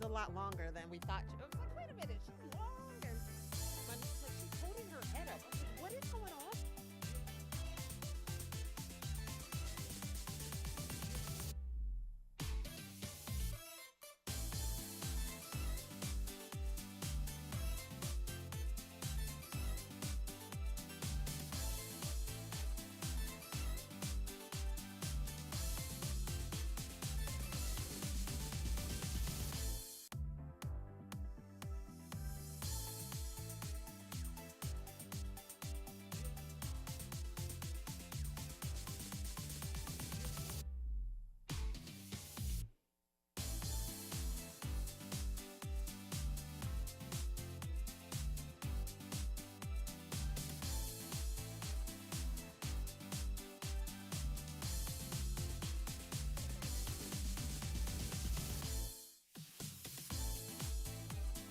a lot longer than we thought. I was like, wait a minute, she's long. And my niece was like, she's holding her head up. I was like, what is going on?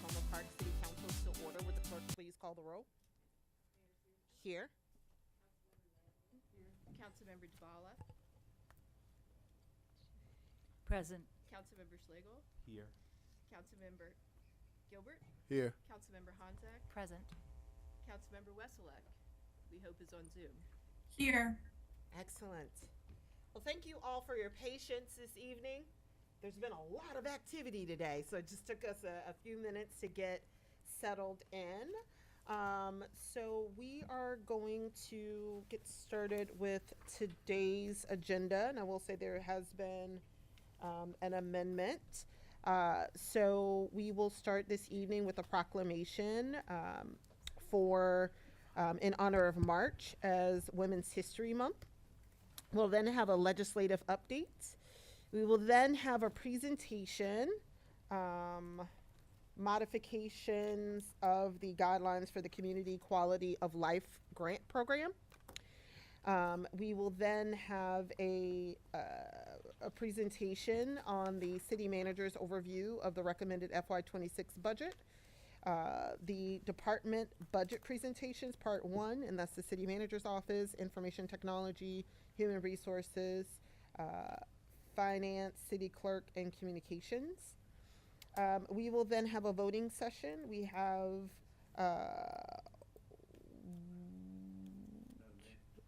Tacoma Park City Council is to order. Would the clerk please call the roll? Here. Councilmember Dvala, Present. Councilmember Schlegel, Here. Councilmember Gilbert, Here. Councilmember Honzak, Present. Councilmember Wesselek, we hope is on Zoom. Here. Excellent. Well, thank you all for your patience this evening. There's been a lot of activity today, so it just took us a few minutes to get settled in. So we are going to get started with today's agenda, and I will say there has been an amendment. So we will start this evening with a proclamation for in honor of March as Women's History Month. We'll then have a legislative update. We will then have a presentation, modifications of the guidelines for the Community Quality of Life Grant Program. We will then have a presentation on the city manager's overview of the recommended FY26 budget. The department budget presentations, part one, and that's the city manager's office, information technology, human resources, finance, city clerk, and communications. We will then have a voting session. We have,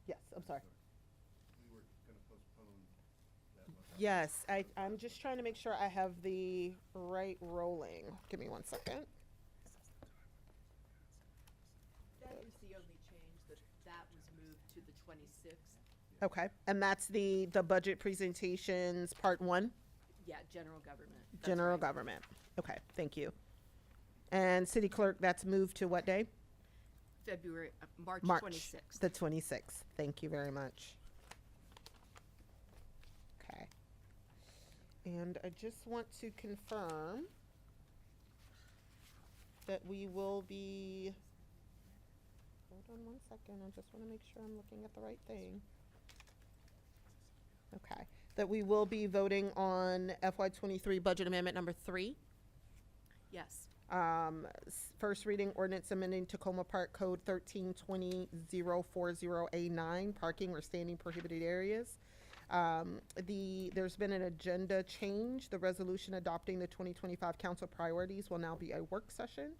yes, I'm sorry. We were gonna postpone that one. Yes, I'm just trying to make sure I have the right rolling. Give me 1 second. That is the only change, that was moved to the 26th. Okay, and that's the budget presentations, part one, Yeah, general government. That's general right. government. Okay, thank you. And city clerk, that's moved to what day? February, March March, 26th. the 26th. Thank you very much. Okay. And I just want to confirm that we will be, hold on 1 second, I just want to make sure I'm looking at the right thing. Okay, that we will be voting on FY23 budget amendment number 3. Yes, First reading ordinance amending Tacoma Park Code 132040A9, parking or standing prohibited areas. There's been an agenda change. The resolution adopting the 2025 council priorities will now be a work session.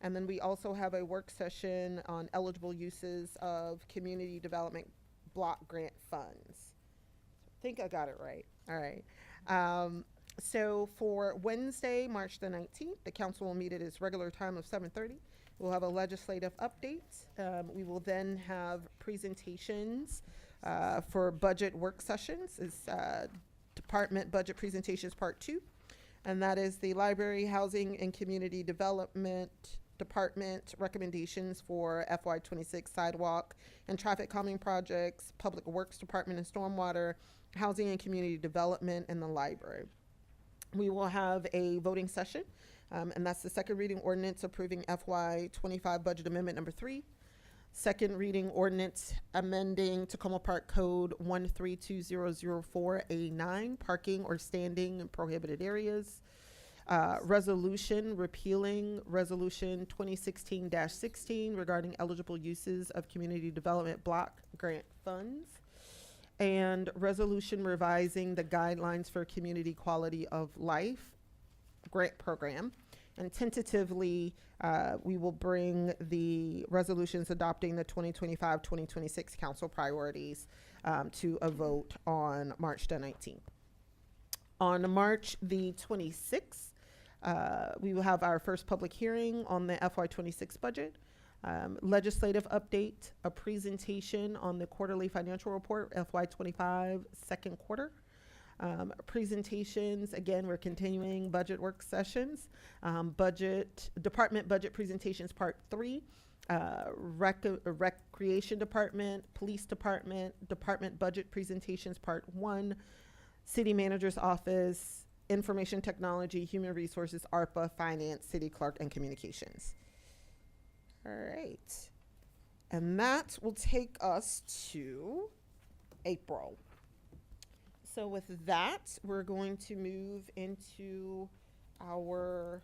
And then we also have a work session on eligible uses of community development block grant funds. I think I got it right. All right. So for Wednesday, March the 19th, the council will meet at its regular time of 7:30. We'll have a legislative update. We will then have presentations for budget work sessions. It's department budget presentations part 2. And that is the library, housing, and community development department recommendations for FY26 sidewalk and traffic calming projects, public works department and stormwater, housing and community development, and the library. We will have a voting session, and that's the second reading ordinance approving FY25 budget amendment number 3. Second reading ordinance amending Tacoma Park Code 132004A9, parking or standing in prohibited areas. Resolution repealing Resolution 2016-16 regarding eligible uses of community development block grant funds. And resolution revising the guidelines for community quality of life grant program. And tentatively, we will bring the resolutions adopting the 2025-2026 council priorities to a vote on March the 19th. On March the 26th, we will have our first public hearing on the FY26 budget, legislative update, a presentation on the quarterly financial report, FY25 second quarter. Presentations, again, we're continuing budget work sessions, department budget presentations part 3, recreation department, police department, department budget presentations part 1, city manager's office, information technology, human resources, ARPA, finance, city clerk, and communications. All right. And that will take us to April. So with that, we're going to move into our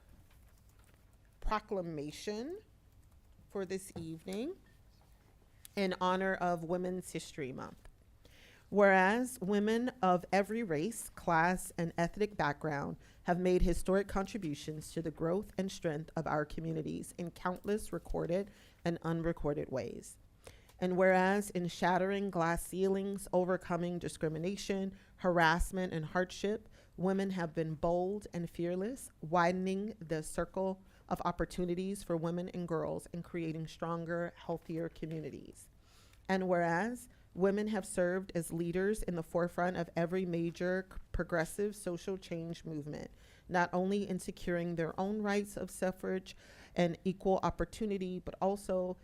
proclamation for this evening in honor of Women's History Month. Whereas women of every race, class, and ethnic background have made historic contributions to the growth and strength of our communities in countless recorded and unrecorded ways. And whereas in shattering glass ceilings, overcoming discrimination, harassment, and hardship, women have been bold and fearless, widening the circle of opportunities for women and girls and creating stronger, healthier communities. And whereas women have served as leaders in the forefront of every major progressive social change movement, not only in securing their own rights of suffrage and equal opportunity, but also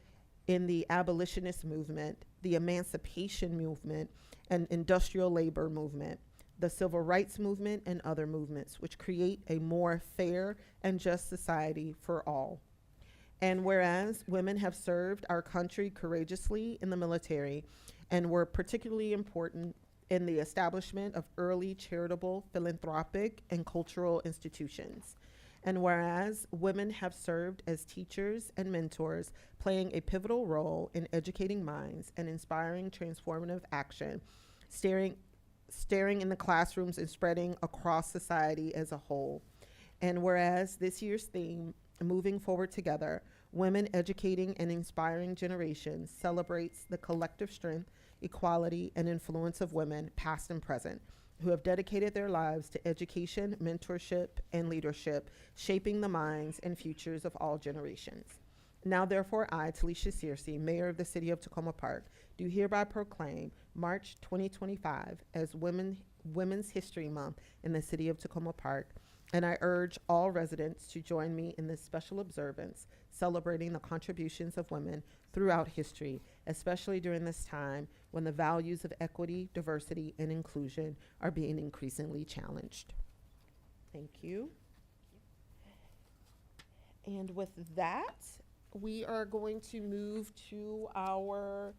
in the abolitionist movement, the emancipation movement, and industrial labor movement, the civil rights movement, and other movements, which create a more fair and just society for all. And whereas women have served our country courageously in the military and were particularly important in the establishment of early charitable, philanthropic, and cultural institutions. And whereas women have served as teachers and mentors, playing a pivotal role in educating minds and inspiring transformative action, staring in the classrooms and spreading across society as a whole. And whereas this year's theme, Moving Forward Together, Women Educating and Inspiring Generations, celebrates the collective strength, equality, and influence of women, past and present, who have dedicated their lives to education, mentorship, and leadership, shaping the minds and futures of all generations. Now, therefore, I, Talisha Searcy, Mayor of the City of Tacoma Park, do hereby proclaim March 2025 as Women's History Month in the City of Tacoma Park, and I urge all residents to join me in this special observance, celebrating the contributions of women throughout history, especially during this time when the values of equity, diversity, and inclusion are being increasingly challenged. Thank you. And with that, we are going to move to our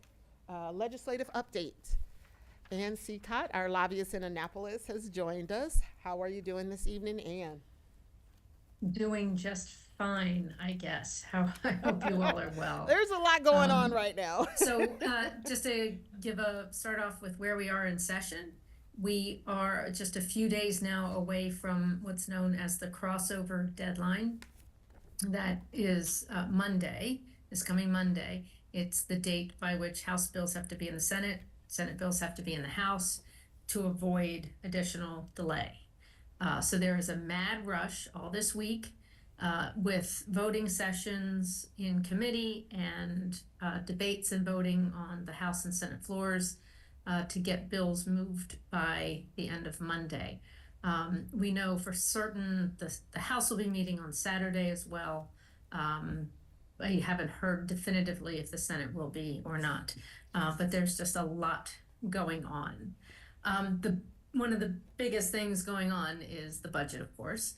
legislative update. Ann Seacott, our lobbyist in Annapolis, has joined us. How are you doing this evening, Ann? Doing just fine, I guess. I hope you all are well. There's a lot going on right now. So just to start off with where we are in session, we are just a few days now away from what's known as the crossover deadline. That is Monday, this coming Monday. It's the date by which House bills have to be in the Senate, Senate bills have to be in the House to avoid additional delay. So there is a mad rush all this week with voting sessions in committee and debates and voting on the House and Senate floors to get bills moved by the end of Monday. We know for certain the House will be meeting on Saturday as well. I haven't heard definitively if the Senate will be or not, but there's just a lot going on. One of the biggest things going on is the budget, of course.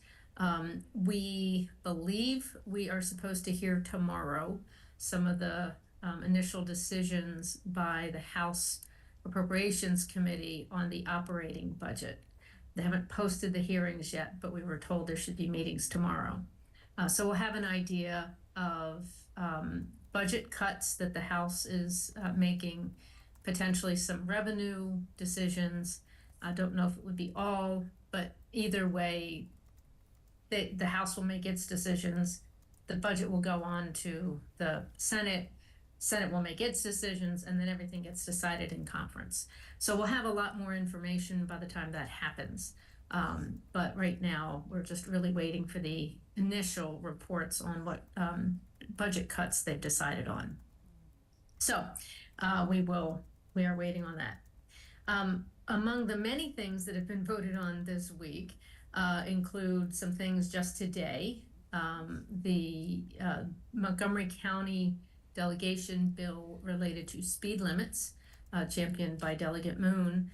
We believe we are supposed to hear tomorrow some of the initial decisions by the House Appropriations Committee on the operating budget. They haven't posted the hearings yet, but we were told there should be meetings tomorrow. So we'll have an idea of budget cuts that the House is making, potentially some revenue decisions. I don't know if it would be all, but either way, the House will make its decisions. The budget will go on to the Senate. Senate will make its decisions, and then everything gets decided in conference. So we'll have a lot more information by the time that happens. But right now, we're just really waiting for the initial reports on what budget cuts they've decided on. So we are waiting on that. Among the many things that have been voted on this week include some things just today. The Montgomery County delegation bill related to speed limits, championed by Delegate Moon,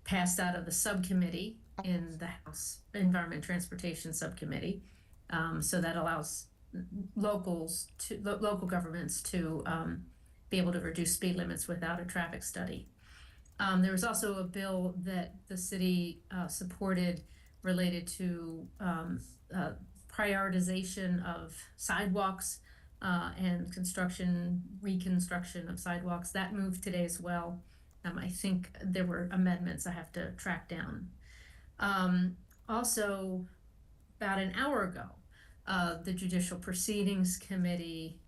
passed out of the subcommittee in the House Environment and Transportation Subcommittee. So that allows local governments to be able to reduce speed limits without a traffic study. There was also a bill that the city supported related to prioritization of sidewalks and reconstruction of sidewalks. That moved today as well. I think there were amendments I have to track down. Also, about an hour ago, the Judicial Proceedings Committee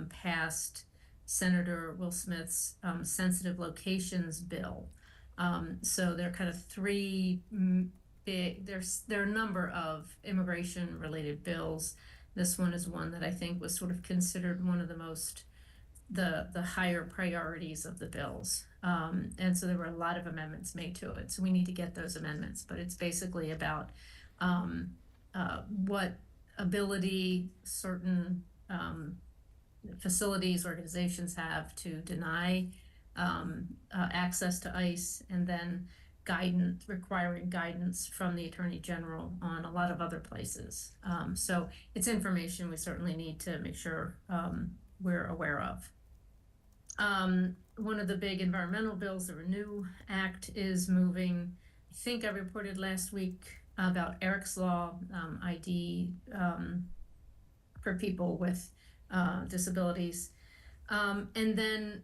passed Senator Will Smith's sensitive locations bill. So there are kind of three big, there are a number of immigration related bills. This one is one that I think was sort of considered one of the most, the higher priorities of the bills. And so there were a lot of amendments made to it. So we need to get those amendments, but it's basically about what ability certain facilities, organizations have to deny access to ICE, and then requiring guidance from the Attorney General on a lot of other places. So it's information we certainly need to make sure we're aware of. One of the big environmental bills, the Renew Act, is moving. I think I reported last week about Eric's Law, ID for people with disabilities. And then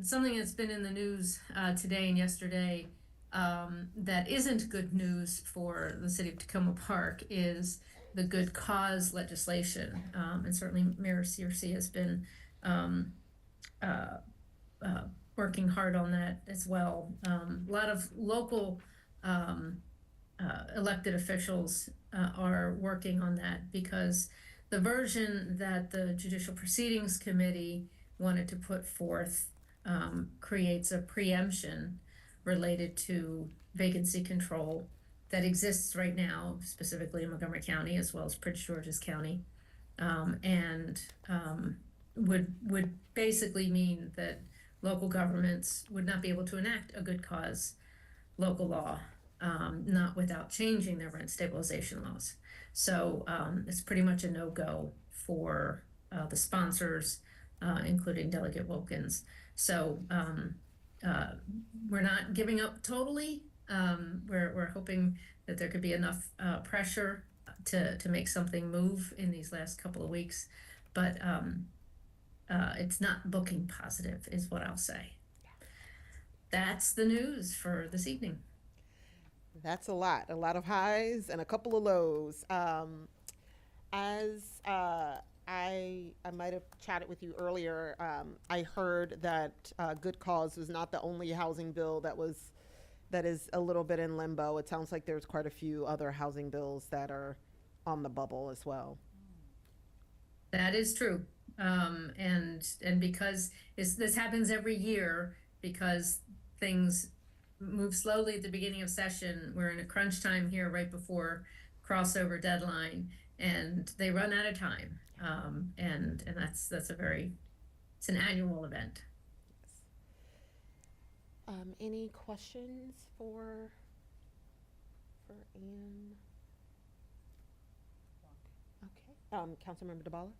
something that's been in the news today and yesterday that isn't good news for the city of Tacoma Park is the good cause legislation. And certainly Mayor Searcy has been working hard on that as well. A lot of local elected officials are working on that, because the version that the Judicial Proceedings Committee wanted to put forth creates a preemption related to vacancy control that exists right now, specifically in Montgomery County as well as Prince George's County, and would basically mean that local governments would not be able to enact a good cause local law, not without changing their rent stabilization laws. So it's pretty much a no-go for the sponsors, including Delegate Wilkins. So we're not giving up totally. We're hoping that there could be enough pressure to make something move in these last couple of weeks, but it's not looking positive, is what I'll say. That's the news for this evening. That's a lot of highs and a couple of lows. As I might have chatted with you earlier, I heard that Good Cause was not the only housing bill that is a little bit in limbo. It sounds like there's quite a few other housing bills that are on the bubble as well. That is true. And because this happens every year, because things move slowly at the beginning of session. We're in a crunch time here right before crossover deadline, and they run out of time. And that's it's an annual event. Any questions for Ann? Okay. Councilmember DeBala?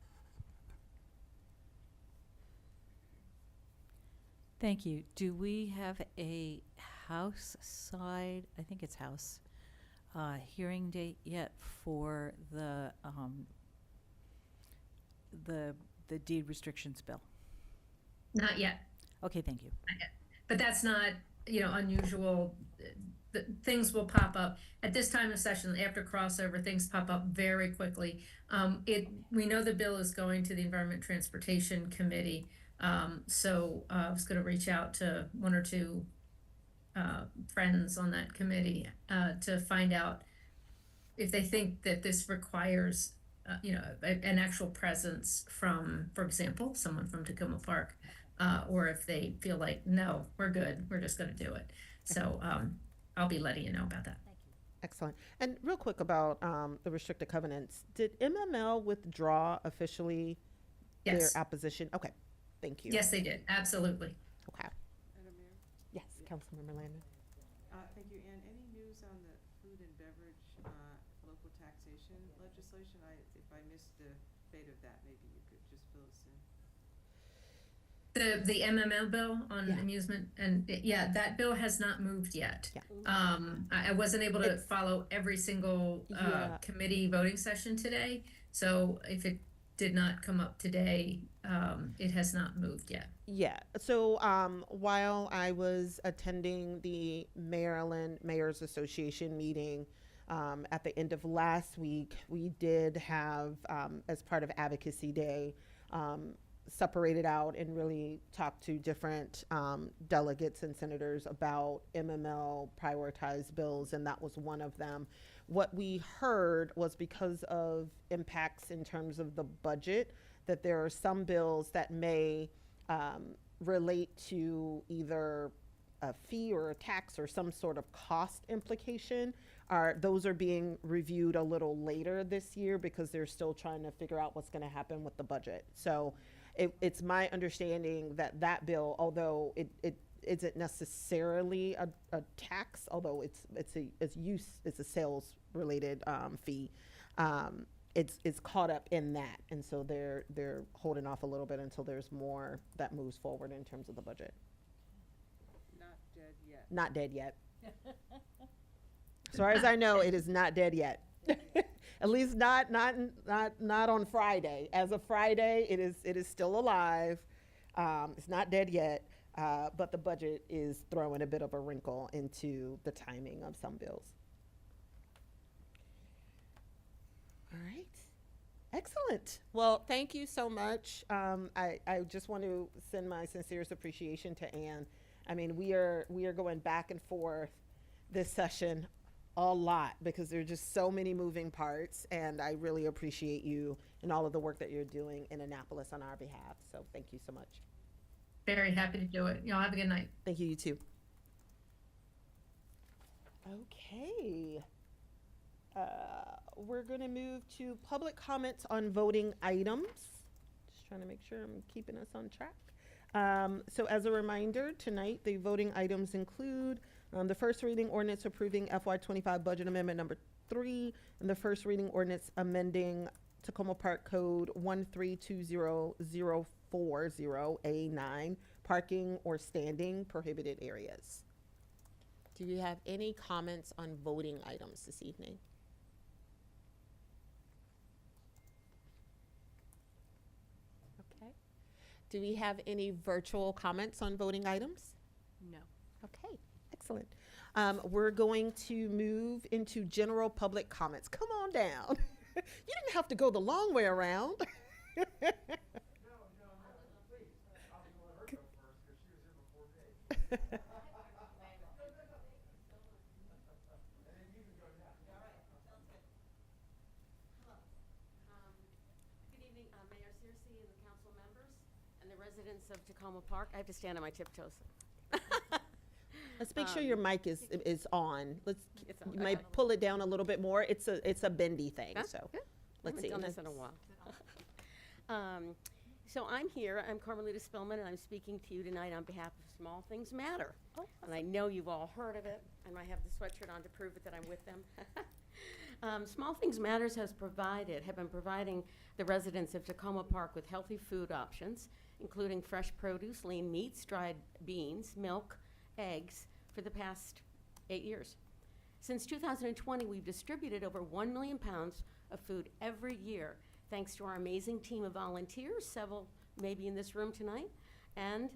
Thank you. Do we have a House side, I think it's House, hearing date yet for the deed restrictions bill? Not yet. Okay, thank you. Not yet. But that's not, unusual. things will pop up. At this time of session, after crossover, things pop up very quickly. We know the bill is going to the Environment Transportation Committee. So I was gonna reach out to one or two friends on that committee to find out if they think that this requires, an actual presence from, for example, someone from Tacoma Park, or if they feel like, no, we're good, we're just gonna do it. So I'll be letting you know about that. Excellent. And real quick about the restricted covenants, did MML withdraw officially their Yes, opposition? Okay, thank you. yes, they did, absolutely. Okay. Madam Mayor, Yes, Councilmember Landon. thank you. And any news on the food and beverage, local taxation legislation? If I missed the fate of that, maybe you could just fill us in. The MML bill on Yeah. amusement, and yeah, that bill has not moved yet. Yeah. I wasn't able to It's- follow every single Yeah. committee voting session today, so if it did not come up today, it has not moved yet. Yeah. So while I was attending the Maryland Mayors Association meeting at the end of last week, we did have, as part of Advocacy Day, separated out and really talked to different delegates and senators about MML prioritized bills, and that was one of them. What we heard was because of impacts in terms of the budget, that there are some bills that may relate to either a fee or a tax or some sort of cost implication. Those are being reviewed a little later this year because they're still trying to figure out what's going to happen with the budget. So it's my understanding that that bill, although it isn't necessarily a tax, although it's a sales related fee. It's caught up in that, and so they're holding off a little bit until there's more that moves forward in terms of the budget. Not dead yet. Not dead yet. As far as I know, it is not dead yet. At least not on Friday. As of Friday, it is still alive. It's not dead yet, but the budget is throwing a bit of a wrinkle into the timing of some bills. All right. Excellent. Well, thank you so much. I just want to send my sincerest appreciation to Ann. I mean, we are going back and forth this session a lot because there are just so many moving parts, and I really appreciate you and all of the work that you're doing in Annapolis on our behalf. So thank you so much. Very happy to do it. Y'all have a good night. Thank you, you too. Okay. We're going to move to public comments on voting items. Just trying to make sure I'm keeping us on track. So as a reminder, tonight the voting items include the first reading ordinance approving FY25 budget amendment number 3, and the first reading ordinance amending Tacoma Park Code 1320040A9, parking or standing prohibited areas. Do you have any comments on voting items this evening? Okay. Do we have any virtual comments on voting items? No. Okay, excellent. We're going to move into general public comments. Come on down. You didn't have to go the long way around. Good evening, Mayor Searcy and the council members and the residents of Tacoma Park. I have to stand on my tiptoes. Let's make sure your mic is on. It's on. You might pull it down a little bit more. It's a bendy thing, Huh? so Yeah. let's see. I haven't done this in a while. So I'm here, I'm Carmelita Spillman, and I'm speaking to you tonight on behalf of Small Things Matter. Oh, And I know you've all heard of it, and I have the sweatshirt on to prove it that I'm with them. Small Things Matters have been providing the residents of Tacoma Park with healthy food options, including fresh produce, lean meats, dried beans, milk, eggs, for the past 8 years. Since 2020, we've distributed over 1 million pounds of food every year, thanks to our amazing team of volunteers, several maybe in this room tonight, and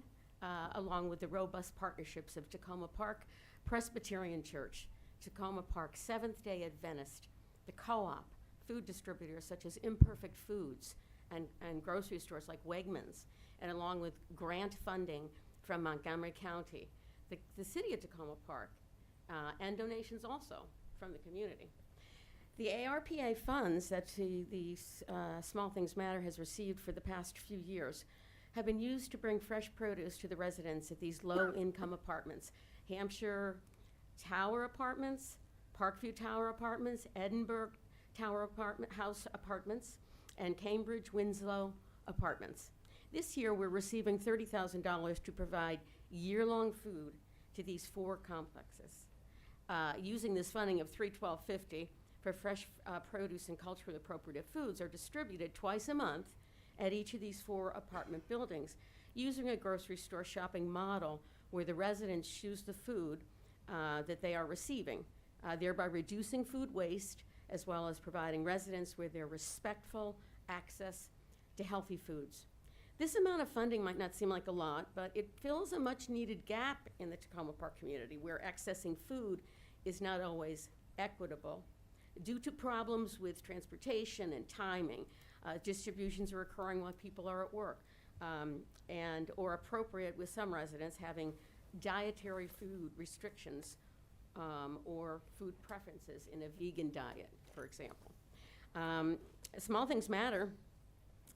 along with the robust partnerships of Tacoma Park, Presbyterian Church, Tacoma Park, Seventh-day Adventist, the Co-op, food distributors such as Imperfect Foods, and grocery stores like Wegmans, and along with grant funding from Montgomery County, the city of Tacoma Park, and donations also from the community. The ARPA funds that the Small Things Matter has received for the past few years have been used to bring fresh produce to the residents at these low-income apartments. Hampshire Tower Apartments, Parkview Tower Apartments, Edinburgh Tower House Apartments, and Cambridge Winslow Apartments. This year, we're receiving $30,000 to provide year-long food to these 4 complexes. Using this funding of $312.50 for fresh produce and culturally appropriate foods are distributed twice a month at each of these 4 apartment buildings, using a grocery store shopping model where the residents choose the food that they are receiving, thereby reducing food waste, as well as providing residents with their respectful access to healthy foods. This amount of funding might not seem like a lot, but it fills a much-needed gap in the Tacoma Park community where accessing food is not always equitable. Due to problems with transportation and timing, distributions are occurring while people are at work, or appropriate with some residents having dietary food restrictions or food preferences in a vegan diet, for example. Small Things Matter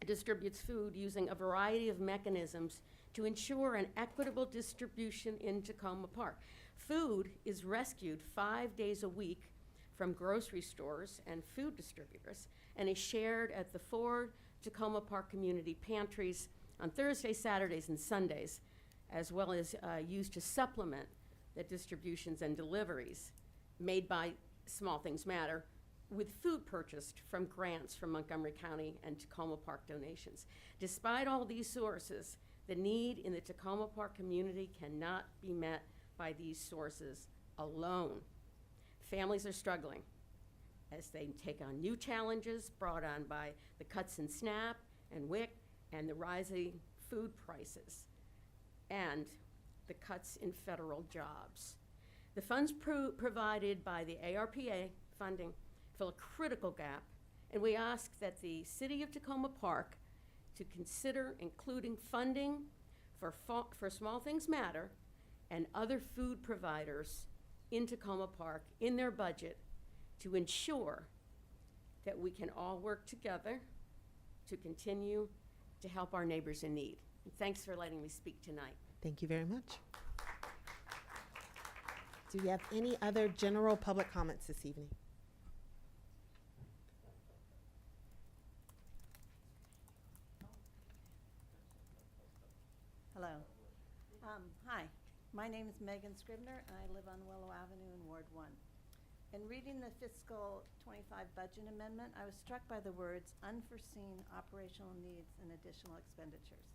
distributes food using a variety of mechanisms to ensure an equitable distribution in Tacoma Park. Food is rescued 5 days a week from grocery stores and food distributors and is shared at the 4 Tacoma Park community pantries on Thursdays, Saturdays, and Sundays, as well as used to supplement the distributions and deliveries made by Small Things Matter with food purchased from grants from Montgomery County and Tacoma Park donations. Despite all these sources, the need in the Tacoma Park community cannot be met by these sources alone. Families are struggling as they take on new challenges brought on by the cuts in SNAP and WIC and the rising food prices and the cuts in federal jobs. The funds provided by the ARPA funding fill a critical gap, and we ask that the City of Tacoma Park to consider including funding for Small Things Matter and other food providers in Tacoma Park in their budget to ensure that we can all work together to continue to help our neighbors in need. And thanks for letting me speak tonight. Thank you very much. Do we have any other general public comments this evening? Hello. Hi, my name is Megan Scribner, and I live on Willow Avenue in Ward 1. In reading the fiscal 25 budget amendment, I was struck by the words unforeseen operational needs and additional expenditures.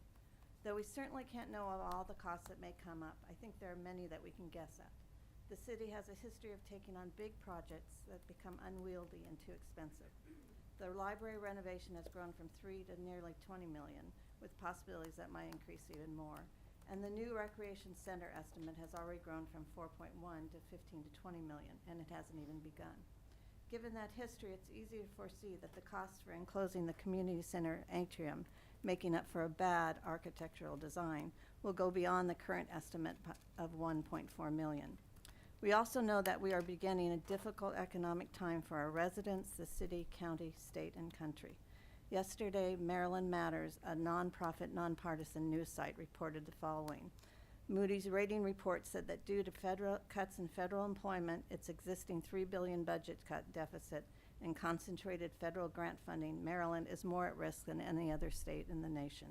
Though we certainly can't know of all the costs that may come up, I think there are many that we can guess at. The city has a history of taking on big projects that become unwieldy and too expensive. The library renovation has grown from 3 to nearly 20 million, with possibilities that might increase even more. And the new recreation center estimate has already grown from 4.1 to 15 to 20 million, and it hasn't even begun. Given that history, it's easy to foresee that the costs for enclosing the community center atrium, making up for a bad architectural design, will go beyond the current estimate of 1.4 million. We also know that we are beginning a difficult economic time for our residents, the city, county, state, and country. Yesterday, Maryland Matters, a nonprofit, nonpartisan news site, reported the following. Moody's rating report said that due to federal cuts in federal employment, its existing $3 billion budget cut deficit, and concentrated federal grant funding, Maryland is more at risk than any other state in the nation.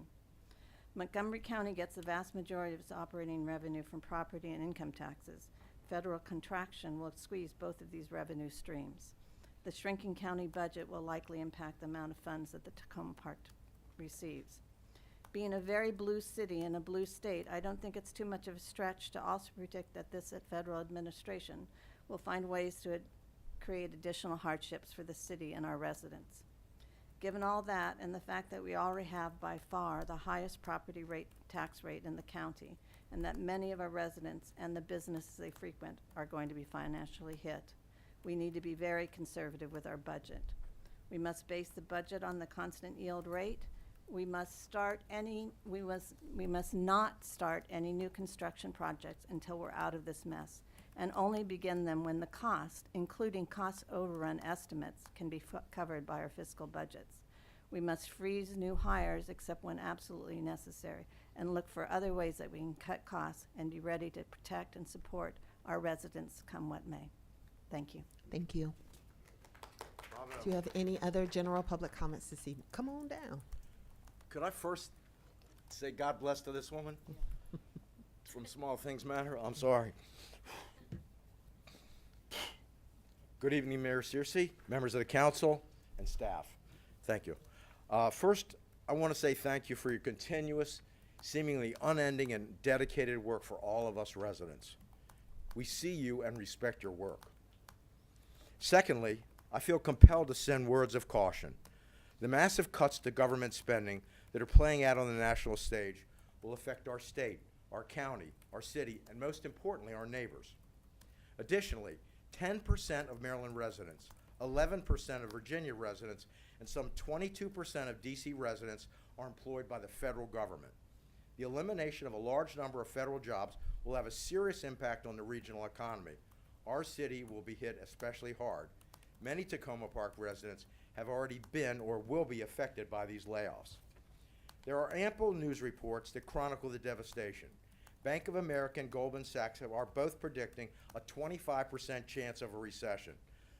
Montgomery County gets the vast majority of its operating revenue from property and income taxes. Federal contraction will squeeze both of these revenue streams. The shrinking county budget will likely impact the amount of funds that the Tacoma Park receives. Being a very blue city in a blue state, I don't think it's too much of a stretch to also predict that this federal administration will find ways to create additional hardships for the city and our residents. Given all that and the fact that we already have by far the highest property tax rate in the county, and that many of our residents and the businesses they frequent are going to be financially hit. We need to be very conservative with our budget. We must base the budget on the constant yield rate. We must not start any new construction projects until we're out of this mess, and only begin them when the cost, including cost overrun estimates, can be covered by our fiscal budgets. We must freeze new hires except when absolutely necessary, and look for other ways that we can cut costs and be ready to protect and support our residents come what may. Thank you. Thank you. Bravo. Do you have any other general public comments this evening? Come on down. Could I first say God bless to this woman? From Small Things Matter? I'm sorry. Good evening, Mayor Searcy, members of the council, and staff. Thank you. First, I want to say thank you for your continuous, seemingly unending, and dedicated work for all of us residents. We see you and respect your work. Secondly, I feel compelled to send words of caution. The massive cuts to government spending that are playing out on the national stage will affect our state, our county, our city, and most importantly, our neighbors. Additionally, 10% of Maryland residents, 11% of Virginia residents, and some 22% of DC residents are employed by the federal government. The elimination of a large number of federal jobs will have a serious impact on the regional economy. Our city will be hit especially hard. Many Tacoma Park residents have already been or will be affected by these layoffs. There are ample news reports that chronicle the devastation. Bank of America and Goldman Sachs are both predicting a 25% chance of a recession.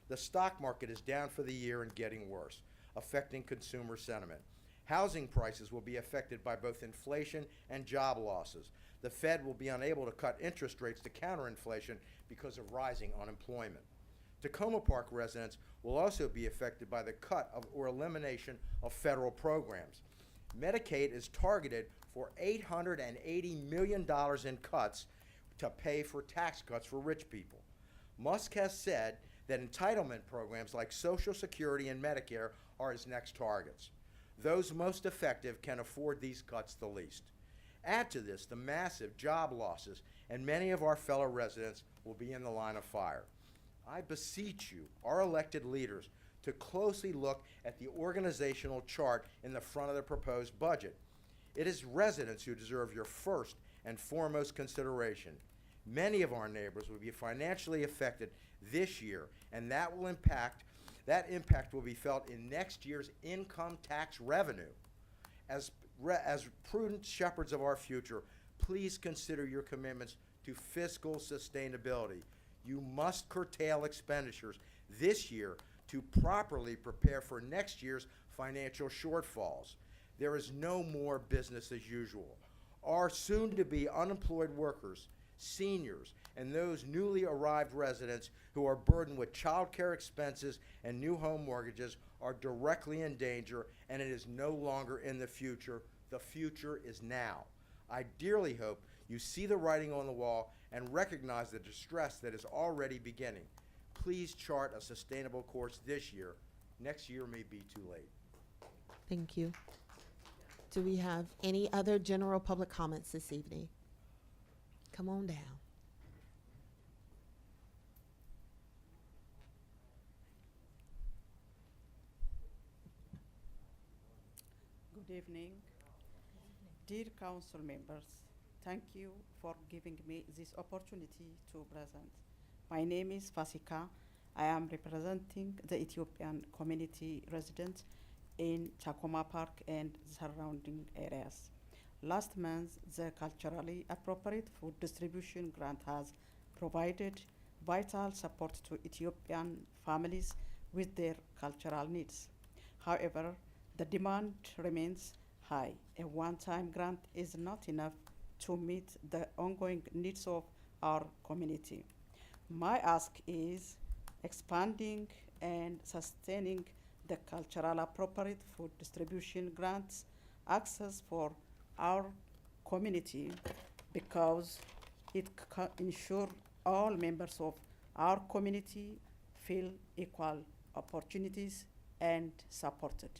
The stock market is down for the year and getting worse, affecting consumer sentiment. Housing prices will be affected by both inflation and job losses. The Fed will be unable to cut interest rates to counter inflation because of rising unemployment. Tacoma Park residents will also be affected by the cut of or elimination of federal programs. Medicaid is targeted for $880 million in cuts to pay for tax cuts for rich people. Musk has said that entitlement programs like Social Security and Medicare are his next targets. Those most effective can afford these cuts the least. Add to this the massive job losses, and many of our fellow residents will be in the line of fire. I beseech you, our elected leaders, to closely look at the organizational chart in the front of the proposed budget. It is residents who deserve your first and foremost consideration. Many of our neighbors will be financially affected this year, and that impact will be felt in next year's income tax revenue. As prudent shepherds of our future, please consider your commitments to fiscal sustainability. You must curtail expenditures this year to properly prepare for next year's financial shortfalls. There is no more business as usual. Our soon-to-be unemployed workers, seniors, and those newly arrived residents who are burdened with child care expenses and new home mortgages are directly in danger, and it is no longer in the future. The future is now. I dearly hope you see the writing on the wall and recognize the distress that is already beginning. Please chart a sustainable course this year. Next year may be too late. Thank you. Do we have any other general public comments this evening? Come on down. Good evening. Dear council members, thank you for giving me this opportunity to present. My name is Fasika. I am representing the Ethiopian community residents in Tacoma Park and surrounding areas. Last month, the culturally appropriate food distribution grant has provided vital support to Ethiopian families with their cultural needs. However, the demand remains high. A one-time grant is not enough to meet the ongoing needs of our community. My ask is expanding and sustaining the cultural appropriate food distribution grants access for our community, because it ensures all members of our community feel equal opportunities and supported.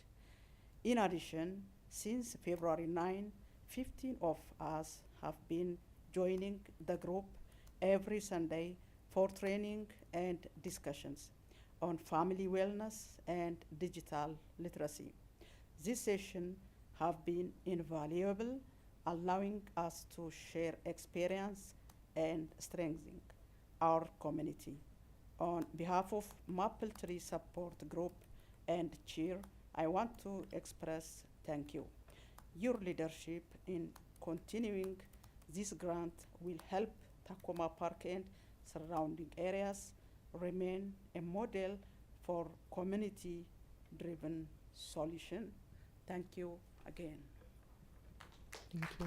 In addition, since February 9, 15 of us have been joining the group every Sunday for training and discussions on family wellness and digital literacy. This session have been invaluable, allowing us to share experience and strengthening our community. On behalf of Maple Tree Support Group and Cheer, I want to express thank you. Your leadership in continuing this grant will help Tacoma Park and surrounding areas remain a model for community-driven solution. Thank you again. Thank you.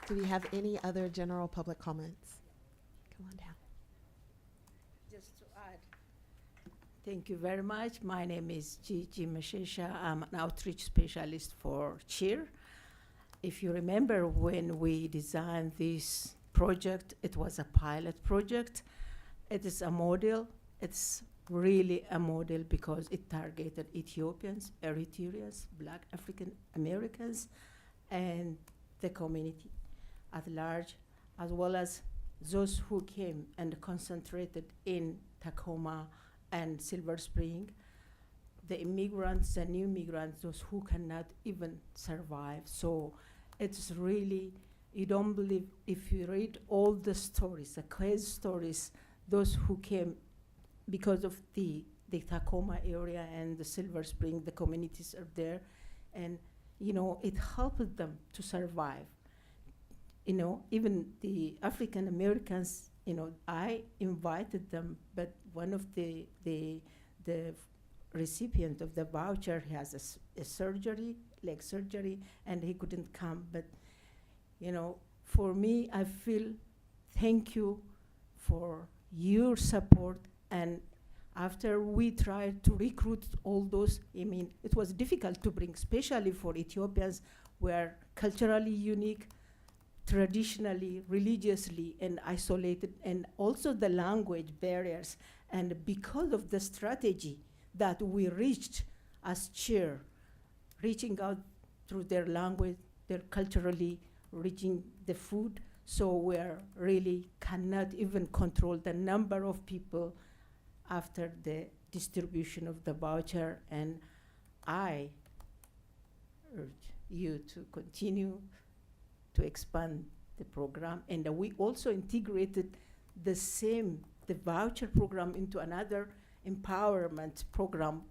Do we have any other general public comments? Come on down. Just to add, thank you very much. My name is Gigi Mashesha. I'm an outreach specialist for CHEER. If you remember when we designed this project, it was a pilot project. It is a model. It's really a model because it targeted Ethiopians, Eritreans, Black African Americans, and the community at large, as well as those who came and concentrated in Tacoma and Silver Spring, the immigrants, the new migrants, those who cannot even survive. So it's really, you don't believe, if you read all the stories, the case stories, those who came because of the Tacoma area and the Silver Spring, the communities are there, and you know, it helped them to survive. You know, even the African Americans, you know, I invited them, but one of the recipient of the voucher has a surgery, leg surgery, and he couldn't come. But, you know, for me, I feel thank you for your support. And after we tried to recruit all those, I mean, it was difficult to bring, especially for Ethiopians, were culturally unique, traditionally, religiously, and isolated, and also the language barriers. And because of the strategy that we reached as CHEER, reaching out through their language, their culturally, reaching the food, so we're really cannot even control the number of people after the distribution of the voucher. And I urge you to continue to expand the program. And we also integrated the voucher program into another empowerment program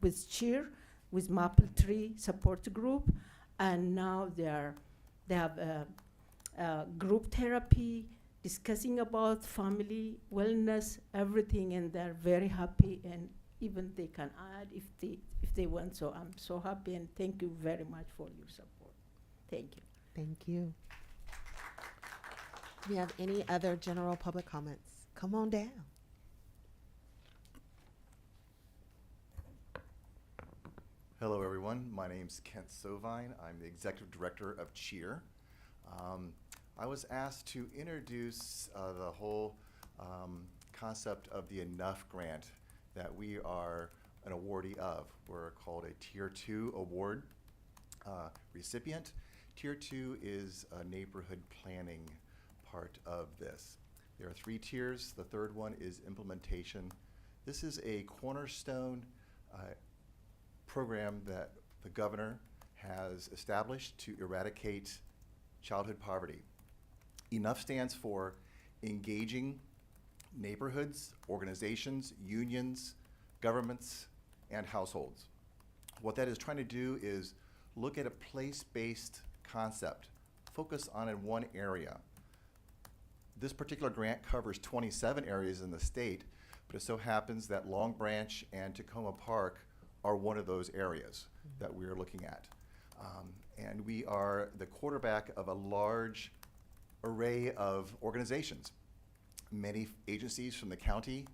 with CHEER, with Maple Tree Support Group. And now they have group therapy, discussing about family wellness, everything, and they're very happy, and even they can add if they want. So I'm so happy, and thank you very much for your support. Thank you. Thank you. Do we have any other general public comments? Come on down. Hello, everyone. My name's Kent Sovine. I'm the Executive Director of CHEER. I was asked to introduce the whole concept of the Enough grant that we are an awardee of. We're called a Tier 2 award recipient. Tier 2 is a neighborhood planning part of this. There are 3 tiers. The third one is implementation. This is a cornerstone program that the governor has established to eradicate childhood poverty. Enough stands for engaging neighborhoods, organizations, unions, governments, and households. What that is trying to do is look at a place-based concept, focus on in one area. This particular grant covers 27 areas in the state, but it so happens that Long Branch and Tacoma Park are one of those areas that we are looking at. And we are the quarterback of a large array of organizations, many agencies from the county,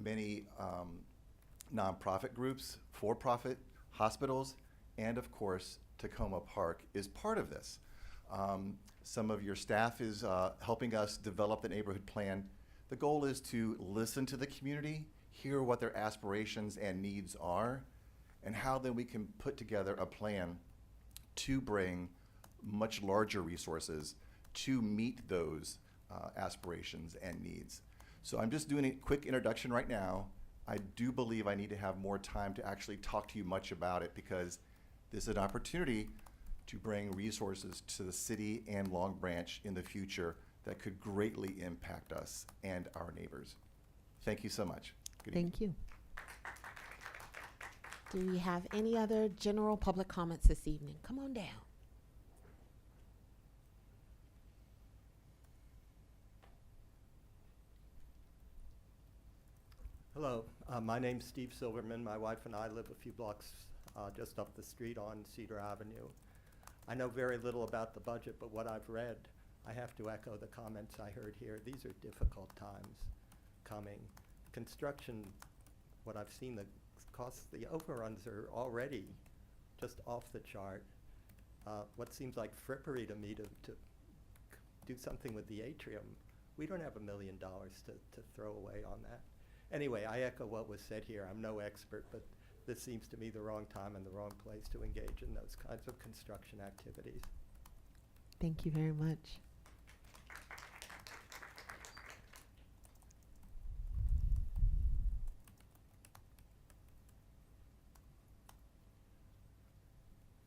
many nonprofit groups, for-profit hospitals, and of course, Tacoma Park is part of this. Some of your staff is helping us develop the neighborhood plan. The goal is to listen to the community, hear what their aspirations and needs are, and how then we can put together a plan to bring much larger resources to meet those aspirations and needs. So I'm just doing a quick introduction right now. I do believe I need to have more time to actually talk to you much about it, because this is an opportunity to bring resources to the city and Long Branch in the future that could greatly impact us and our neighbors. Thank you so much. Good evening. Thank you. Do we have any other general public comments this evening? Come on down. Hello, my name's Steve Silverman. My wife and I live a few blocks just up the street on Cedar Avenue. I know very little about the budget, but what I've read, I have to echo the comments I heard here. These are difficult times coming. Construction, what I've seen, the costs, the overruns are already just off the chart. What seems like frippery to me to do something with the atrium. We don't have $1 million to throw away on that. Anyway, I echo what was said here. I'm no expert, but this seems to me the wrong time and the wrong place to engage in those kinds of construction activities. Thank you very much.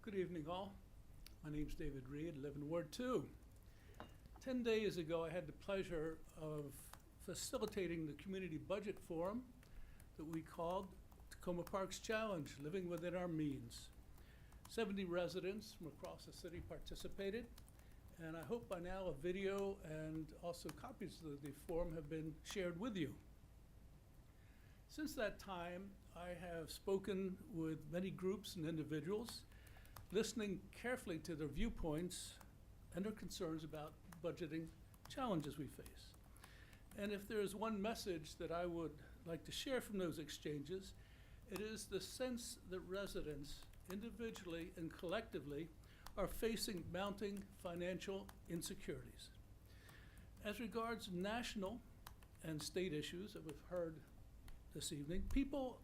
Good evening, all. My name's David Reed, live in Ward 2. 10 days ago, I had the pleasure of facilitating the Community Budget Forum that we called Tacoma Parks Challenge, Living Within Our Means. 70 residents from across the city participated, and I hope by now a video and also copies of the forum have been shared with you. Since that time, I have spoken with many groups and individuals, listening carefully to their viewpoints and their concerns about budgeting challenges we face. And if there is one message that I would like to share from those exchanges, it is the sense that residents, individually and collectively, are facing mounting financial insecurities. As regards national and state issues that we've heard this evening, people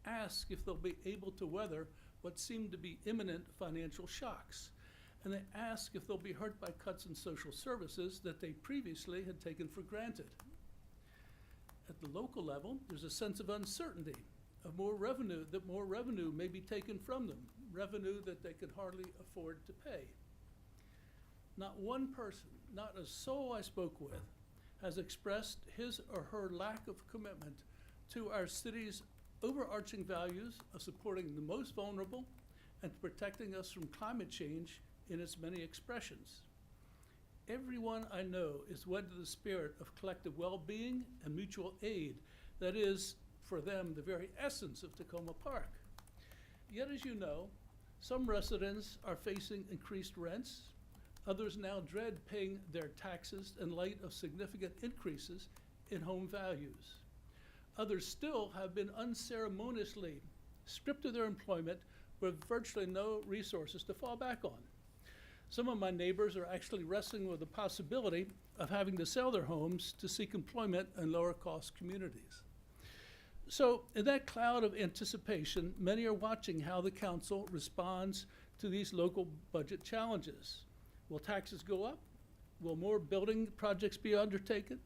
ask if they'll be able to weather what seem to be imminent financial shocks. And they ask if they'll be hurt by cuts in social services that they previously had taken for granted. At the local level, there's a sense of uncertainty, of more revenue may be taken from them, revenue that they could hardly afford to pay. Not one person, not a soul I spoke with, has expressed his or her lack of commitment to our city's overarching values of supporting the most vulnerable and protecting us from climate change in its many expressions. Everyone I know is wed to the spirit of collective well-being and mutual aid that is, for them, the very essence of Tacoma Park. Yet, as you know, some residents are facing increased rents. Others now dread paying their taxes in light of significant increases in home values. Others still have been unceremoniously stripped of their employment with virtually no resources to fall back on. Some of my neighbors are actually wrestling with the possibility of having to sell their homes to seek employment in lower-cost communities. So, in that cloud of anticipation, many are watching how the council responds to these local budget challenges. Will taxes go up? Will more building projects be undertaken?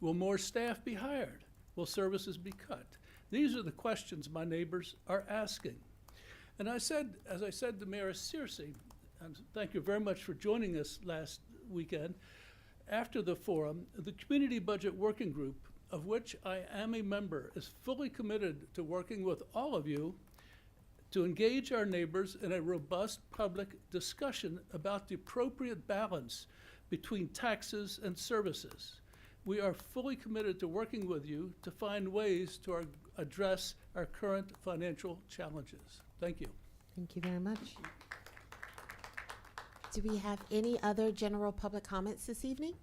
Will more staff be hired? Will services be cut? These are the questions my neighbors are asking. And as I said to Mayor Searcy, and thank you very much for joining us last weekend, after the forum, the Community Budget Working Group, of which I am a member, is fully committed to working with all of you to engage our neighbors in a robust public discussion about the appropriate balance between taxes and services. We are fully committed to working with you to find ways to address our current financial challenges. Thank you. Thank you very much. Do we have any other general public comments this evening?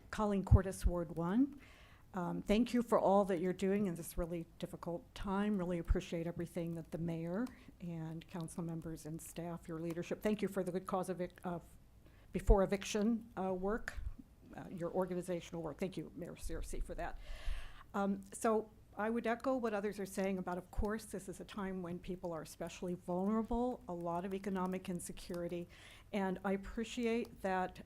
Colleen Cordes, Ward 1. Thank you for all that you're doing in this really difficult time. Really appreciate everything that the mayor and council members and staff, your leadership. Thank you for the good cause of before eviction work, your organizational work. Thank you, Mayor Searcy, for that. So I would echo what others are saying about, of course, this is a time when people are especially vulnerable, a lot of economic insecurity. And I appreciate that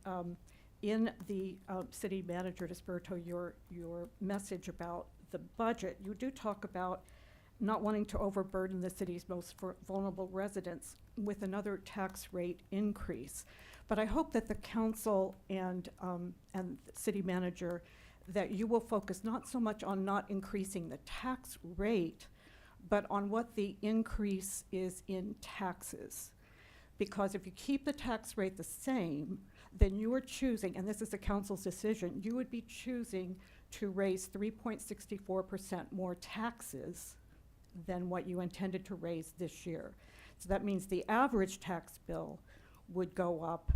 in the city manager, Desperto, your message about the budget, you do talk about not wanting to overburden the city's most vulnerable residents with another tax rate increase. But I hope that the council and the city manager, that you will focus not so much on not increasing the tax rate, but on what the increase is in taxes. Because if you keep the tax rate the same, then you are choosing, and this is the council's decision, you would be choosing to raise 3.64% more taxes than what you intended to raise this year. So that means the average tax bill would go up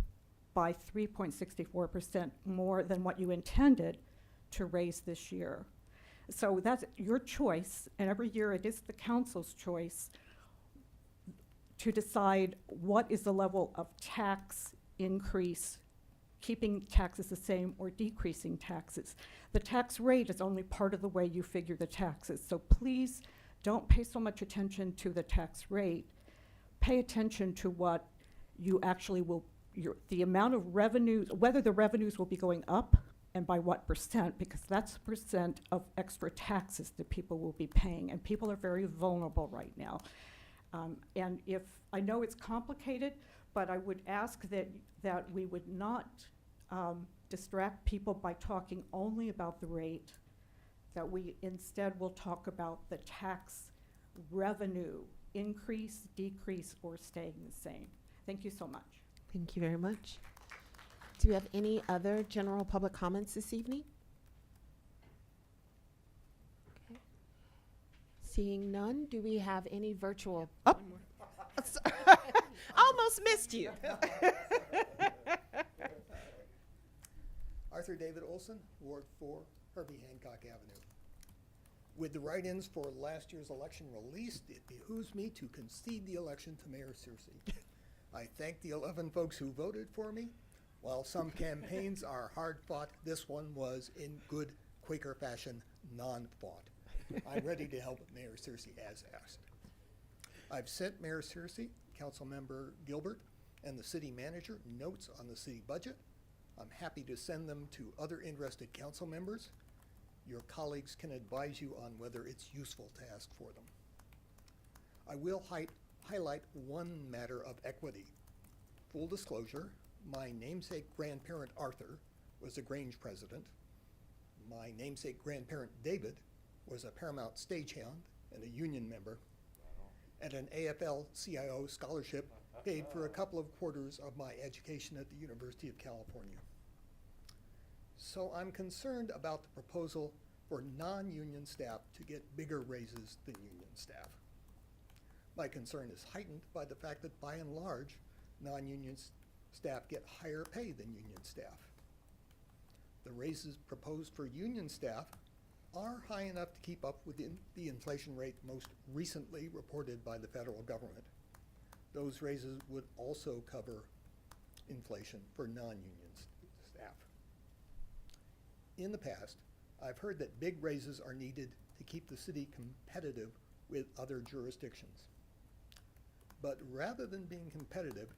by 3.64% more than what you intended to raise this year. So that's your choice, and every year it is the council's choice to decide what is the level of tax increase, keeping taxes the same or decreasing taxes. The tax rate is only part of the way you figure the taxes. So please don't pay so much attention to the tax rate. Pay attention to what you actually will, the amount of revenues, whether the revenues will be going up and by what percent, because that's the percent of extra taxes that people will be paying, and people are very vulnerable right now. And if, I know it's complicated, but I would ask that we would not distract people by talking only about the rate, that we instead will talk about the tax revenue increase, decrease, or staying the same. Thank you so much. Thank you very much. Do we have any other general public comments this evening? Okay. Seeing none, do we have any virtual? Oh, almost missed you. Arthur David Olson, Ward 4, Herbie Hancock Avenue. With the write-ins for last year's election released, it behooves me to concede the election to Mayor Searcy. I thank the 11 folks who voted for me. While some campaigns are hard-fought, this one was, in good Quaker fashion, non-fought. I'm ready to help Mayor Searcy as asked. I've sent Mayor Searcy, Councilmember Gilbert, and the city manager notes on the city budget. I'm happy to send them to other interested council members. Your colleagues can advise you on whether it's useful to ask for them. I will highlight one matter of equity. Full disclosure, my namesake grandparent Arthur was a Grange president. My namesake grandparent David was a Paramount stagehand and a union member, and an AFL-CIO scholarship paid for a couple of quarters of my education at the University of California. So I'm concerned about the proposal for non-union staff to get bigger raises than union staff. My concern is heightened by the fact that by and large, non-union staff get higher pay than union staff. The raises proposed for union staff are high enough to keep up with the inflation rate most recently reported by the federal government. Those raises would also cover inflation for non-union staff. In the past, I've heard that big raises are needed to keep the city competitive with other jurisdictions. But rather than being competitive,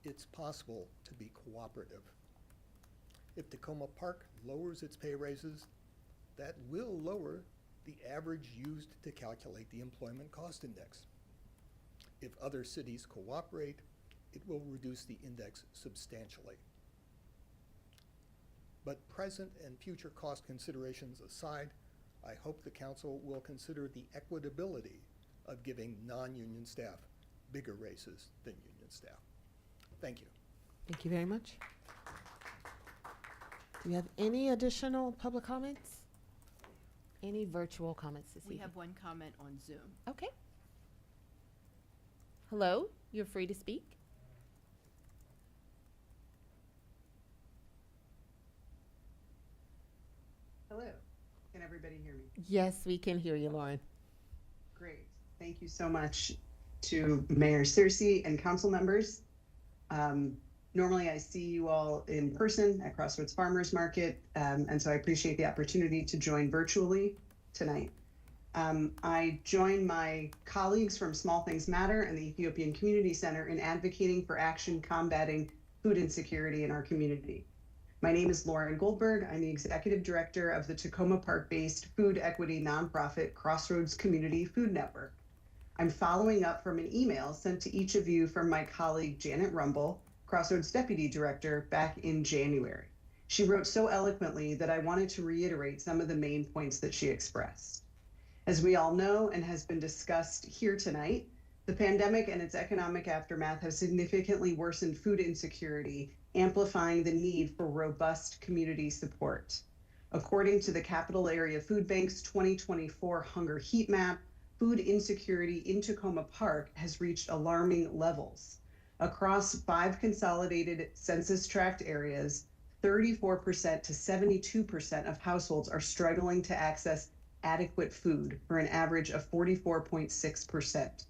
it's possible to be cooperative. If Tacoma Park lowers its pay raises, that will lower the average used to calculate the employment cost index. If other cities cooperate, it will reduce the index substantially. But present and future cost considerations aside, I hope the council will consider the equitability of giving non-union staff bigger raises than union staff. Thank you. Thank you very much. Do we have any additional public comments? Any virtual comments this We evening? have one comment on Zoom. Okay. Hello, you're free to speak. Hello, can everybody hear me? Yes, we can hear you, Lauren. Great, thank you so much to Mayor Searcy and council members. Normally I see you all in person at Crossroads Farmers Market, and so I appreciate the opportunity to join virtually. tonight. I join my colleagues from Small Things Matter and the Ethiopian Community Center in advocating for action combating food insecurity in our community. My name is Lauren Goldberg. I'm the Executive Director of the Tacoma Park-based food equity nonprofit Crossroads Community Food Network. I'm following up from an email sent to each of you from my colleague Janet Rumble, Crossroads Deputy Director, back in January. She wrote so eloquently that I wanted to reiterate some of the main points that she expressed. As we all know and has been discussed here tonight, the pandemic and its economic aftermath have significantly worsened food insecurity, amplifying the need for robust community support. According to the Capital Area Food Bank's 2024 Hunger Heat Map, food insecurity in Tacoma Park has reached alarming levels. Across 5 consolidated census tract areas, 34% to 72% of households are struggling to access adequate food for an average of 44.6%.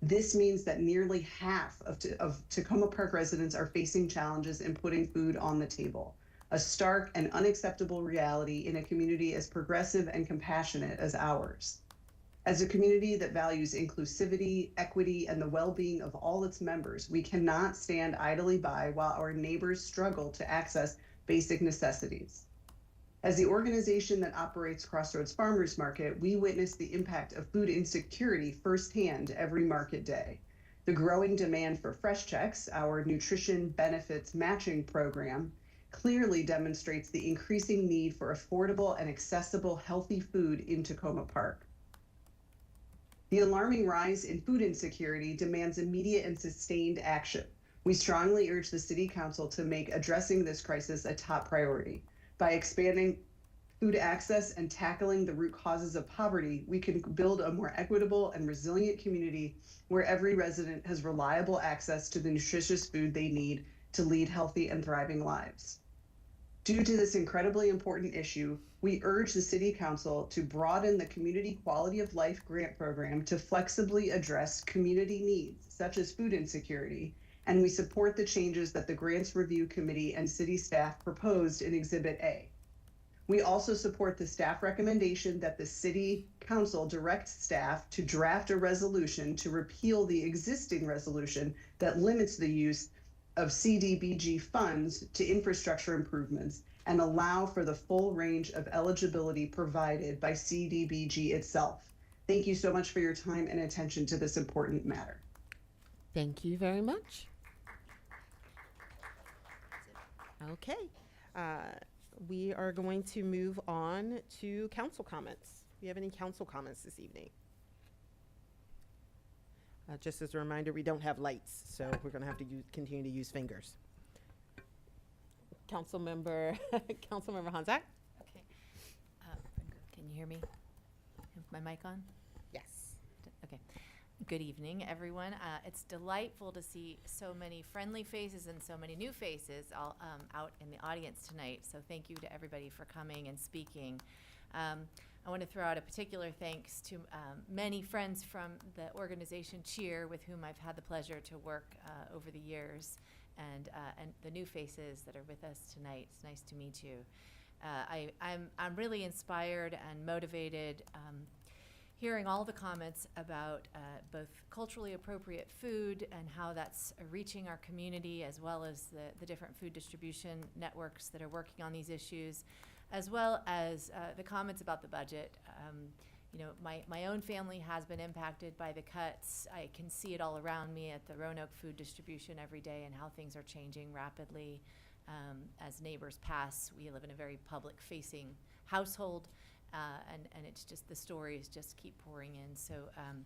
This means that nearly half of Tacoma Park residents are facing challenges in putting food on the table, a stark and unacceptable reality in a community as progressive and compassionate as ours. As a community that values inclusivity, equity, and the well-being of all its members, we cannot stand idly by while our neighbors struggle to access basic necessities. As the organization that operates Crossroads Farmers Market, we witness the impact of food insecurity firsthand every market day. The growing demand for Fresh Checks, our nutrition benefits matching program, clearly demonstrates the increasing need for affordable and accessible healthy food in Tacoma Park. The alarming rise in food insecurity demands immediate and sustained action. We strongly urge the City Council to make addressing this crisis a top priority. By expanding food access and tackling the root causes of poverty, we can build a more equitable and resilient community where every resident has reliable access to the nutritious food they need to lead healthy and thriving lives. Due to this incredibly important issue, we urge the City Council to broaden the Community Quality of Life Grant Program to flexibly address community needs, such as food insecurity, and we support the changes that the Grants Review Committee and City staff proposed in Exhibit A. We also support the staff recommendation that the City Council direct staff to draft a resolution to repeal the existing resolution that limits the use of CDBG funds to infrastructure improvements and allow for the full range of eligibility provided by CDBG itself. Thank you so much for your time and attention to this important matter. Thank you very much. Okay, we are going to move on to council comments. Do you have any council comments this evening? Just as a reminder, we don't have lights, so we're going to have to continue to use fingers. Councilmember Honzak? Okay. Can you hear me? Is my mic on? Yes. Okay. Good evening, everyone. It's delightful to see so many friendly faces and so many new faces all out in the audience tonight. So thank you to everybody for coming and speaking. I want to throw out a particular thanks to many friends from the organization CHEER, with whom I've had the pleasure to work over the years, and the new faces that are with us tonight. It's nice to meet you. I'm really inspired and motivated hearing all the comments about both culturally appropriate food and how that's reaching our community, as well as the different food distribution networks that are working on these issues, as well as the comments about the budget. You know, my own family has been impacted by the cuts. I can see it all around me at the Roanoke Food Distribution every day, and how things are changing rapidly as neighbors pass. We live in a very public-facing household. And it's just, the stories just keep pouring in. So I'm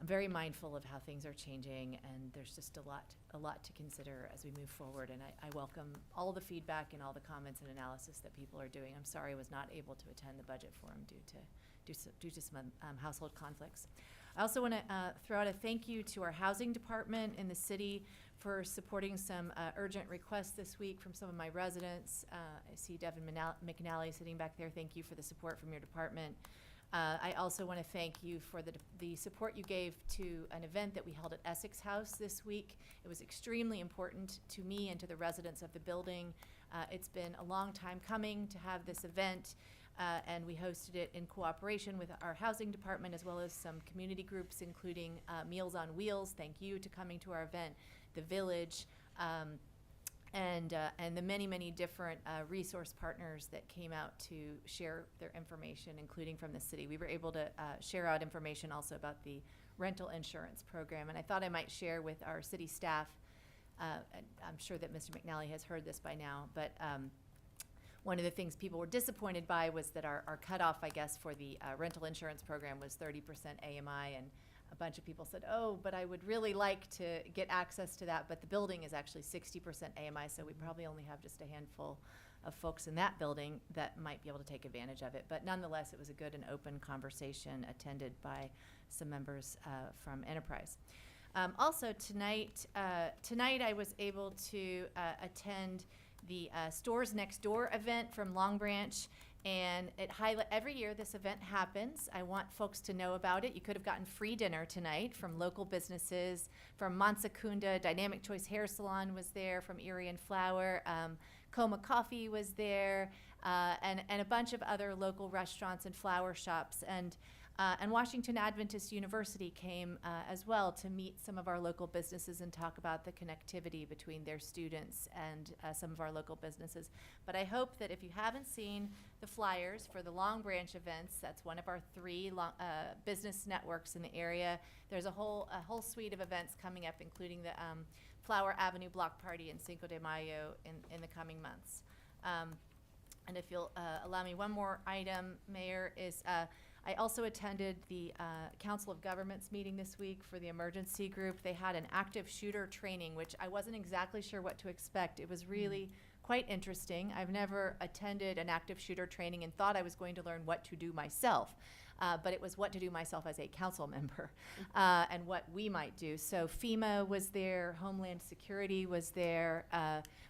very mindful of how things are changing, and there's just a lot to consider as we move forward. And I welcome all the feedback and all the comments and analysis that people are doing. I'm sorry I was not able to attend the budget forum due to some household conflicts. I also want to throw out a thank you to our housing department in the city for supporting some urgent requests this week from some of my residents. I see Devin McNally sitting back there. Thank you for the support from your department. I also want to thank you for the support you gave to an event that we held at Essex House this week. It was extremely important to me and to the residents of the building. It's been a long time coming to have this event. and we hosted it in cooperation with our housing department as well as some community groups, including Meals on Wheels. Thank you to coming to our event, the Village, and the many, many different resource partners that came out to share their information, including from the city. We were able to share out information also about the rental insurance program, and I thought I might share with our city staff. And I'm sure that Mr. McNally has heard this by now, but one of the things people were disappointed by was that our cutoff, I guess, for the rental insurance program was 30% AMI, and a bunch of people said, oh, but I would really like to get access to that, but the building is actually 60% AMI, so we probably only have just a handful of folks in that building that might be able to take advantage of it. But nonetheless, it was a good and open conversation attended by some members from Enterprise. Also tonight I was able to attend the Stores Next Door event from Long Branch, and every year this event happens. I want folks to know about it. You could have gotten free dinner tonight from local businesses, from Mansakunda, Dynamic Choice Hair Salon was there, from Erie and Flower, Coma Coffee was there, and a bunch of other local restaurants and flower shops. And Washington Adventist University came as well to meet some of our local businesses and talk about the connectivity between their students and some of our local businesses. But I hope that if you haven't seen the flyers for the Long Branch events, that's one of our 3 business networks in the area. There's a whole suite of events coming up, including the Flower Avenue Block Party and Cinco de Mayo in the coming months. And if you'll allow me one more item, Mayor, is I also attended the Council of Governments meeting this week for the emergency group. They had an active shooter training, which I wasn't exactly sure what to expect. It was really quite interesting. I've never attended an active shooter training and thought I was going to learn what to do myself. But it was what to do myself as a council member and what we might do. So FEMA was there, Homeland Security was there.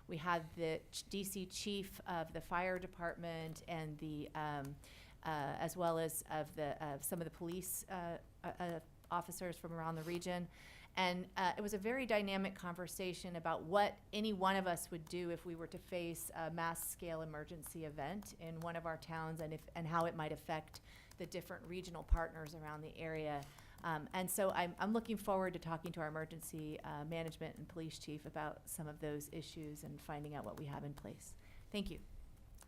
We had the DC chief of the fire department and the as well as of some of the police officers from around the region. And it was a very dynamic conversation about what any one of us would do if we were to face a mass-scale emergency event in one of our towns, and how it might affect the different regional partners around the area. And so I'm looking forward to talking to our emergency management and police chief about some of those issues and finding out what we have in place. Thank you.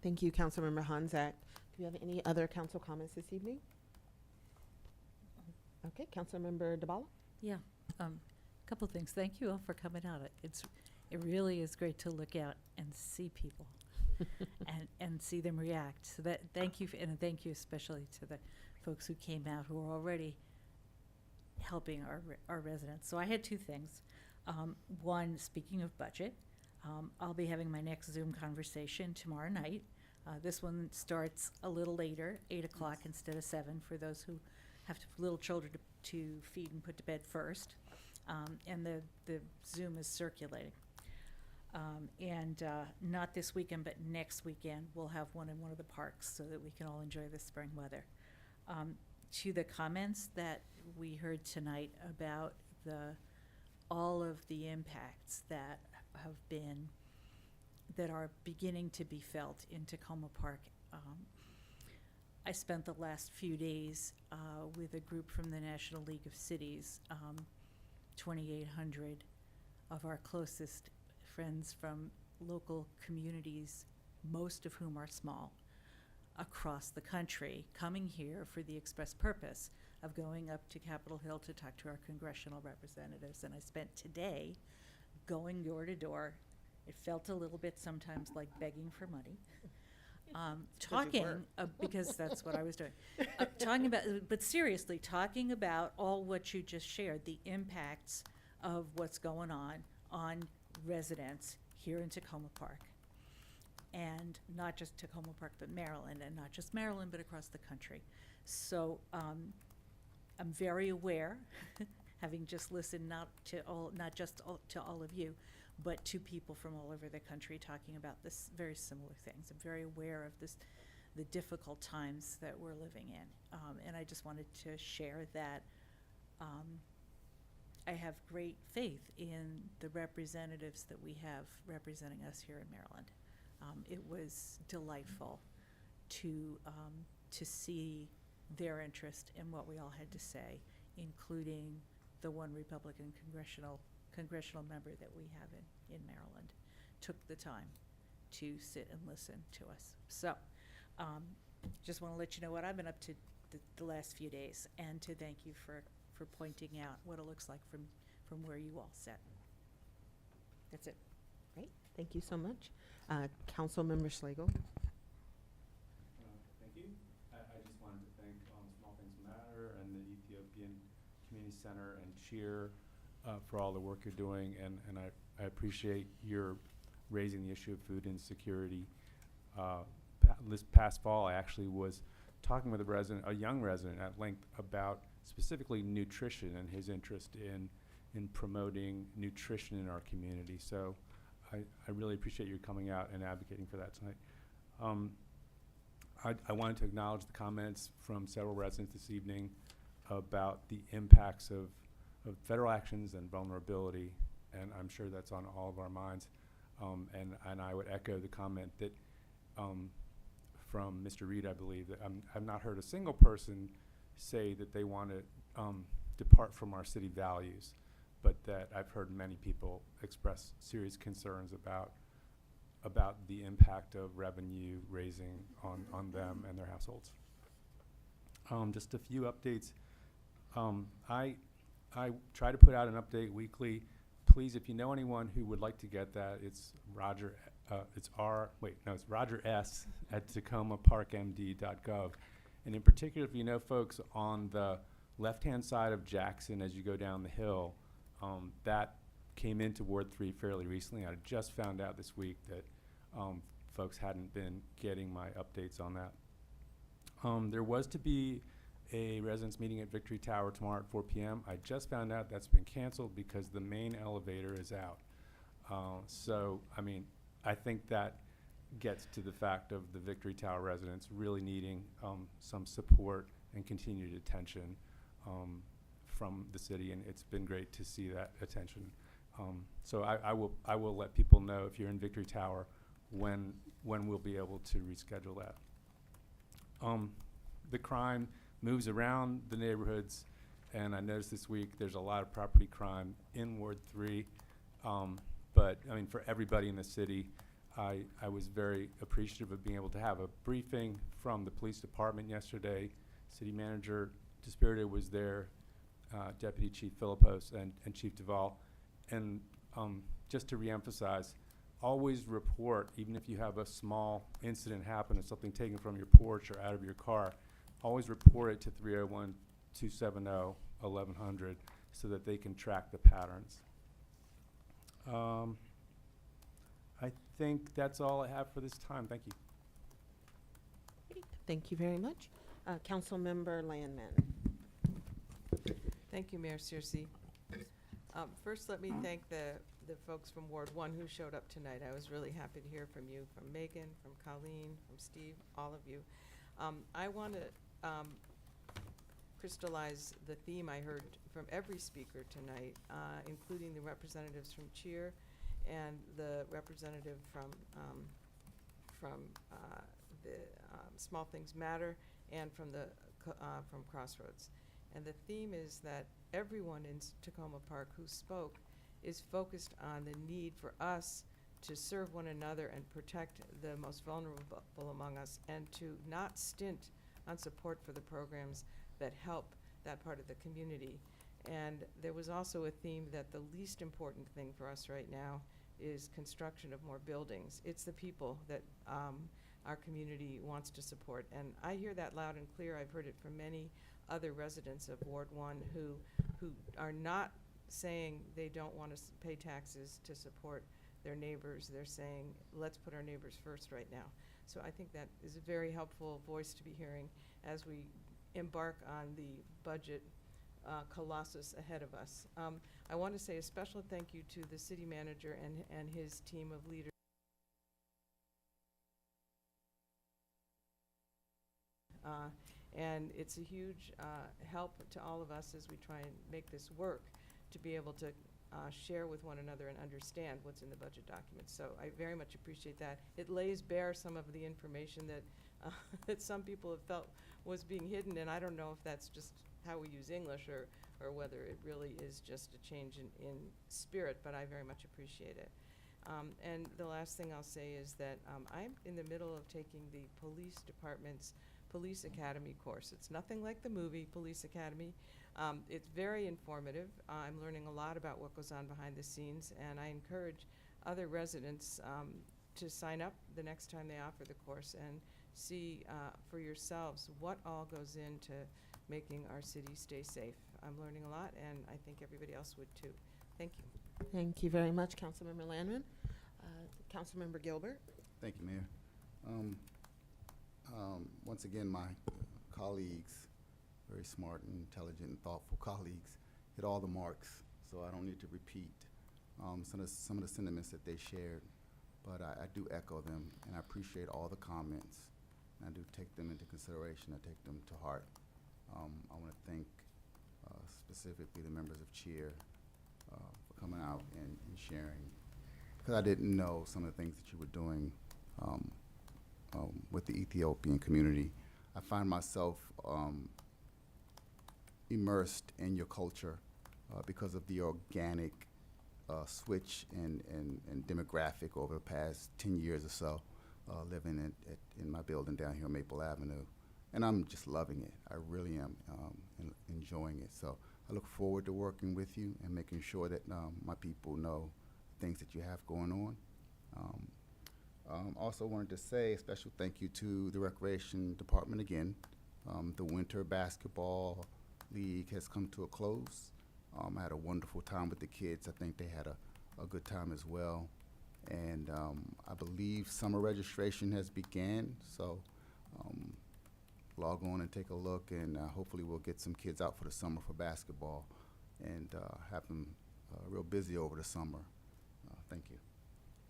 Thank you, Councilmember Honzak. Do you have any other council comments this evening? Okay, Councilmember DeBala? Yeah, couple things. Thank you all for coming out. It really is great to look out and see people and see them react. So that thank you, and thank you especially to the folks who came out who are already helping our residents. So I had 2 things. One, speaking of budget, I'll be having my next Zoom conversation tomorrow night. This one starts a little later, 8 o'clock instead of 7, for those who have little children to feed and put to bed first. And the Zoom is circulating. And not this weekend, but next weekend, we'll have one in one of the parks so that we can all enjoy the spring weather. To the comments that we heard tonight about all of the impacts that are beginning to be felt in Tacoma Park. I spent the last few days with a group from the National League of Cities, 2,800 of our closest friends from local communities, most of whom are small, across the country, coming here for the express purpose of going up to Capitol Hill to talk to our congressional representatives. And I spent today going door to door. It felt a little bit sometimes like begging for money. Talking, because that's what I was doing. Talking about, but seriously, talking about all what you just shared, the impacts of what's going on residents here in Tacoma Park. And not just Tacoma Park, but Maryland, and not just Maryland, but across the country. So I'm very aware, having just listened not just to all of you, but to people from all over the country talking about this very similar things. I'm very aware of the difficult times that we're living in. And I just wanted to share that I have great faith in the representatives that we have representing us here in Maryland. It was delightful to see their interest in what we all had to say, including the one Republican congressional member that we have in Maryland, took the time to sit and listen to us. So, just want to let you know what I've been up to the last few days, and to thank you for pointing out what it looks like from where you all sit. That's it. Great, thank you so much. Councilmember Slagle. Thank you. I just wanted to thank Small Things Matter and the Ethiopian Community Center and Cheer for all the work you're doing, and I appreciate your raising the issue of food insecurity. This past fall, I actually was talking with a young resident at length about specifically nutrition and his interest in promoting nutrition in our community. So I really appreciate you coming out and advocating for that tonight. I wanted to acknowledge the comments from several residents this evening about the impacts of federal actions and vulnerability, and I'm sure that's on all of our minds. And I would echo the comment that from Mr. Reed, I believe, that I've not heard a single person say that they want to depart from our city values, but that I've heard many people express serious concerns about the impact of revenue raising on them and their households. Just a few updates. I try to put out an update weekly. Please, if you know anyone who would like to get that, it's Roger. It's Roger S. at TacomaParkMD.gov. And in particular, if you know folks on the left-hand side of Jackson as you go down the hill, that came into Ward 3 fairly recently. I just found out this week that folks hadn't been getting my updates on that. There was to be a residents meeting at Victory Tower tomorrow at 4 p.m. I just found out that's been canceled because the main elevator is out. So, I mean, I think that gets to the fact of the Victory Tower residents really needing some support and continued attention from the city, and it's been great to see that attention. So I will let people know if you're in Victory Tower when we'll be able to reschedule that. The crime moves around the neighborhoods, and I noticed this week there's a lot of property crime in Ward 3. But I mean, for everybody in the city, I was very appreciative of being able to have a briefing from the police department yesterday. City Manager Despirito was there, Deputy Chief Philippos and Chief Duvall. And just to reemphasize, always report, even if you have a small incident happen or something taken from your porch or out of your car, always report it to 301-270-1100 so that they can track the patterns. I think that's all I have for this time. Thank you. Great. Thank you very much. Councilmember Landman. Thank you, Mayor Searcy. First, let me thank the folks from Ward 1 who showed up tonight. I was really happy to hear from you, from Megan, from Colleen, from Steve, all of you. I want to crystallize the theme I heard from every speaker tonight, including the representatives from Cheer and the representative from the Small Things Matter and from Crossroads. And the theme is that everyone in Takoma Park who spoke is focused on the need for us to serve one another and protect the most vulnerable among us, and to not stint on support for the programs that help that part of the community. And there was also a theme that the least important thing for us right now is construction of more buildings. It's the people that our community wants to support. And I hear that loud and clear. I've heard it from many other residents of Ward 1 who are not saying they don't want to pay taxes to support their neighbors. They're saying, let's put our neighbors first right now. So I think that is a very helpful voice to be hearing as we embark on the budget colossus ahead of us. I want to say a special thank you to the city manager and his team of leaders. And it's a huge help to all of us as we try and make this work, to be able to share with one another and understand what's in the budget document. So I very much appreciate that. It lays bare some of the information that that some people have felt was being hidden, and I don't know if that's just how we use English or whether it really is just a change in spirit, but I very much appreciate it. And the last thing I'll say is that I'm in the middle of taking the police department's Police Academy course. It's nothing like the movie Police Academy. It's very informative. I'm learning a lot about what goes on behind the scenes, and I encourage other residents to sign up the next time they offer the course and see for yourselves what all goes into making our city stay safe. I'm learning a lot, and I think everybody else would too. Thank you. Thank you very much, Councilmember Landman. Councilmember Gilbert. Thank you, Mayor. Once again, my colleagues, very smart and intelligent and thoughtful colleagues, hit all the marks, so I don't need to repeat some of the sentiments that they shared, but I do echo them, and I appreciate all the comments, and I do take them into consideration. I take them to heart. I want to thank specifically the members of CHEER for coming out and sharing, because I didn't know some of the things that you were doing with the Ethiopian community. I find myself immersed in your culture because of the organic switch and demographic over the past 10 years or so, living in my building down here on Maple Avenue. And I'm just loving it. I really am enjoying it. So I look forward to working with you and making sure that my people know things that you have going on. Also wanted to say a special thank you to the Recreation Department again. The Winter Basketball League has come to a close. I had a wonderful time with the kids. I think they had a good time as well. And I believe summer registration has began, so log on and take a look, and hopefully we'll get some kids out for the summer for basketball and have them real busy over the summer. Thank you.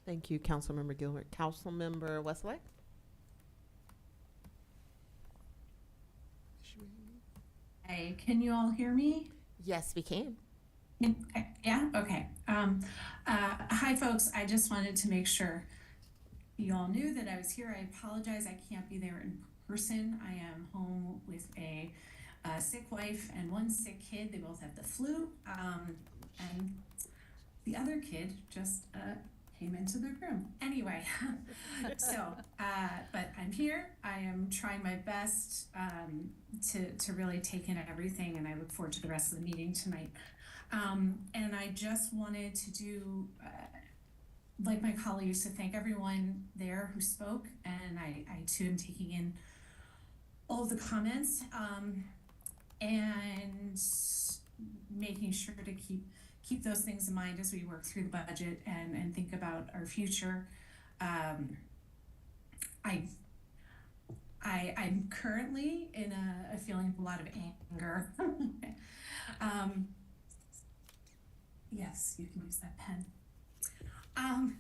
Thank you, Councilmember Gilbert. Councilmember Westlake. Hey, can you all hear me? Yes, we can. Yeah, okay. Hi, folks. I just wanted to make sure you all knew that I was here. I apologize. I can't be there in person. I am home with a sick wife and one sick kid. They both have the flu. And the other kid just came into the room. Anyway, so, but I'm here. I am trying my best to really take in everything, and I look forward to the rest of the meeting tonight. And I just wanted to do, like my colleagues, to thank everyone there who spoke, and I too am taking in all of the comments, and making sure to keep those things in mind as we work through the budget and think about our future. I'm currently in a feeling of a lot of anger. Yes, you can use that pen. I'm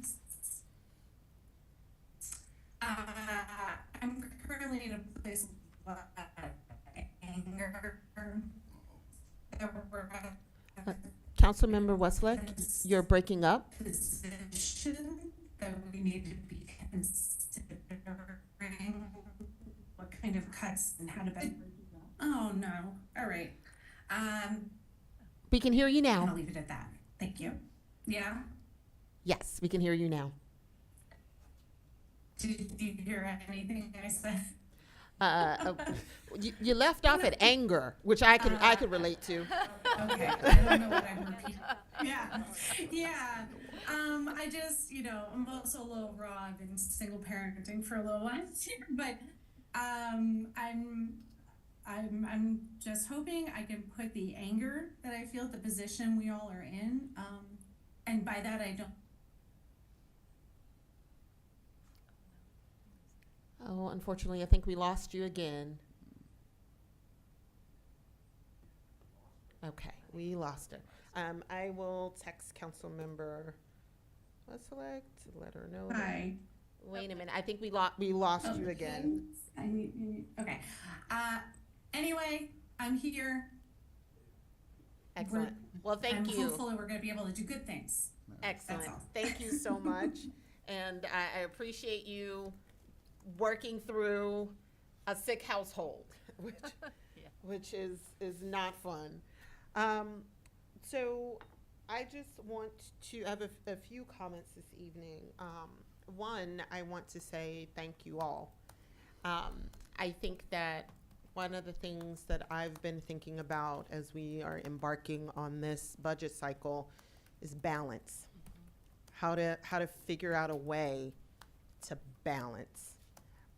currently in a place of a lot of anger. Councilmember Westlake, you're breaking up. Position that we need to be considering what kind of cuts and how to better. Oh no! All right. We can hear you now. I'll leave it at that. Thank you. Yeah. Yes, we can hear you now. Did you hear anything I said? You left off at anger, which I could relate to. Okay, I don't know what I'm repeating. Yeah. I just, I'm also a little raw. I've been single parenting for a little while here, but I'm just hoping I can put the anger that I feel at the position we all are in, and by that I don't. Oh, unfortunately, I think we lost you again. Okay, we lost her. I will text Councilmember Westlake to let her know. Hi. Wait a minute. I think we lost you again. Okay. Anyway, I'm here. Excellent. Well, thank you. I'm hopeful that we're going to be able to do good things. Excellent. That's all. Thank you so much. And I appreciate you working through a sick household, which, Yeah. which is not fun. So I just want to have a few comments this evening. One, I want to say thank you all. I think that one of the things that I've been thinking about as we are embarking on this budget cycle is balance. How to figure out a way to balance.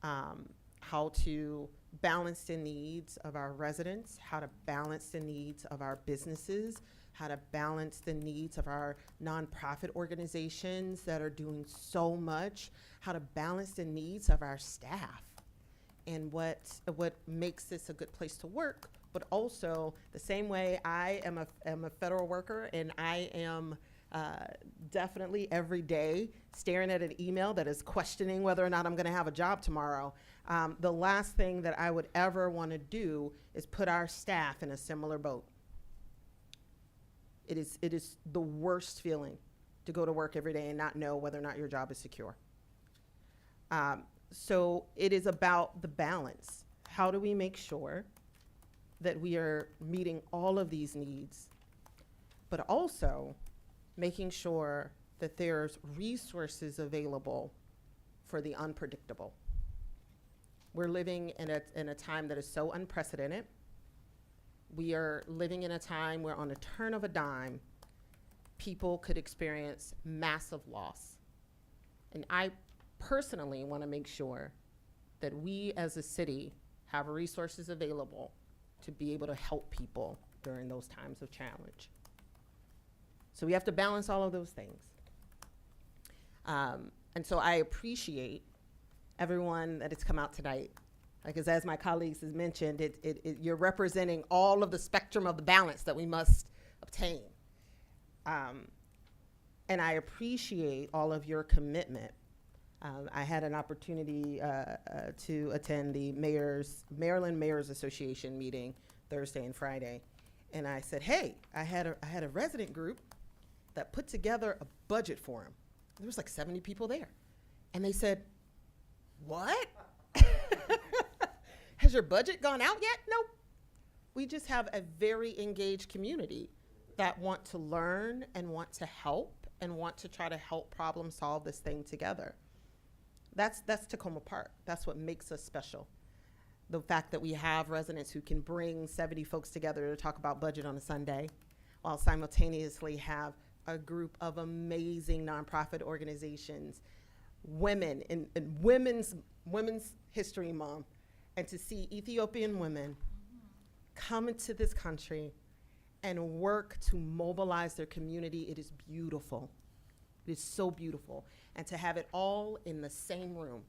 How to balance the needs of our residents, how to balance the needs of our businesses, how to balance the needs of our nonprofit organizations that are doing so much, how to balance the needs of our staff, and what makes this a good place to work, but also the same way I am a federal worker, and I am definitely every day staring at an email that is questioning whether or not I'm going to have a job tomorrow. The last thing that I would ever want to do is put our staff in a similar boat. It is the worst feeling to go to work every day and not know whether or not your job is secure. So it is about the balance. How do we make sure that we are meeting all of these needs, but also making sure that there's resources available for the unpredictable? We're living in a time that is so unprecedented. We are living in a time where on a turn of a dime, people could experience massive loss. And I personally want to make sure that we as a city have resources available to be able to help people during those times of challenge. So we have to balance all of those things. And so I appreciate everyone that has come out tonight. Because as my colleagues has mentioned, you're representing all of the spectrum of the balance that we must obtain. And I appreciate all of your commitment. I had an opportunity to attend the Maryland Mayors Association meeting Thursday and Friday. And I said, hey, I had a resident group that put together a budget forum. There was like 70 people there. And they said, what? Has your budget gone out yet? Nope. We just have a very engaged community that want to learn and want to help and want to try to help problem solve this thing together. That's Takoma Park. That's what makes us special. The fact that we have residents who can bring 70 folks together to talk about budget on a Sunday, while simultaneously have a group of amazing nonprofit organizations, women in Women's History Month, and to see Ethiopian women come into this country and work to mobilize their community, it is beautiful. It is so beautiful. And to have it all in the same room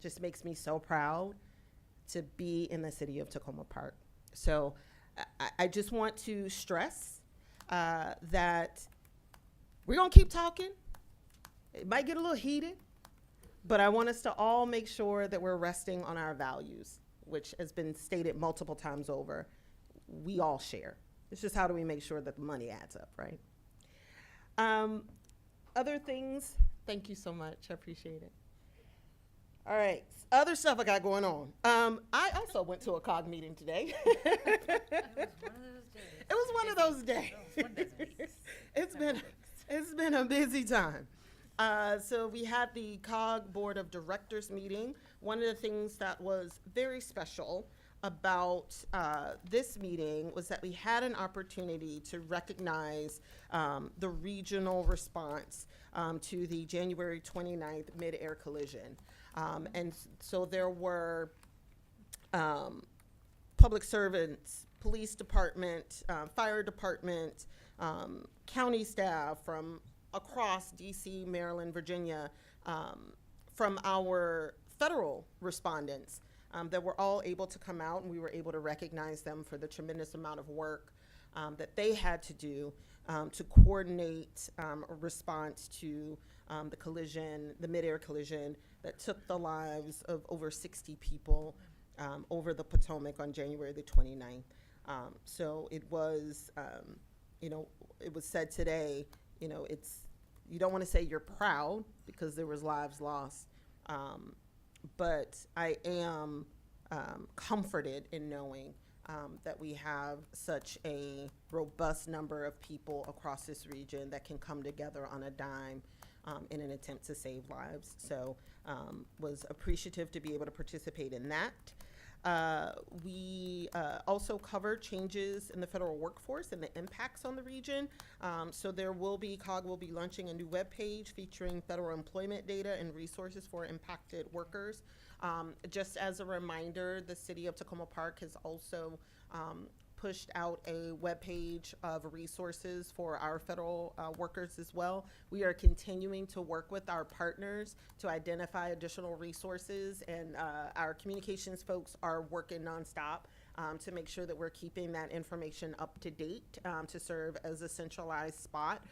just makes me so proud to be in the city of Takoma Park. So I just want to stress that we're gonna keep talking. It might get a little heated, but I want us to all make sure that we're resting on our values, which has been stated multiple times over. We all share. It's just how do we make sure that the money adds up, right? Other things, thank you so much, I appreciate it. All right, other stuff I got going on. I also went to a COG meeting today. It was one of those days. It's been a busy time. So we had the COG Board of Directors meeting. One of the things that was very special about this meeting was that we had an opportunity to recognize the regional response to the January 29th mid-air collision. And so there were public servants, police department, fire department, county staff from across DC, Maryland, Virginia, from our federal respondents that were all able to come out, and we were able to recognize them for the tremendous amount of work that they had to do to coordinate a response to the collision, the mid-air collision that took the lives of over 60 people over the Potomac on January the 29th. So it was, it was said today, you don't want to say you're proud because there was lives lost, but I am comforted in knowing that we have such a robust number of people across this region that can come together on a dime in an attempt to save lives. So was appreciative to be able to participate in that. We also covered changes in the federal workforce and the impacts on the region. So COG will be launching a new webpage featuring federal employment data and resources for impacted workers. Just as a reminder, the city of Tacoma Park has also pushed out a webpage of resources for our federal workers as well. We are continuing to work with our partners to identify additional resources, and our communications folks are working nonstop to make sure that we're keeping that information up to date to serve as a centralized spot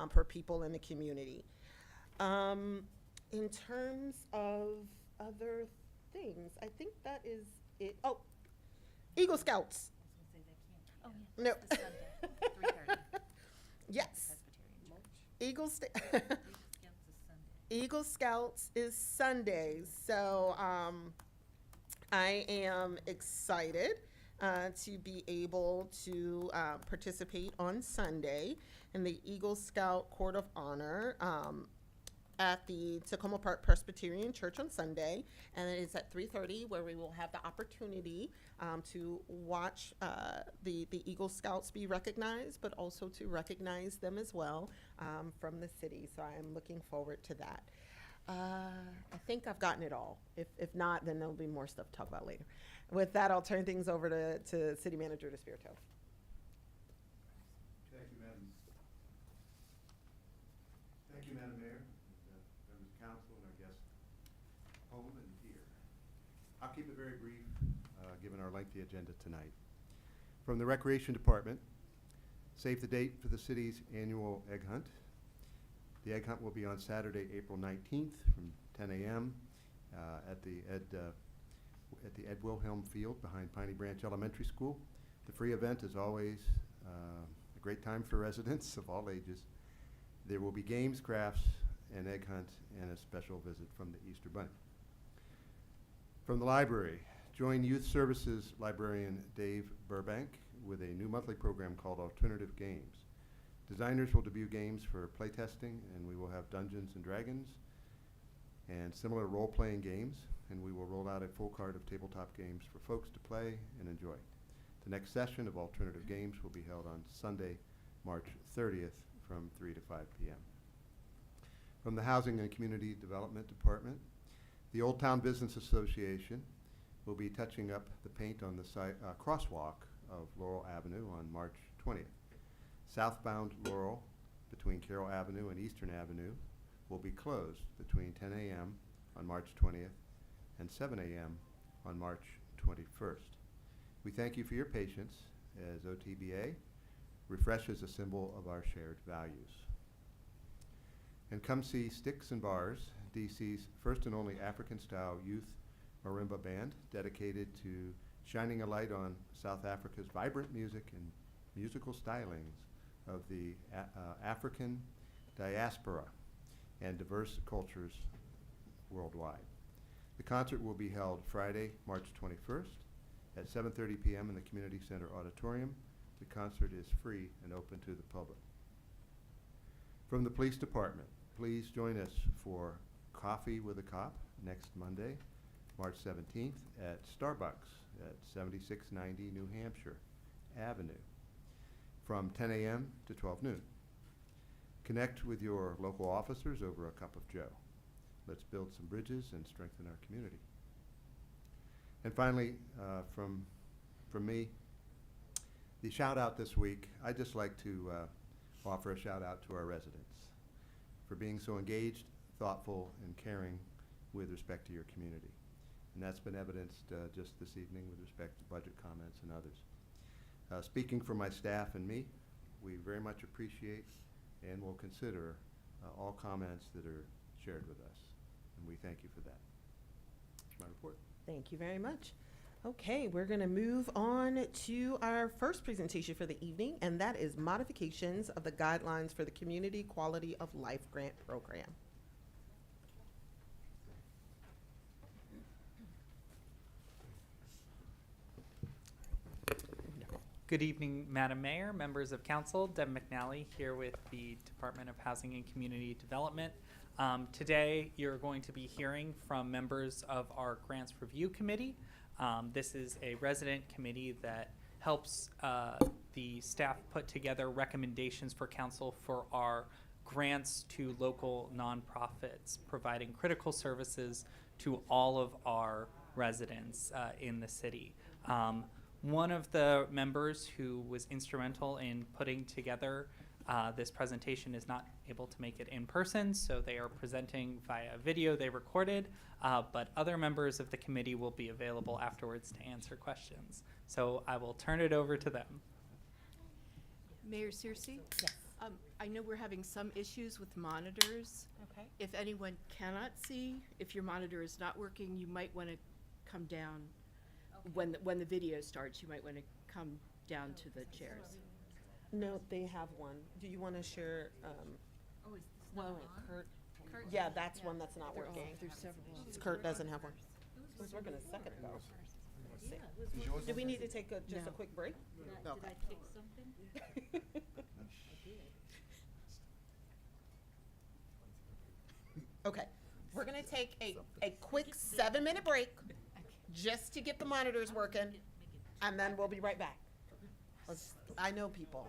for people in the community. In terms of other things, I think that is it. Oh, Eagle Scouts. No. Yes. Eagle Scouts is Sunday. So I am excited to be able to participate on Sunday in the Eagle Scout Court of Honor at the Tacoma Park Presbyterian Church on Sunday, and it is at 3:30, where we will have the opportunity to watch the Eagle Scouts be recognized, but also to recognize them as well from the city. So I am looking forward to that. I think I've gotten it all. If not, then there'll be more stuff to talk about later. With that, I'll turn things over to City Manager DeSpirito. Thank you, Madam. Thank you, Madam Mayor, members of council, and our guests home and here. I'll keep it very brief, given our lengthy agenda tonight. From the Recreation Department, save the date for the city's annual egg hunt. The egg hunt will be on Saturday, April 19th from 10 a.m. At the Ed Wilhelm Field behind Piney Branch Elementary School. The free event is always a great time for residents of all ages. There will be games, crafts, an egg hunt, and a special visit from the Easter Bunny. From the library, join Youth Services librarian Dave Burbank with a new monthly program called Alternative Games. Designers will debut games for playtesting, and we will have Dungeons and Dragons and similar role-playing games, and we will roll out a full card of tabletop games for folks to play and enjoy. The next session of Alternative Games will be held on Sunday, March 30th from 3 to 5 p.m. From the Housing and Community Development Department, the Old Town Business Association will be touching up the paint on the crosswalk of Laurel Avenue on March 20th. Southbound Laurel between Carroll Avenue and Eastern Avenue will be closed between 10 a.m. on March 20th and 7 a.m. on March 21st. We thank you for your patience as OTBA refreshes a symbol of our shared values. And come see Sticks and Bars, DC's first and only African-style youth marimba band dedicated to shining a light on South Africa's vibrant music and musical stylings of the African diaspora and diverse cultures worldwide. The concert will be held Friday, March 21st at 7:30 p.m. in the Community Center Auditorium. The concert is free and open to the public. From the Police Department, please join us for Coffee with a Cop next Monday, March 17th at Starbucks at 7690 New Hampshire Avenue from 10 a.m. to 12 noon. Connect with your local officers over a cup of joe. Let's build some bridges and strengthen our community. And finally, from me, the shout out this week, I'd just like to offer a shout out to our residents for being so engaged, thoughtful, and caring with respect to your community. And that's been evidenced just this evening with respect to budget comments and others. Speaking for my staff and me, we very much appreciate and will consider all comments that are shared with us. And we thank you for that. That's my report. Thank you very much. Okay, we're going to move on to our first presentation for the evening, and that is modifications of the guidelines for the Community Quality of Life Grant Program. Good evening, Madam Mayor, members of council. Deb McNally here with the Department of Housing and Community Development. Today, you're going to be hearing from members of our Grants Review Committee. This is a resident committee that helps the staff put together recommendations for council for our grants to local nonprofits, providing critical services to all of our residents in the city. One of the members who was instrumental in putting together this presentation is not able to make it in person, so they are presenting via video they recorded, but other members of the committee will be available afterwards to answer questions. So I will turn it over to them. Mayor Searcy? Yes. I know we're having some issues with monitors. Okay. If anyone cannot see, if your monitor is not working, you might want to come down. When the video starts, you might want to come down to the chairs. No, they have one. Do you want to share? Oh, is this Well, Kurt. Yeah, that's one that's not working. There's several. Kurt doesn't have one. It was working a second ago. Let's see. Do we need to take just a quick break? Did I kick something? Okay, we're gonna take a quick 7-minute break just to get the monitors working, and then we'll be right back. I know people.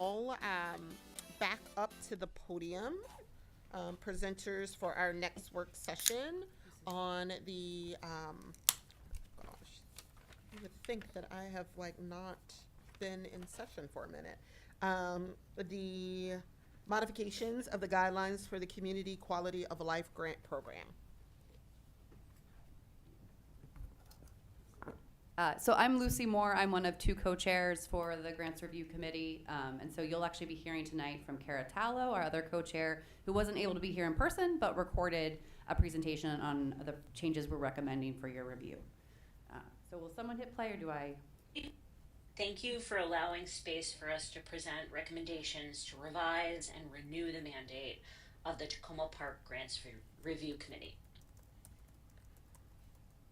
all back up to the podium. Presenters for our next work session on the, gosh, you would think that I have like not been in session for a minute. The modifications of the guidelines for the Community Quality of Life Grant Program. So I'm Lucy Moore. I'm one of two co-chairs for the Grants Review Committee. And so you'll actually be hearing tonight from Kara Tallow, our other co-chair, who wasn't able to be here in person, but recorded a presentation on the changes we're recommending for your review. So will someone hit play or do I? Thank you for allowing space for us to present recommendations to revise and renew the mandate of the Tacoma Park Grants Review Committee.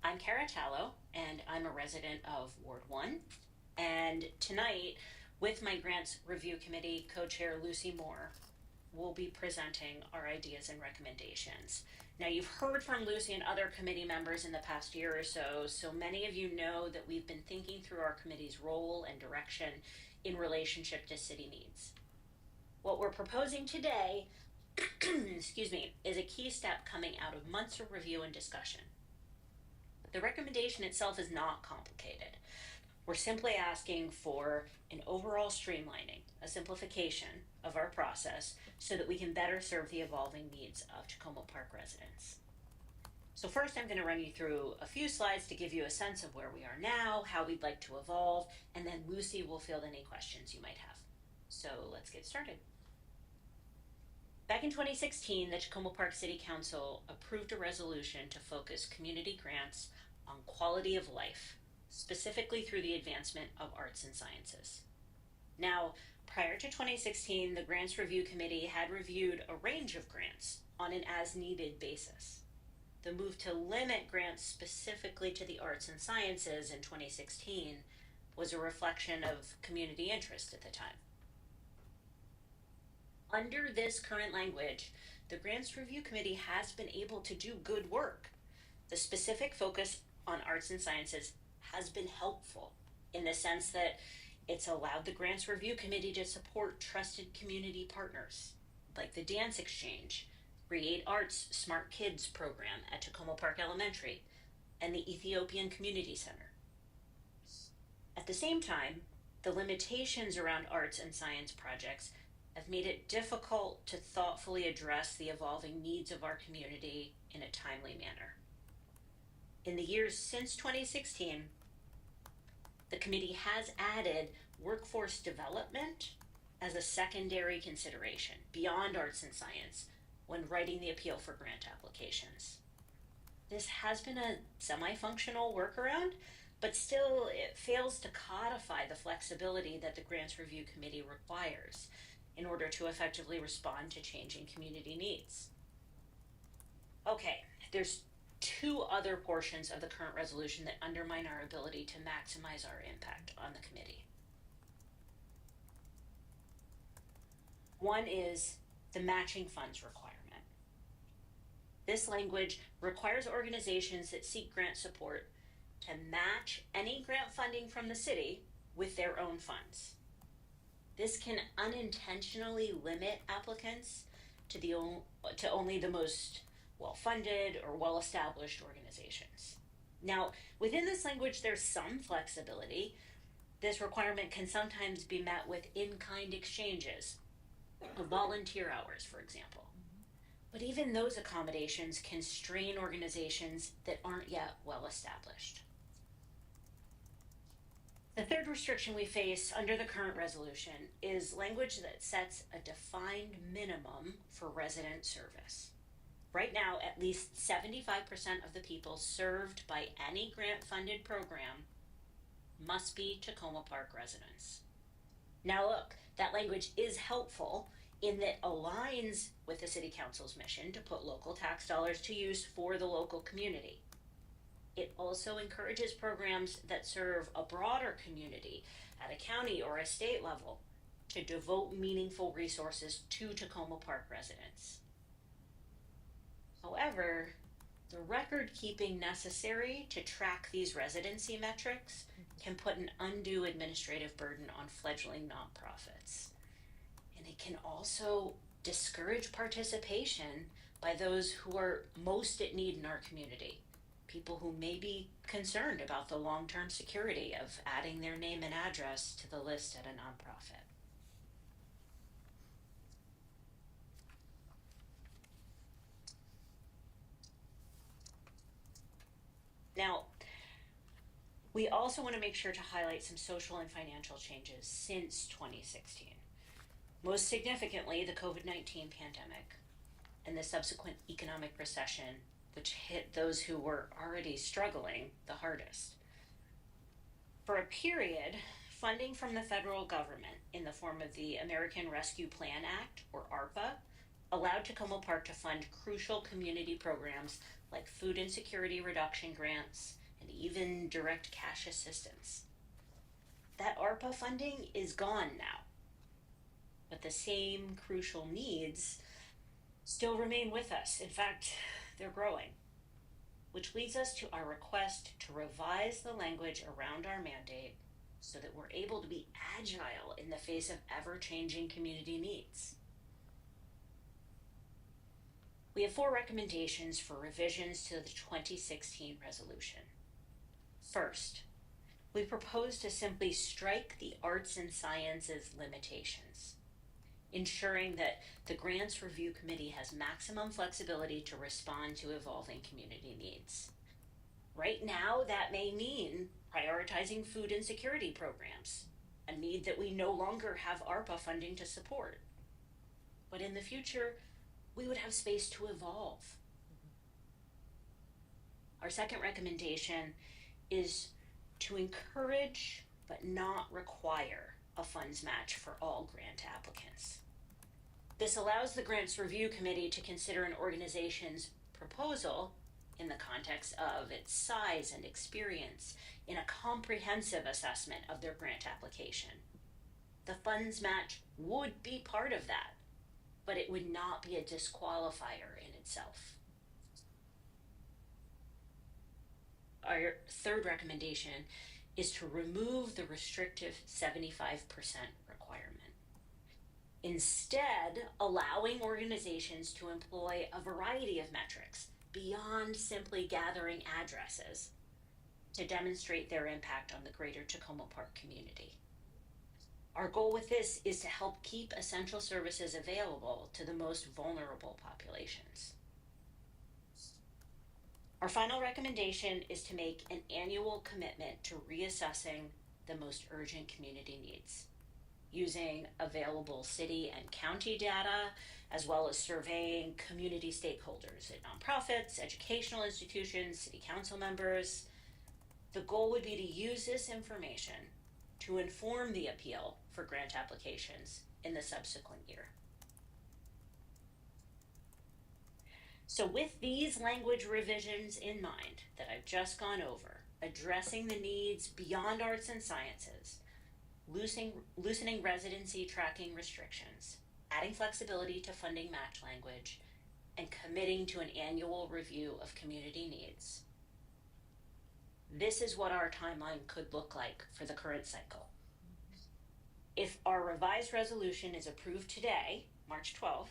I'm Kara Tallow, and I'm a resident of Ward 1. And tonight, with my Grants Review Committee co-chair Lucy Moore, we'll be presenting our ideas and recommendations. Now, you've heard from Lucy and other committee members in the past year or so, so many of you know that we've been thinking through our committee's role and direction in relationship to city needs. What we're proposing today, excuse me, is a key step coming out of months of review and discussion. The recommendation itself is not complicated. We're simply asking for an overall streamlining, a simplification of our process so that we can better serve the evolving needs of Tacoma Park residents. So first I'm going to run you through a few slides to give you a sense of where we are now, how we'd like to evolve, and then Lucy will field any questions you might have. So let's get started. Back in 2016, the Tacoma Park City Council approved a resolution to focus community grants on quality of life, specifically through the advancement of arts and sciences. Now, prior to 2016, the Grants Review Committee had reviewed a range of grants on an as-needed basis. The move to limit grants specifically to the arts and sciences in 2016 was a reflection of community interest at the time. Under this current language, the Grants Review Committee has been able to do good work. The specific focus on arts and sciences has been helpful in the sense that it's allowed the Grants Review Committee to support trusted community partners like the Dance Exchange, Create Arts Smart Kids program at Tacoma Park Elementary, and the Ethiopian Community Center. At the same time, the limitations around arts and science projects have made it difficult to thoughtfully address the evolving needs of our community in a timely manner. In the years since 2016, the committee has added workforce development as a secondary consideration beyond arts and science when writing the appeal for grant applications. This has been a semi-functional workaround, but still it fails to codify the flexibility that the Grants Review Committee requires in order to effectively respond to changing community needs. Okay, there's two other portions of the current resolution that undermine our ability to maximize our impact on the committee. One is the matching funds requirement. This language requires organizations that seek grant support to match any grant funding from the city with their own funds. This can unintentionally limit applicants to only the most well-funded or well-established organizations. Now, within this language, there's some flexibility. This requirement can sometimes be met with in-kind exchanges, volunteer hours, for example. But even those accommodations can strain organizations that aren't yet well-established. The third restriction we face under the current resolution is language that sets a defined minimum for resident service. Right now, at least 75% of the people served by any grant-funded program must be Tacoma Park residents. Now look, that language is helpful in that aligns with the City Council's mission to put local tax dollars to use for the local community. It also encourages programs that serve a broader community at a county or a state level to devote meaningful resources to Tacoma Park residents. However, the record keeping necessary to track these residency metrics can put an undue administrative burden on fledgling nonprofits. they can also discourage participation by those who are most at need in our community. People who may be concerned about the long-term security of adding their name and address to the list at a nonprofit. Now, we also want to make sure to highlight some social and financial changes since 2016. Most significantly, the COVID-19 pandemic and the subsequent economic recession, which hit those who were already struggling the hardest. For a period, funding from the federal government in the form of the American Rescue Plan Act, or ARPA, allowed Tacoma Park to fund crucial community programs like food insecurity reduction grants and even direct cash assistance. That ARPA funding is gone now, but the same crucial needs still remain with us. In fact, they're growing, which leads us to our request to revise the language around our mandate so that we're able to be agile in the face of ever-changing community needs. We have 4 recommendations for revisions to the 2016 resolution. First, we propose to simply strike the arts and sciences limitations, ensuring that the Grants Review Committee has maximum flexibility to respond to evolving community needs. Right now, that may mean prioritizing food insecurity programs, a need that we no longer have ARPA funding to support. But in the future, we would have space to evolve. Our second recommendation is to encourage but not require a funds match for all grant applicants. This allows the Grants Review Committee to consider an organization's proposal in the context of its size and experience in a comprehensive assessment of their grant application. The funds match would be part of that, but it would not be a disqualifier in itself. Our third recommendation is to remove the restrictive 75% requirement. Instead, allowing organizations to employ a variety of metrics beyond simply gathering addresses to demonstrate their impact on the greater Tacoma Park community. Our goal with this is to help keep essential services available to the most vulnerable populations. Our final recommendation is to make an annual commitment to reassessing the most urgent community needs, using available city and county data, as well as surveying community stakeholders at nonprofits, educational institutions, city council members. The goal would be to use this information to inform the appeal for grant applications in the subsequent year. So with these language revisions in mind that I've just gone over, addressing the needs beyond arts and sciences, loosening residency tracking restrictions, adding flexibility to funding match language, and committing to an annual review of community needs, this is what our timeline could look like for the current cycle. If our revised resolution is approved today, March 12th,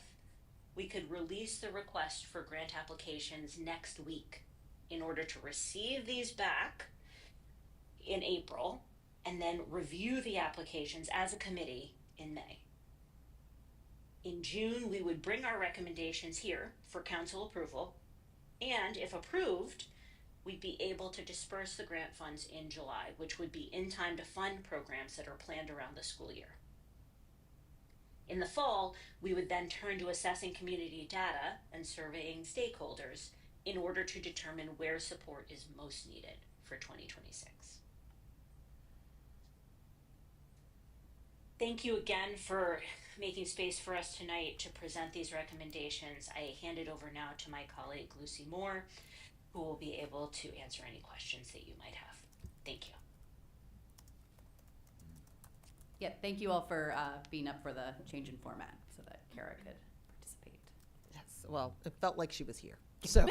we could release the request for grant applications next week in order to receive these back in April and then review the applications as a committee in May. In June, we would bring our recommendations here for council approval, and if approved, we'd be able to disperse the grant funds in July, which would be in time to fund programs that are planned around the school year. In the fall, we would then turn to assessing community data and surveying stakeholders in order to determine where support is most needed for 2026. Thank you again for making space for us tonight to present these recommendations. I hand it over now to my colleague Lucy Moore, who will be able to answer any questions that you might have. Thank you. Yeah, thank you all for being up for the change in format so that Kara could participate. Yes, well, it felt like she was here. So,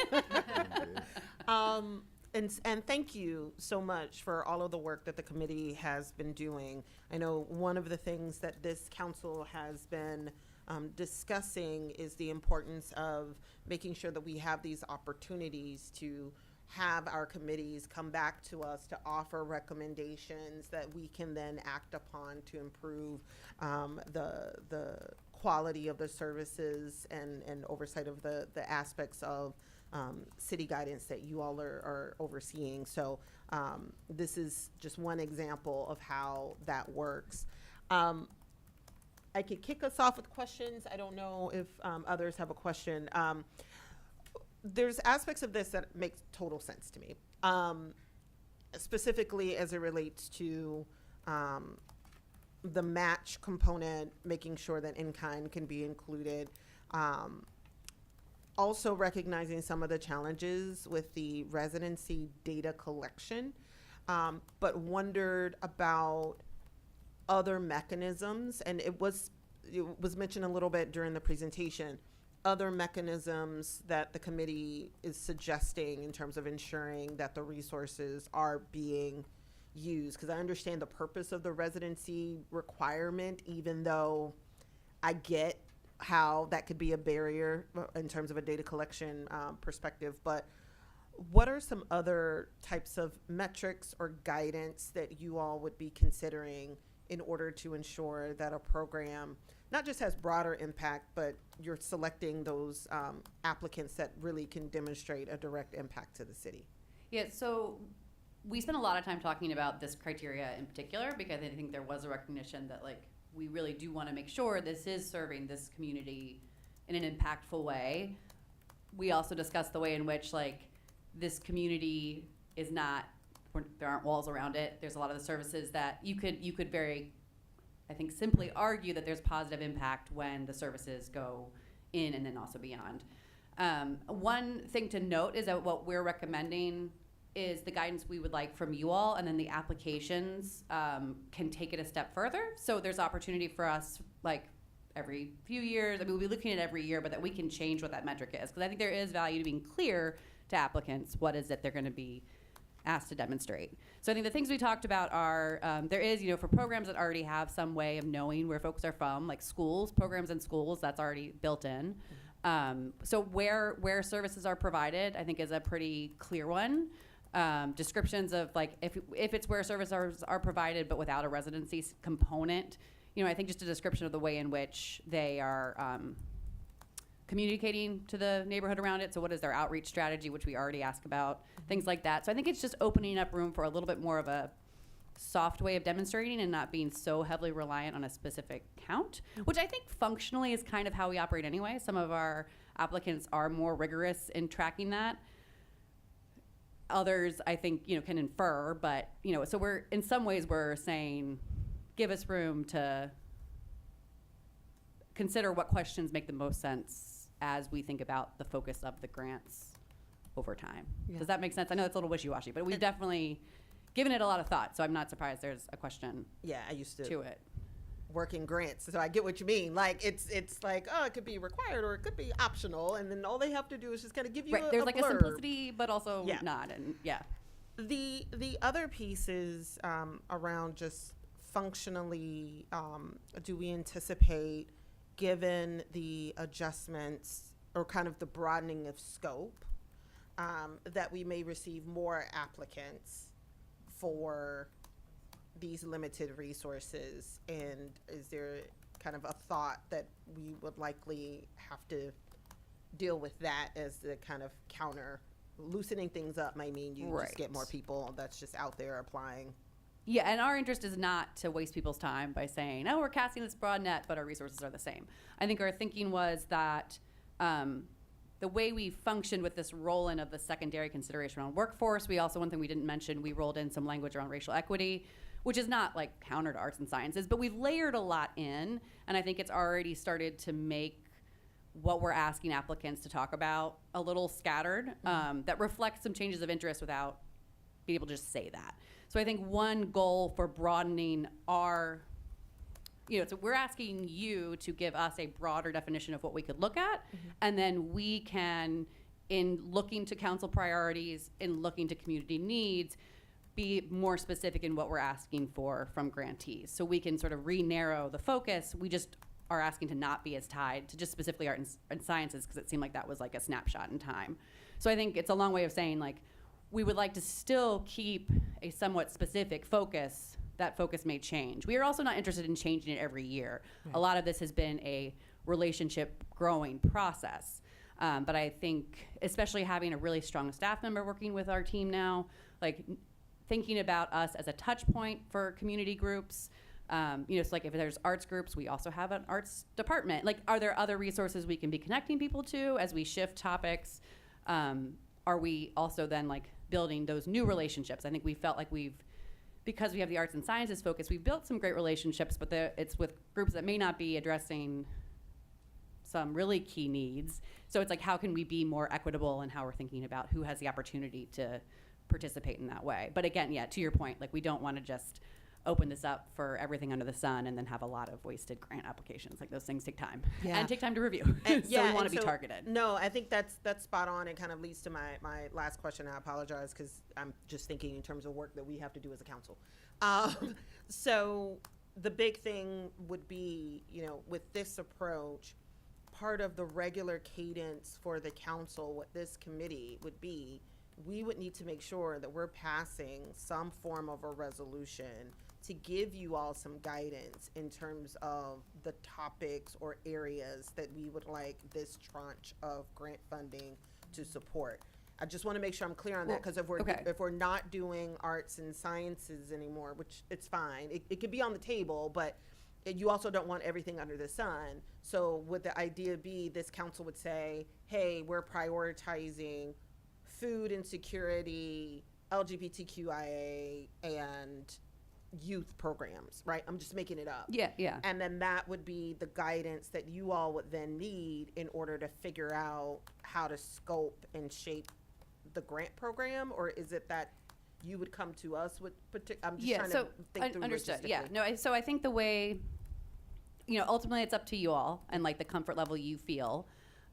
and thank you so much for all of the work that the committee has been doing. I know one of the things that this council has been discussing is the importance of making sure that we have these opportunities to have our committees come back to us to offer recommendations that we can then act upon to improve the quality of the services and oversight of the aspects of city guidance that you all are overseeing. So this is just one example of how that works. I could kick us off with questions. I don't know if others have a question. There's aspects of this that make total sense to me, specifically as it relates to the match component, making sure that in-kind can be included. Also recognizing some of the challenges with the residency data collection, but wondered about other mechanisms, and it was mentioned a little bit during the presentation, other mechanisms that the committee is suggesting in terms of ensuring that the resources are being used. Because I understand the purpose of the residency requirement, even though I get how that could be a barrier in terms of a data collection perspective. But what are some other types of metrics or guidance that you all would be considering in order to ensure that a program not just has broader impact, but you're selecting those applicants that really can demonstrate a direct impact to the city? Yeah, so we spent a lot of time talking about this criteria in particular because I think there was a recognition that like we really do want to make sure this is serving this community in an impactful way. We also discussed the way in which like this community is not, there aren't walls around it. There's a lot of the services that you could very, I think, simply argue that there's positive impact when the services go in and then also beyond. One thing to note is that what we're recommending is the guidance we would like from you all, and then the applications can take it a step further. So there's opportunity for us, like every few years, I mean, we'll be looking at every year, but that we can change what that metric is. Because I think there is value to being clear to applicants what is it they're going to be asked to demonstrate. So I think the things we talked about are, there is, for programs that already have some way of knowing where folks are from, like schools, programs in schools, that's already built in. So where services are provided, I think is a pretty clear one. Descriptions of like, if it's where services are provided but without a residency component, I think just a description of the way in which they are communicating to the neighborhood around it. So what is their outreach strategy, which we already asked about, things like that. So I think it's just opening up room for a little bit more of a soft way of demonstrating and not being so heavily reliant on a specific count, which I think functionally is kind of how we operate anyway. Some of our applicants are more rigorous in tracking that. Others, I think, can infer, but, so in some ways we're saying, give us room to consider what questions make the most sense as we think about the focus of the grants over time. Yeah. Does that make sense? I know it's a little wishy-washy, but we've definitely given it a lot of thought, so I'm not surprised there's a question Yeah, I used to it. work in grants, so I get what you mean. Like, it's like, oh, it could be required or it could be optional, and then all they have to do is just kind of give you Right, a there's like blurb. a simplicity, but also Yeah. not, and yeah. The other piece is around just functionally, do we anticipate, given the adjustments or kind of the broadening of scope, that we may receive more applicants for these limited resources? And is there kind of a thought that we would likely have to deal with that as the kind of counter? Loosening things up might mean you just get more people that's just out there applying. Yeah, and our interest is not to waste people's time by saying, oh, we're casting this broad net, but our resources are the same. I think our thinking was that the way we functioned with this roll-in of the secondary consideration around workforce, we also, one thing we didn't mention, we rolled in some language around racial equity, which is not like counter to arts and sciences, but we've layered a lot in, and I think it's already started to make what we're asking applicants to talk about a little scattered, that reflects some changes of interest without being able to just say that. So I think one goal for broadening our, so we're asking you to give us a broader definition of what we could look at, and then we can in looking to council priorities, in looking to community needs, be more specific in what we're asking for from grantees. So we can sort of re-narrow the focus. We just are asking to not be as tied to just specifically art and sciences, because it seemed like that was like a snapshot in time. So I think it's a long way of saying, like, we would like to still keep a somewhat specific focus. That focus may change. We are also not interested in changing it every year. A lot of this has been a relationship growing process. But I think, especially having a really strong staff member working with our team now, like thinking about us as a touch point for community groups. It's like if there's arts groups, we also have an arts department. Like, are there other resources we can be connecting people to as we shift topics? Are we also then like building those new relationships? I think we felt like because we have the arts and sciences focus, we've built some great relationships, but it's with groups that may not be addressing some really key needs. So it's like, how can we be more equitable in how we're thinking about who has the opportunity to participate in that way? But again, yeah, to your point, like, we don't want to just open this up for everything under the sun and then have a lot of wasted grant applications. Like, those things take time and take time to review. And, So we want to be targeted. No, I think that's spot on, and kind of leads to my last question. I apologize because I'm just thinking in terms of work that we have to do as a council. So the big thing would be, with this approach, part of the regular cadence for the council, what this committee would be, we would need to make sure that we're passing some form of a resolution to give you all some guidance in terms of the topics or areas that we would like this tranche of grant funding to support. I just want to make sure I'm clear on that, because if we're not doing arts and sciences anymore, which it's fine, it could be on the table, but you also don't want everything under the sun. So would the idea be this council would say, hey, we're prioritizing food insecurity, LGBTQIA, and youth programs, right? I'm just making it up. Yeah. And then that would be the guidance that you all would then need in order to figure out how to scope and shape the grant program? Or is it that you would come to us with I'm just trying to think through understood. logistically. Yeah, no, so I think the way, ultimately it's up to you all and like the comfort level you feel.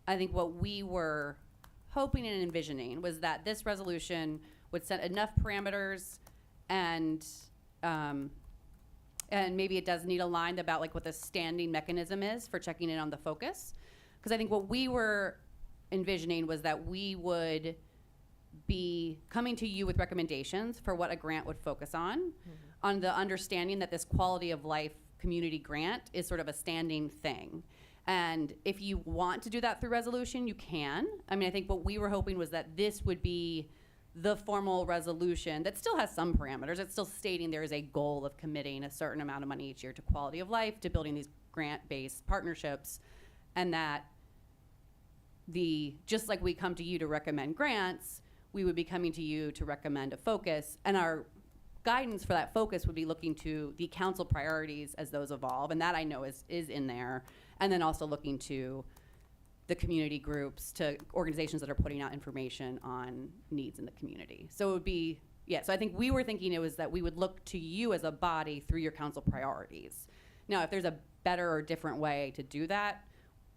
I think what we were hoping and envisioning was that this resolution would set enough parameters and maybe it does need a line about like what the standing mechanism is for checking in on the focus. Because I think what we were envisioning was that we would be coming to you with recommendations for what a grant would focus on the understanding that this quality of life community grant is sort of a standing thing. And if you want to do that through resolution, you can. I mean, I think what we were hoping was that this would be the formal resolution that still has some parameters. It's still stating there is a goal of committing a certain amount of money each year to quality of life, to building these grant-based partnerships, and that just like we come to you to recommend grants, we would be coming to you to recommend a focus, and our guidance for that focus would be looking to the council priorities as those evolve, and that I know is in there, and then also looking to the community groups, to organizations that are putting out information on needs in the community. So it would be, so I think we were thinking it was that we would look to you as a body through your council priorities. Now, if there's a better or different way to do that,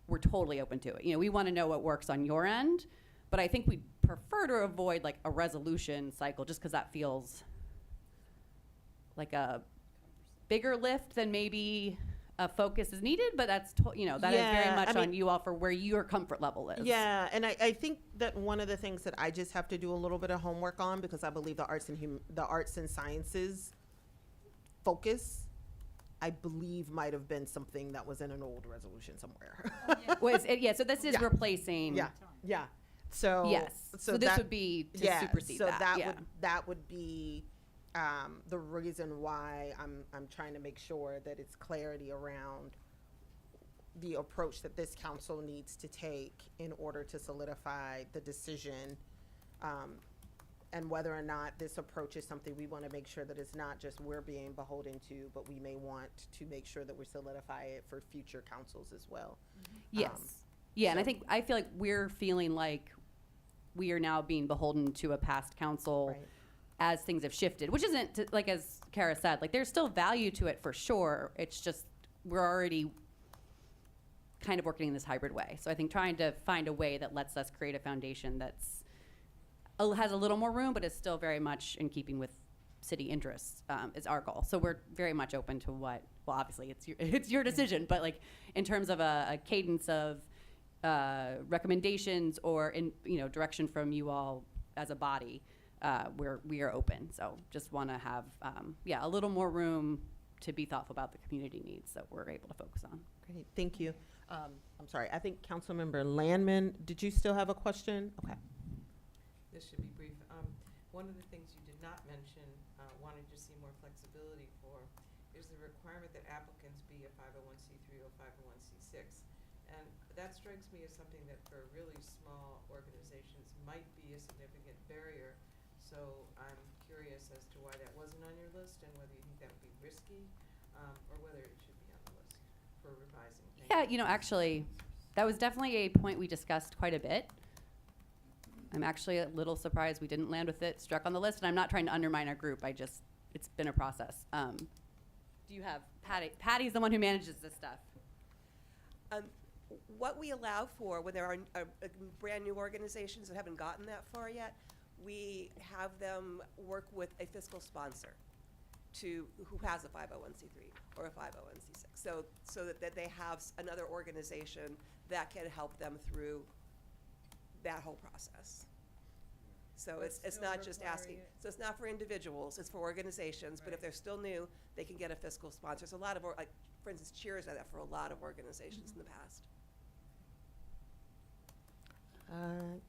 we're totally open to it. We want to know what works on your end, but I think we'd prefer to avoid like a resolution cycle just because that feels like a bigger lift than maybe a focus is needed, but that's, that is very much on you all for where your comfort level is. Yeah, and I think that one of the things that I just have to do a little bit of homework on, because I believe the arts and sciences focus, I believe might have been something that was in an old resolution somewhere. So this is replacing. Yeah. So yes. So this would be to supersede that. That would be the reason why I'm trying to make sure that it's clarity around the approach that this council needs to take in order to solidify the decision, and whether or not this approach is something we want to make sure that it's not just we're being beholden to, but we may want to make sure that we solidify it for future councils as well. Yes. And I feel like we're feeling like we are now being beholden to a past council as things have shifted, which isn't, like as Kara said, like there's still value to it for sure. It's just we're already kind of working in this hybrid way. So I think trying to find a way that lets us create a foundation that's has a little more room, but is still very much in keeping with city interests is our goal. So we're very much open to what. Well, obviously it's your decision, but like in terms of a cadence of recommendations or direction from you all as a body, we are open. So just want to have a little more room to be thoughtful about the community needs that we're able to focus on. Great, thank you. I'm sorry, I think Councilmember Landman, did you still have a question? Okay. This should be brief. One of the things you did not mention, wanted to see more flexibility for, is the requirement that applicants be a 501c3 or 501c6. And that strikes me as something that for really small organizations might be a significant barrier. So I'm curious as to why that wasn't on your list and whether you think that would be risky or whether it should be on the list for revising. Yeah, actually, that was definitely a point we discussed quite a bit. I'm actually a little surprised we didn't land with it struck on the list, and I'm not trying to undermine our group. It's been a process. Do you have Patty? Patty's the one who manages this stuff. What we allow for when there are brand new organizations that haven't gotten that far yet, we have them work with a fiscal sponsor who has a 501c3 or a 501c6, so that they have another organization that can help them through that whole process. So it's not just asking. So it's not for individuals, it's for organizations, but if they're still new, they can get a fiscal sponsor. So a lot of, like, for instance, Cheers had that for a lot of organizations in the past.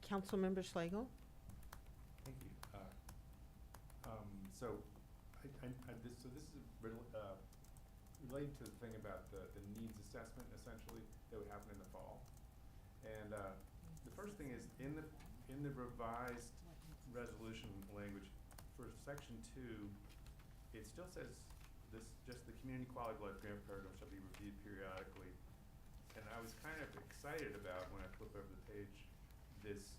Councilmember Schlegel? Thank you. So this is related to the thing about the needs assessment, essentially, that would happen in the fall. And the first thing is in the revised resolution language for section 2, it still says just the community quality of life grant program shall be reviewed periodically. And I was kind of excited about, when I flip over the page, this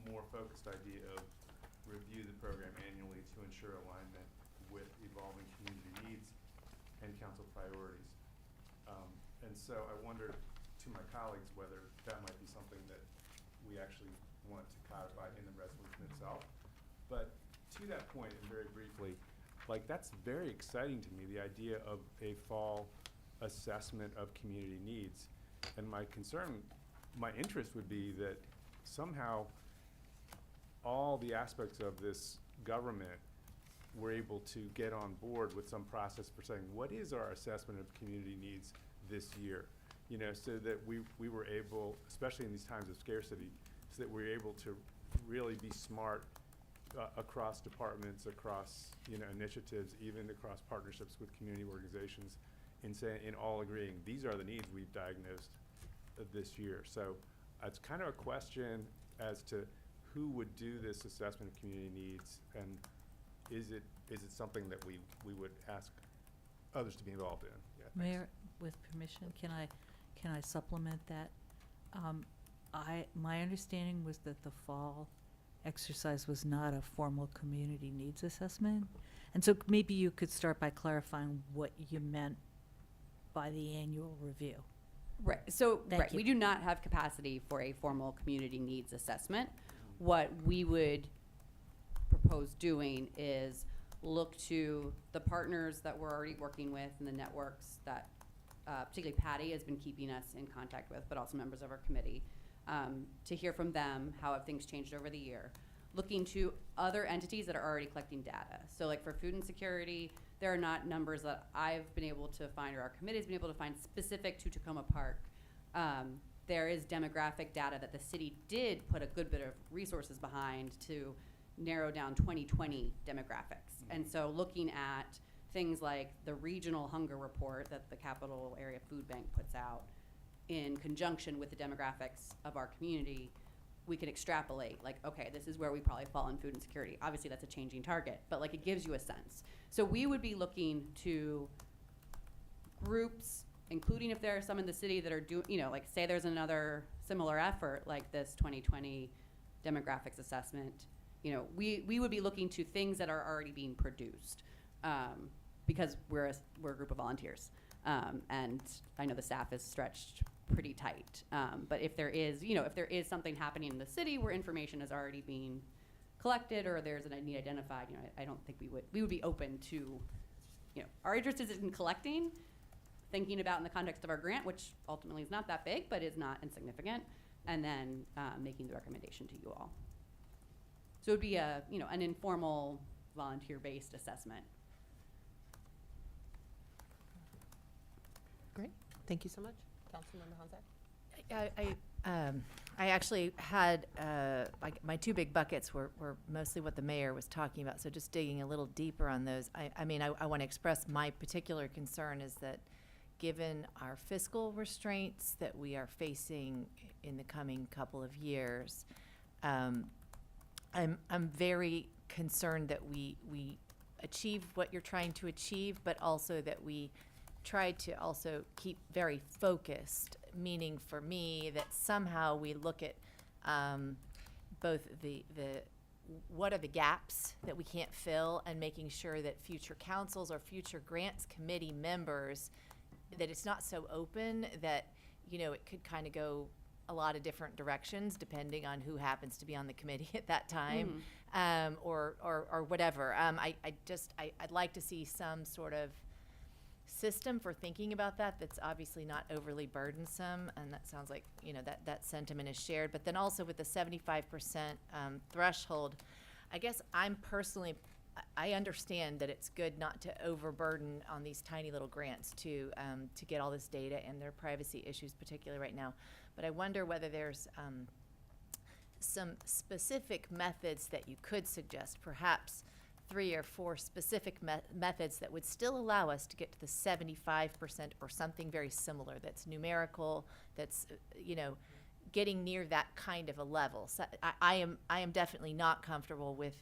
more focused idea of review the program annually to ensure alignment with evolving community needs and council priorities. And so I wondered to my colleagues whether that might be something that we actually want to codify in the resolution itself. But to that point, and very briefly, like, that's very exciting to me, the idea of a fall assessment of community needs. And my interest would be that somehow all the aspects of this government were able to get on board with some process for saying, what is our assessment of community needs this year? So that we were able, especially in these times of scarcity, so that we're able to really be smart across departments, across initiatives, even across partnerships with community organizations, in all agreeing these are the needs we've diagnosed this year. So it's kind of a question as to who would do this assessment of community needs, and is it something that we would ask others to be involved in? Yeah, Mayor, with permission, can I supplement that? My understanding was that the fall exercise was not a formal community needs assessment. And so maybe you could start by clarifying what you meant by the annual review. Right. So, Thank you. We do not have capacity for a formal community needs assessment. What we would propose doing is look to the partners that we're already working with and the networks that particularly Patty has been keeping us in contact with, but also members of our committee, to hear from them how have things changed over the year. Looking to other entities that are already collecting data. So like for food insecurity, there are not numbers that I've been able to find or our committee's been able to find specific to Tacoma Park. There is demographic data that the city did put a good bit of resources behind to narrow down 2020 demographics. And so looking at things like the regional hunger report that the Capital Area Food Bank puts out in conjunction with the demographics of our community, we can extrapolate, like, okay, this is where we probably fall in food insecurity. Obviously, that's a changing target, but like it gives you a sense. So we would be looking to groups, including if there are some in the city that are doing, like say there's another similar effort like this 2020 demographics assessment, we would be looking to things that are already being produced because we're a group of volunteers. And I know the staff is stretched pretty tight. But if there is, if there is something happening in the city where information is already being collected or there's a need identified, I don't think we would be open to, our interest is in collecting, thinking about in the context of our grant, which ultimately is not that big, but is not insignificant, and then making the recommendation to you all. So it would be an informal, volunteer-based assessment. Great. Thank you so much. Councilmember Honzak? I actually had, like, my two big buckets were mostly what the mayor was talking about, so just digging a little deeper on those. I want to express my particular concern is that given our fiscal restraints that we are facing in the coming couple of years, I'm very concerned that we achieve what you're trying to achieve, but also that we try to also keep very focused, meaning for me that somehow we look at both the what are the gaps that we can't fill, and making sure that future councils or future grants committee members, that it's not so open that it could kind of go a lot of different directions depending on who happens to be on the committee at that time, or whatever. I'd like to see some sort of system for thinking about that's obviously not overly burdensome, and that sounds like that sentiment is shared. But then also with the 75% threshold, I guess I understand that it's good not to overburden on these tiny little grants to get all this data and their privacy issues, particularly right now. But I wonder whether there's some specific methods that you could suggest, perhaps 3 or 4 specific methods that would still allow us to get to the 75% or something very similar that's numerical, that's getting near that kind of a level. So I am definitely not comfortable with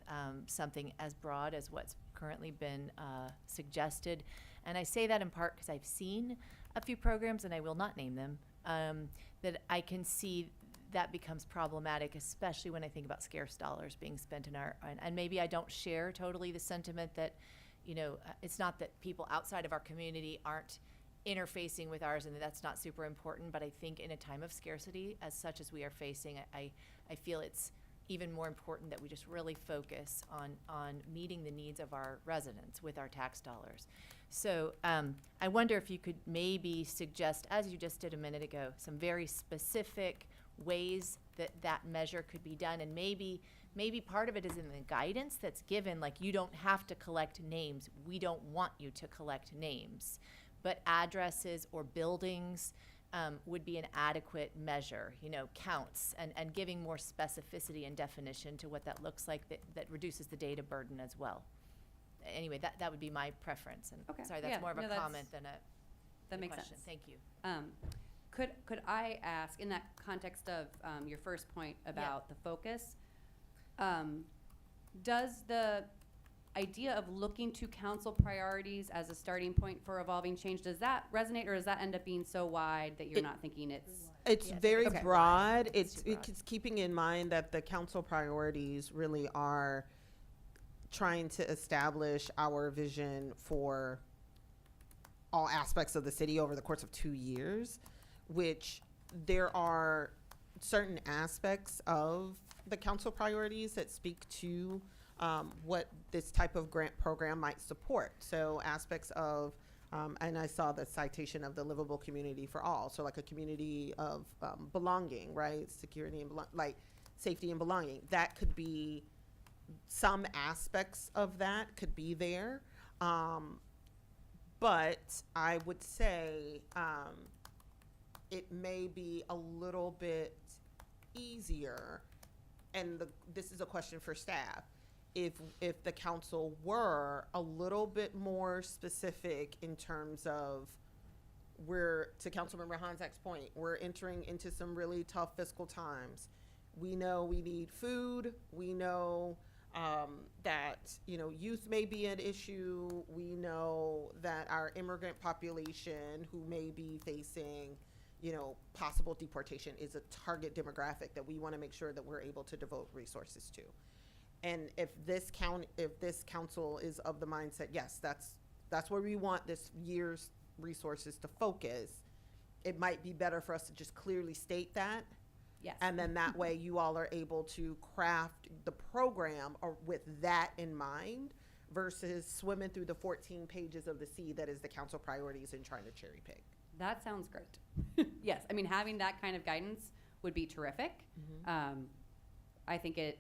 something as broad as what's currently been suggested. And I say that in part because I've seen a few programs, and I will not name them, that I can see that becomes problematic, especially when I think about scarce dollars being spent in and maybe I don't share totally the sentiment that, it's not that people outside of our community aren't interfacing with ours and that's not super important, but I think in a time of scarcity as such as we are facing, I feel it's even more important that we just really focus on meeting the needs of our residents with our tax dollars. So I wonder if you could maybe suggest, as you just did a minute ago, some very specific ways that measure could be done, and maybe part of it is in the guidance that's given, like you don't have to collect names, we don't want you to collect names, but addresses or buildings would be an adequate measure, counts, and giving more specificity and definition to what that looks like that reduces the data burden as well. Anyway, that would be my preference, and Okay. sorry, that's Yeah, more of a no, that's- comment than that makes question. sense. Thank you. Could I ask, in that context of your first point about the focus, does the idea of looking to council priorities as a starting point for evolving change, does that resonate, or does that end up being so wide that you're not thinking It's very Okay. broad. It's too broad. It's keeping in mind that the council priorities really are trying to establish our vision for all aspects of the city over the course of 2 years, which there are certain aspects of the council priorities that speak to what this type of grant program might support. So aspects of, and I saw the citation of the livable community for all. So like a community of belonging, right? Security and safety and belonging. That could be, some aspects of that could be there. But I would say it may be a little bit easier, and this is a question for staff, if the council were a little bit more specific in terms of, to Councilmember Honzak's point, we're entering into some really tough fiscal times. We know we need food. We know that, youth may be an issue. We know that our immigrant population who may be facing, possible deportation is a target demographic that we want to make sure that we're able to devote resources to. And if this council is of the mindset, yes, that's where we want this year's resources to focus, it might be better for us to just clearly state that. Yes. And then that way you all are able to craft the program or with that in mind versus swimming through the 14 pages of the C that is the council priorities and trying to cherry pick. That sounds great. Yes, I mean, having that kind of guidance would be terrific. I think it,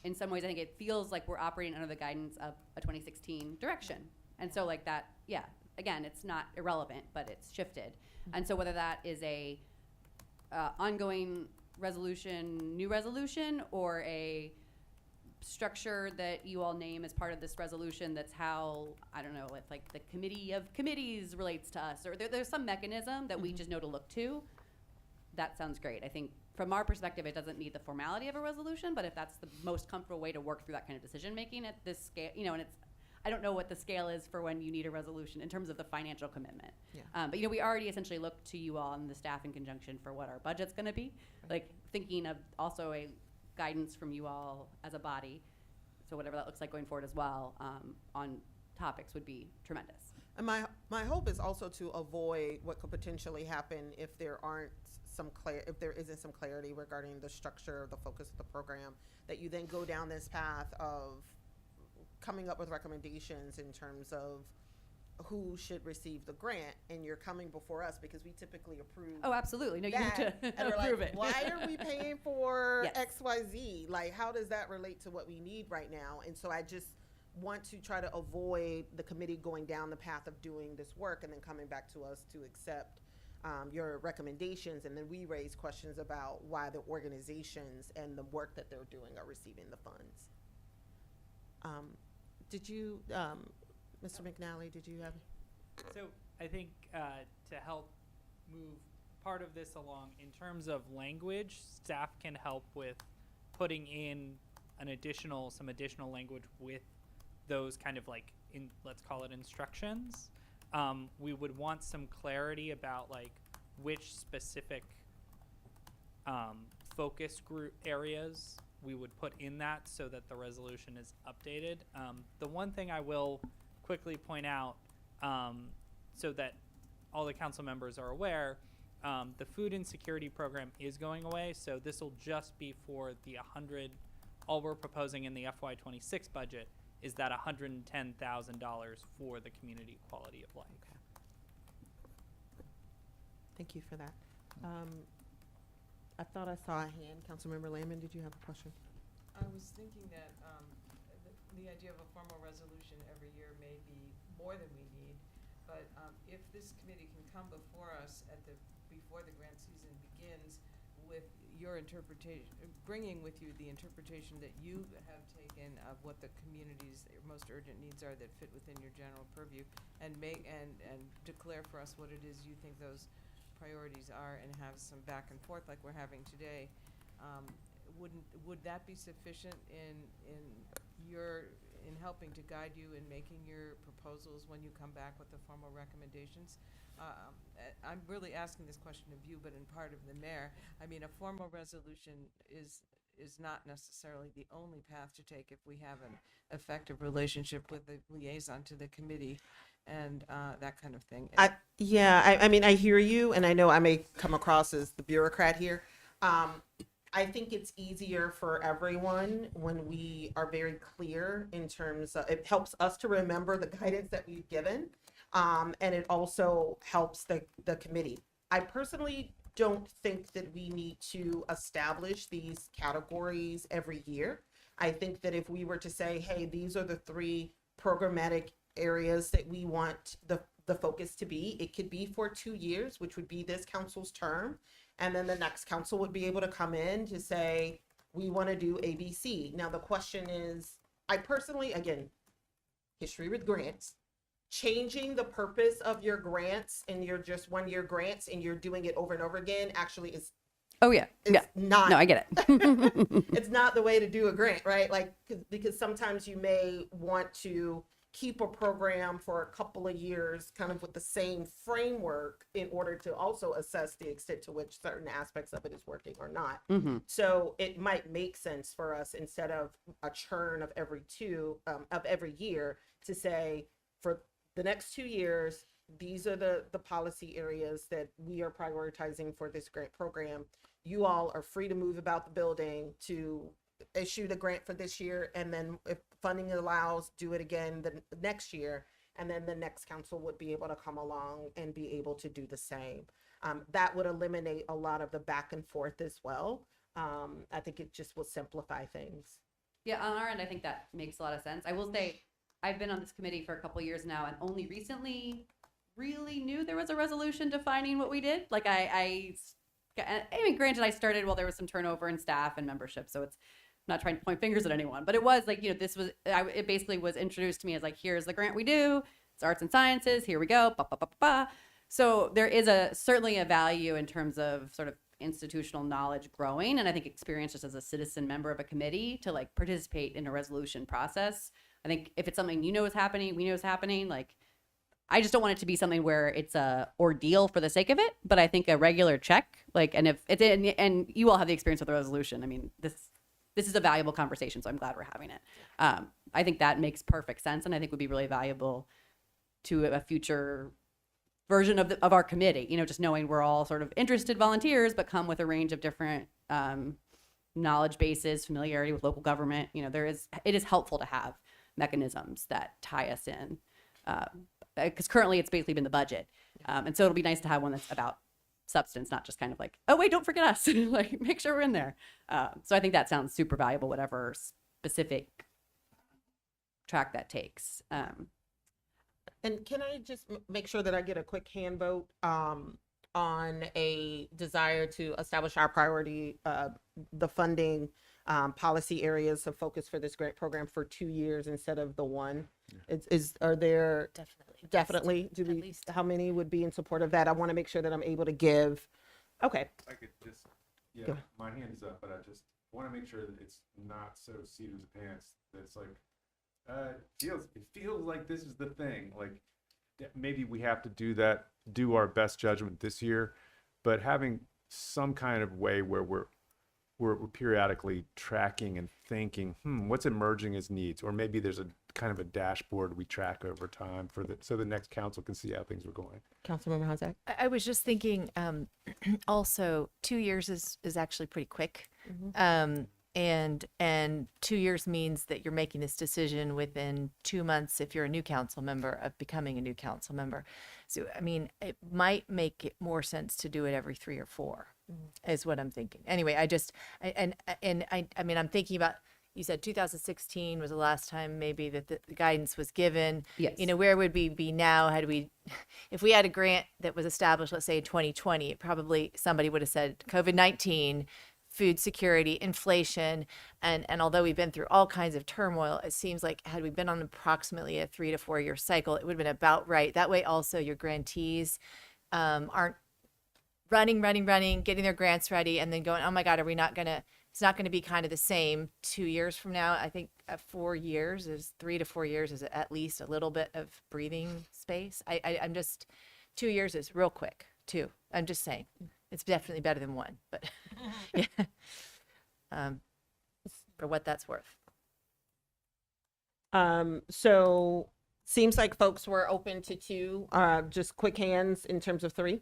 in some ways, I think it feels like we're operating under the guidance of a 2016 direction. And so like that, yeah, again, it's not irrelevant, but it's shifted. And so whether that is a ongoing resolution, new resolution, or a structure that you all name as part of this resolution, that's how, I don't know, if like the committee of committees relates to us, or there's some mechanism that we just know to look to, that sounds great. I think from our perspective, it doesn't need the formality of a resolution, but if that's the most comfortable way to work through that kind of decision making at this scale, you know, and it's, I don't know what the scale is for when you need a resolution in terms of the financial commitment. Yeah. But you know, we already essentially look to you all and the staff in conjunction for what our budget's gonna be. Like thinking of also a guidance from you all as a body, so whatever that looks like going forward as well, on topics would be tremendous. And my hope is also to avoid what could potentially happen if there aren't if there isn't some clarity regarding the structure, the focus of the program, that you then go down this path of coming up with recommendations in terms of who should receive the grant, and you're coming before us because we typically approve. Oh, absolutely. No, you need to and we're approve like, it. why are we paying for Yes. XYZ? Like, how does that relate to what we need right now? And so I just want to try to avoid the committee going down the path of doing this work and then coming back to us to accept your recommendations, and then we raise questions about why the organizations and the work that they're doing are receiving the funds. Did you, Mr. McNally, did you have? So I think to help move part of this along in terms of language, staff can help with putting in some additional language with those kind of like, let's call it instructions. We would want some clarity about like which specific focus group areas we would put in that so that the resolution is updated. The one thing I will quickly point out, so that all the council members are aware, the food insecurity program is going away, so this will just be for the 100, all we're proposing in the FY26 budget is that $110,000 for the community quality of life. Okay. Thank you for that. I thought I saw a hand. Councilmember Layman, did you have a question? I was thinking that the idea of a formal resolution every year may be more than we need, but if this committee can come before us before the grant season begins with your interpretation, bringing with you the interpretation that you have taken of what the community's most urgent needs are that fit within your general purview, and declare for us what it is you think those priorities are, and have some back and forth like we're having today, would that be sufficient in helping to guide you in making your proposals when you come back with the formal recommendations? I'm really asking this question of you, but in part of the mayor. I mean, a formal resolution is not necessarily the only path to take if we have an effective relationship with the liaison to the committee and that kind of thing. I mean, I hear you, and I know I may come across as the bureaucrat here. I think it's easier for everyone when we are very clear in terms of, it helps us to remember the guidance that we've given, and it also helps the committee. I personally don't think that we need to establish these categories every year. I think that if we were to say, hey, these are the 3 programmatic areas that we want the focus to be, it could be for 2 years, which would be this council's term. And then the next council would be able to come in to say, we want to do ABC. Now, the question is, I personally, again, history with grants, changing the purpose of your grants and your just 1-year grants and you're doing it over and over again actually is not. No, I get it. It's not the way to do a grant, right? Like, because sometimes you may want to keep a program for a couple of years kind of with the same framework in order to also assess the extent to which certain aspects of it is working or not. So it might make sense for us, instead of a churn of every year, to say for the next 2 years, these are the policy areas that we are prioritizing for this grant program. You all are free to move about the building to issue the grant for this year, and then if funding allows, do it again the next year, and then the next council would be able to come along and be able to do the same. That would eliminate a lot of the back and forth as well. I think it just will simplify things. Yeah, on our end, I think that makes a lot of sense. I will say, I've been on this committee for a couple years now, and only recently really knew there was a resolution defining what we did. Like I mean, granted, I started while there was some turnover in staff and membership, so it's I'm not trying to point fingers at anyone, but it was like, this was, it basically was introduced to me as like, here's the grant we do. It's arts and sciences. Here we go. Ba, ba, ba, ba, ba. So there is certainly a value in terms of sort of institutional knowledge growing, and I think experience just as a citizen member of a committee to like participate in a resolution process. I think if it's something is happening, we know is happening, like I just don't want it to be something where it's a ordeal for the sake of it, but I think a regular check, like, and if it's and you all have the experience with the resolution. I mean, this is a valuable conversation, so I'm glad we're having it. I think that makes perfect sense, and I think would be really valuable to a future version of our committee, just knowing we're all sort of interested volunteers, but come with a range of different knowledge bases, familiarity with local government. It is helpful to have mechanisms that tie us in, because currently it's basically been the budget. And so it'll be nice to have one that's about substance, not just kind of like, oh wait, don't forget us, like make sure we're in there. So I think that sounds super valuable, whatever specific track that takes. And can I just make sure that I get a quick hand vote on a desire to establish our priority, the funding policy areas of focus for this grant program for 2 years instead of the one? Are there definitely? Do we? How many would be in support of that? I want to make sure that I'm able to give. Okay. I could just, Go. my hand is up, but I just want to make sure that it's not so seat of the pants that it's like, it feels like this is the thing. Like maybe we have to do our best judgment this year, but having some kind of way where we're periodically tracking and thinking, what's emerging as needs, or maybe there's a kind of a dashboard we track over time so the next council can see how things are going. Councilmember Honzak. I was just thinking, also 2 years is actually pretty quick. And 2 years means that you're making this decision within 2 months if you're a new council member of becoming a new council member. So, I mean, it might make it more sense to do it every 3 or 4 is what I'm thinking. Anyway, I mean, I'm thinking about, you said 2016 was the last time maybe that the guidance was given. Yes. Where would we be now if we had a grant that was established, let's say in 2020, probably somebody would have said COVID-19, food security, inflation, and although we've been through all kinds of turmoil, it seems like had we been on approximately a 3 to 4 year cycle, it would have been about right. That way also your grantees aren't running, getting their grants ready, and then going, oh my God, it's not gonna be kind of the same 2 years from now. I think 4 years 3 to 4 years is at least a little bit of breathing space. I'm just, 2 years is real quick too. I'm just saying. It's definitely better than 1, but yeah. For what that's worth. So seems like folks were open to 2. Just quick hands in terms of 3.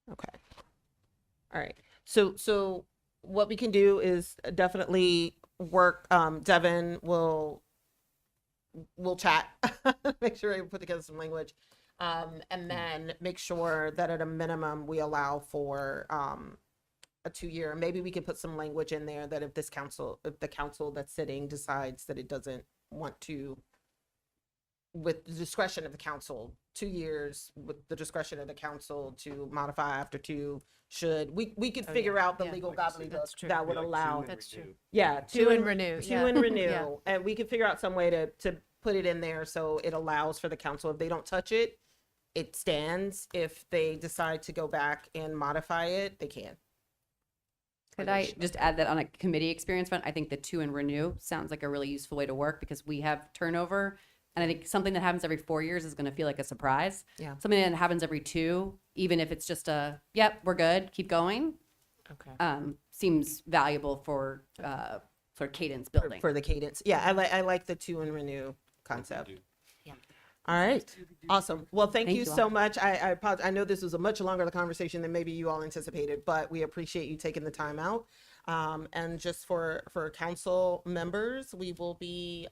Okay. All right. So what we can do is definitely work. Devin will chat, make sure I put together some language. And then make sure that at a minimum we allow for a 2 year. Maybe we can put some language in there that if the council that's sitting decides that it doesn't want to, with the discretion of the council, 2 years with the discretion of the council to modify after 2. We could figure out the legal gobbledygook that would allow. That's true. Yeah, 2 and renew. 2 and renew, and we could figure out some way to put it in there so it allows for the council, if they don't touch it, it stands. If they decide to go back and modify it, they can. Could I just add that on a committee experience front, I think the 2 and renew sounds like a really useful way to work because we have turnover. And I think something that happens every 4 years is going to feel like a surprise. Yeah. Something that happens every 2, even if it's just yep, we're good, keep going. Okay. Seems valuable for cadence building. For the cadence. Yeah, I like the 2 and renew concept. All right, awesome. Well, thank Thank you you all. so much. I apologize. I know this was a much longer conversation than maybe you all anticipated, but we appreciate you taking the time out. And just for council members, we will be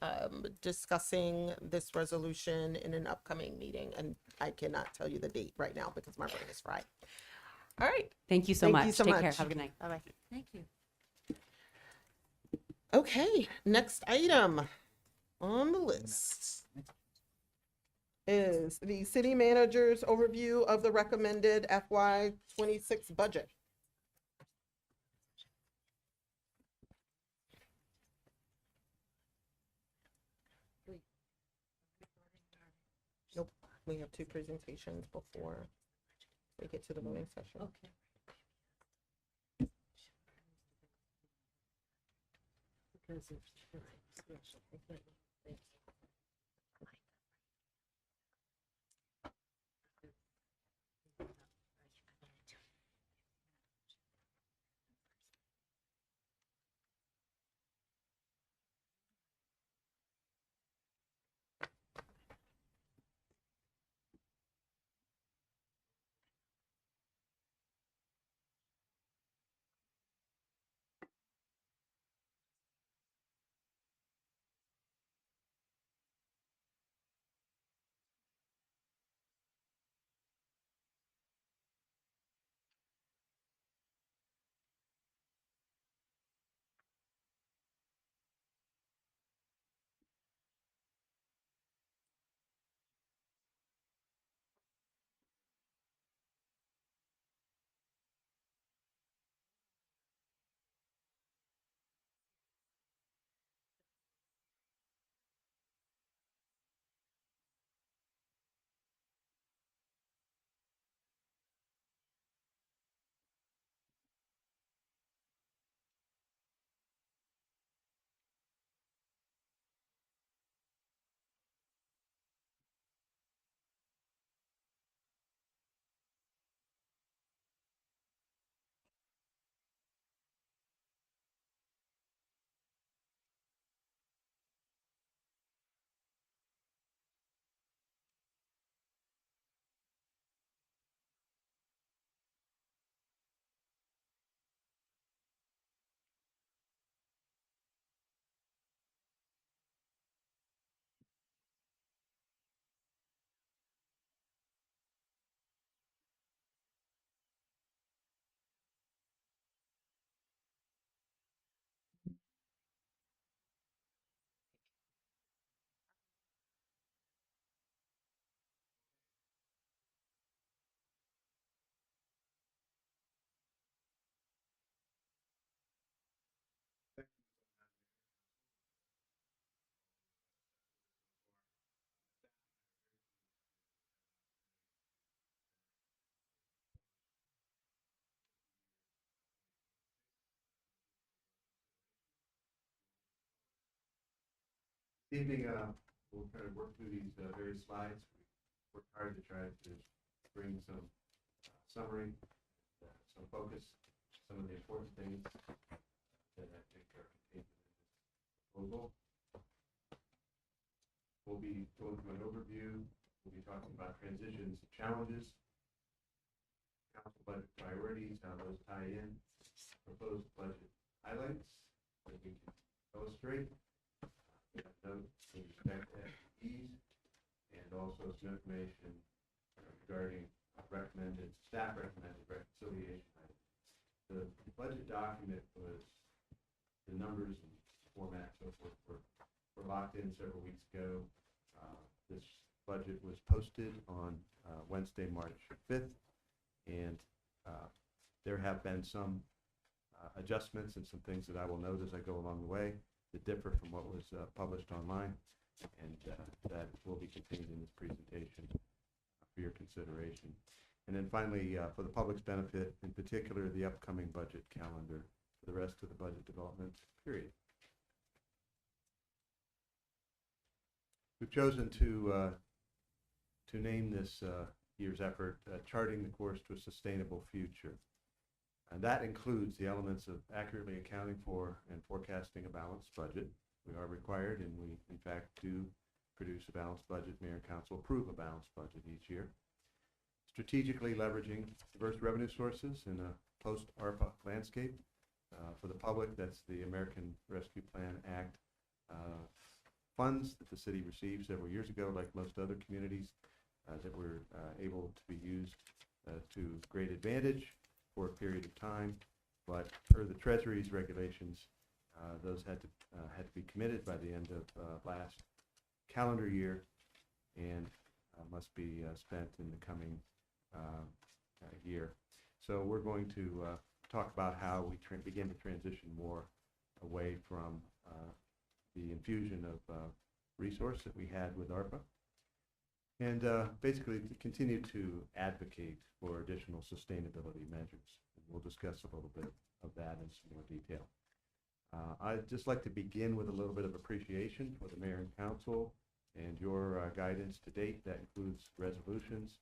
discussing this resolution in an upcoming meeting, and I cannot tell you the date right now because my brain is fried. All right. Thank you so Thank much. you so Take care. much. Have a good night. Bye-bye. Thank you. Okay, next item on the list is the city manager's overview of the recommended FY '26 budget. Nope, we have two presentations before we get to the voting session. Okay. This evening, we'll try to work through these various slides. We worked hard to try to bring some summary, some focus, some of the important things that I think are contained in this proposal. We'll be going through an overview. We'll be talking about transitions and challenges, council budget priorities, how those tie in, proposed budget highlights that we can illustrate. We have notes with respect to FTEs and also some information regarding staff recommended reconciliation items. The budget document was, the numbers and format, so forth, were locked in several weeks ago. This budget was posted on Wednesday, March 5th, and there have been some adjustments and some things that I will note as I go along the way that differ from what was published online, and that will be contained in this presentation for your consideration. And then finally, for the public's benefit, in particular, the upcoming budget calendar for the rest of the budget development period. We've chosen to name this year's effort Charting the Course to a Sustainable Future. And that includes the elements of accurately accounting for and forecasting a balanced budget. We are required, and we in fact do produce a balanced budget, mayor and council approve a balanced budget each year. Strategically leveraging diverse revenue sources in a post-ARPA landscape. For the public, that's the American Rescue Plan Act funds that the city received several years ago, like most other communities, that were able to be used to great advantage for a period of time. But per the Treasury's regulations, those had to be committed by the end of last calendar year and must be spent in the coming year. So we're going to talk about how we begin to transition more away from the infusion of resource that we had with ARPA, and basically to continue to advocate for additional sustainability measures. And we'll discuss a little bit of that in some more detail. I'd just like to begin with a little bit of appreciation for the mayor and council and your guidance to date. That includes resolutions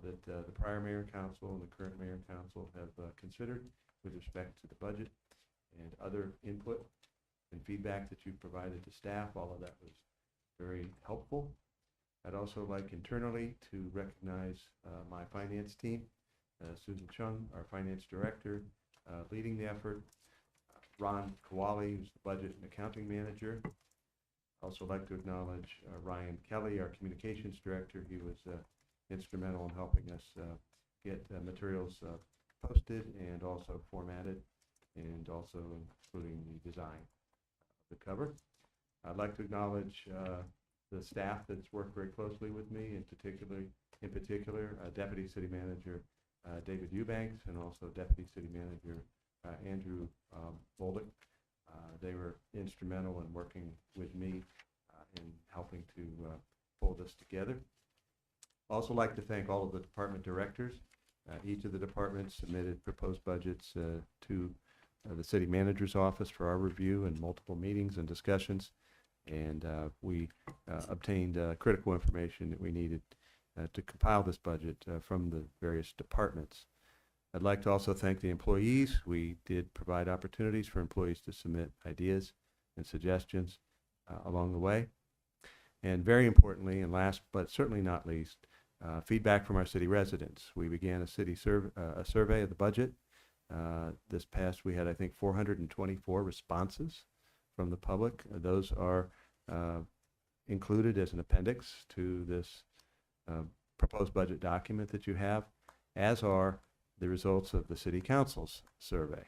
that the prior mayor and council and the current mayor and council have considered with respect to the budget, and other input and feedback that you've provided to staff. All of that was very helpful. I'd also like internally to recognize my finance team, Susan Chung, our finance director, leading the effort, Ron Kowali, who's the budget and accounting manager. Also like to acknowledge Ryan Kelly, our communications director. He was instrumental in helping us get materials posted and also formatted, and also including the design of the cover. I'd like to acknowledge the staff that's worked very closely with me, in particular Deputy City Manager David Eubanks, and also Deputy City Manager Andrew Boldick. They were instrumental in working with me in helping to pull this together. Also like to thank all of the department directors. Each of the departments submitted proposed budgets to the city manager's office for our review and multiple meetings and discussions. And we obtained critical information that we needed to compile this budget from the various departments. I'd like to also thank the employees. We did provide opportunities for employees to submit ideas and suggestions along the way. And very importantly, and last but certainly not least, feedback from our city residents. We began a survey of the budget. This past, we had, I think, 424 responses from the public. Those are included as an appendix to this proposed budget document that you have, as are the results of the city council's survey.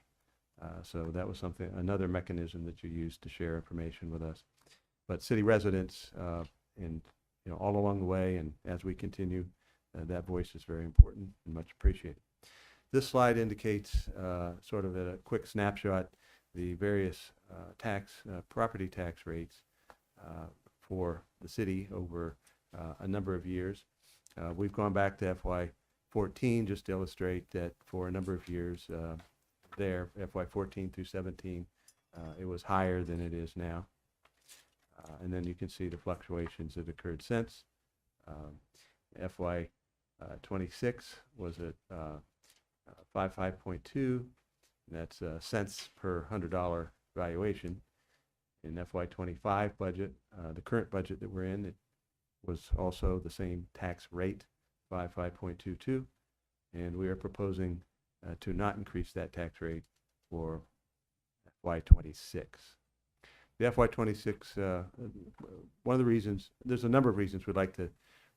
So that was another mechanism that you used to share information with us. But city residents, and all along the way, and as we continue, that voice is very important and much appreciated. This slide indicates, sort of at a quick snapshot, the various property tax rates for the city over a number of years. We've gone back to FY14 just to illustrate that for a number of years there, FY14 through 17, it was higher than it is now. And then you can see the fluctuations that occurred since. FY26 was at 55.2, that's cents per $100 valuation. In FY25 budget, the current budget that we're in, it was also the same tax rate, 55.22, and we are proposing to not increase that tax rate for FY26. The FY26, one of the reasons, there's a number of reasons we'd like to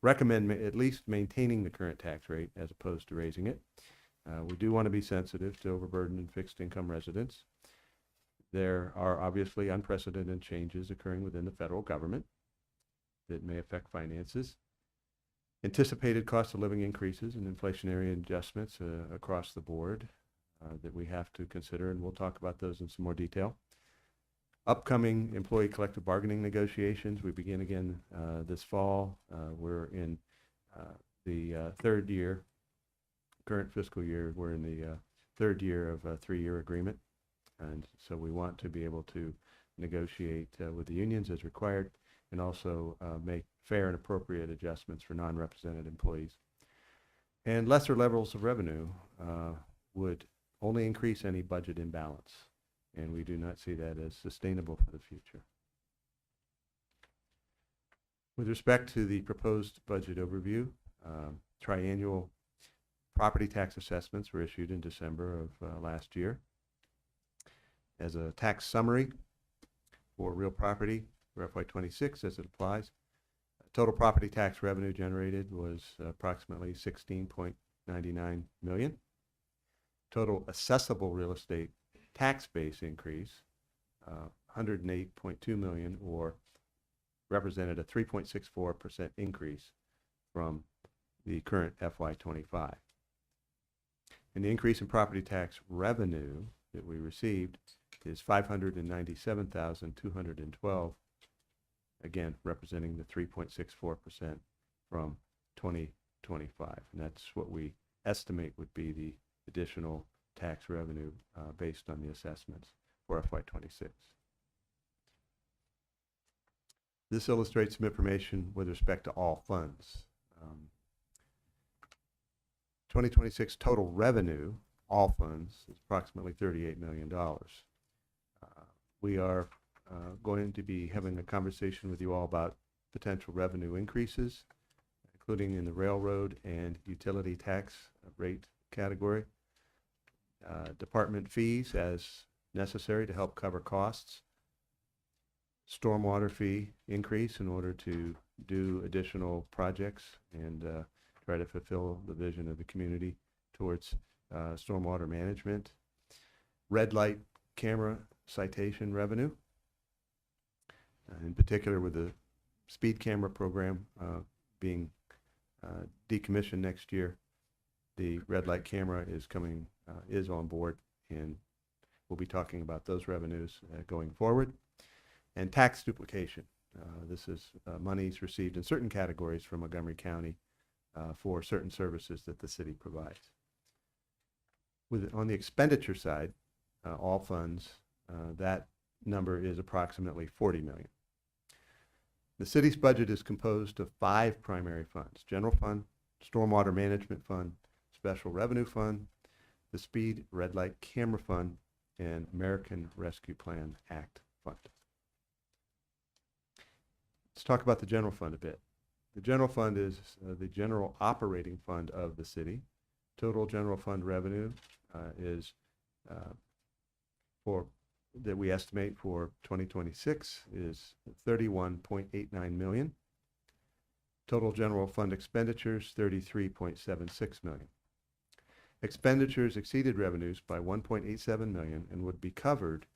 recommend at least maintaining the current tax rate as opposed to raising it. We do want to be sensitive to overburdened and fixed income residents. There are obviously unprecedented changes occurring within the federal government that may affect finances. Anticipated cost of living increases and inflationary adjustments across the board that we have to consider, and we'll talk about those in some more detail. Upcoming employee collective bargaining negotiations, we begin again this fall. We're in the third year, current fiscal year, we're in the third year of a 3-year agreement. And so we want to be able to negotiate with the unions as required, and also make fair and appropriate adjustments for non-represented employees. And lesser levels of revenue would only increase any budget imbalance, and we do not see that as sustainable for the future. With respect to the proposed budget overview, triannual property tax assessments were issued in December of last year. As a tax summary for real property for FY26 as it applies, total property tax revenue generated was approximately $16.99 million. Total assessable real estate tax base increase, $108.2 million, or represented a 3.64% increase from the current FY25. And the increase in property tax revenue that we received is $597,212, again representing the 3.64% from 2025. And that's what we estimate would be the additional tax revenue based on the assessments for FY26. This illustrates some information with respect to all funds. 2026 total revenue, all funds, is approximately $38 million. We are going to be having a conversation with you all about potential revenue increases, including in the railroad and utility tax rate category. Department fees as necessary to help cover costs. Stormwater fee increase in order to do additional projects and try to fulfill the vision of the community towards stormwater management. Red light camera citation revenue, in particular with the speed camera program being decommissioned next year. The red light camera is on board, and we'll be talking about those revenues going forward. And tax duplication. This is monies received in certain categories from Montgomery County for certain services that the city provides. On the expenditure side, all funds, that number is approximately $40 million. The city's budget is composed of 5 primary funds: General Fund, Stormwater Management Fund, Special Revenue Fund, the Speed Red Light Camera Fund, and American Rescue Plan Act Fund. Let's talk about the general fund a bit. The general fund is the general operating fund of the city. Total general fund revenue is that we estimate for 2026 is $31.89 million. Total general fund expenditures, $33.76 million. Expenditures exceeded revenues by $1.87 million and would be covered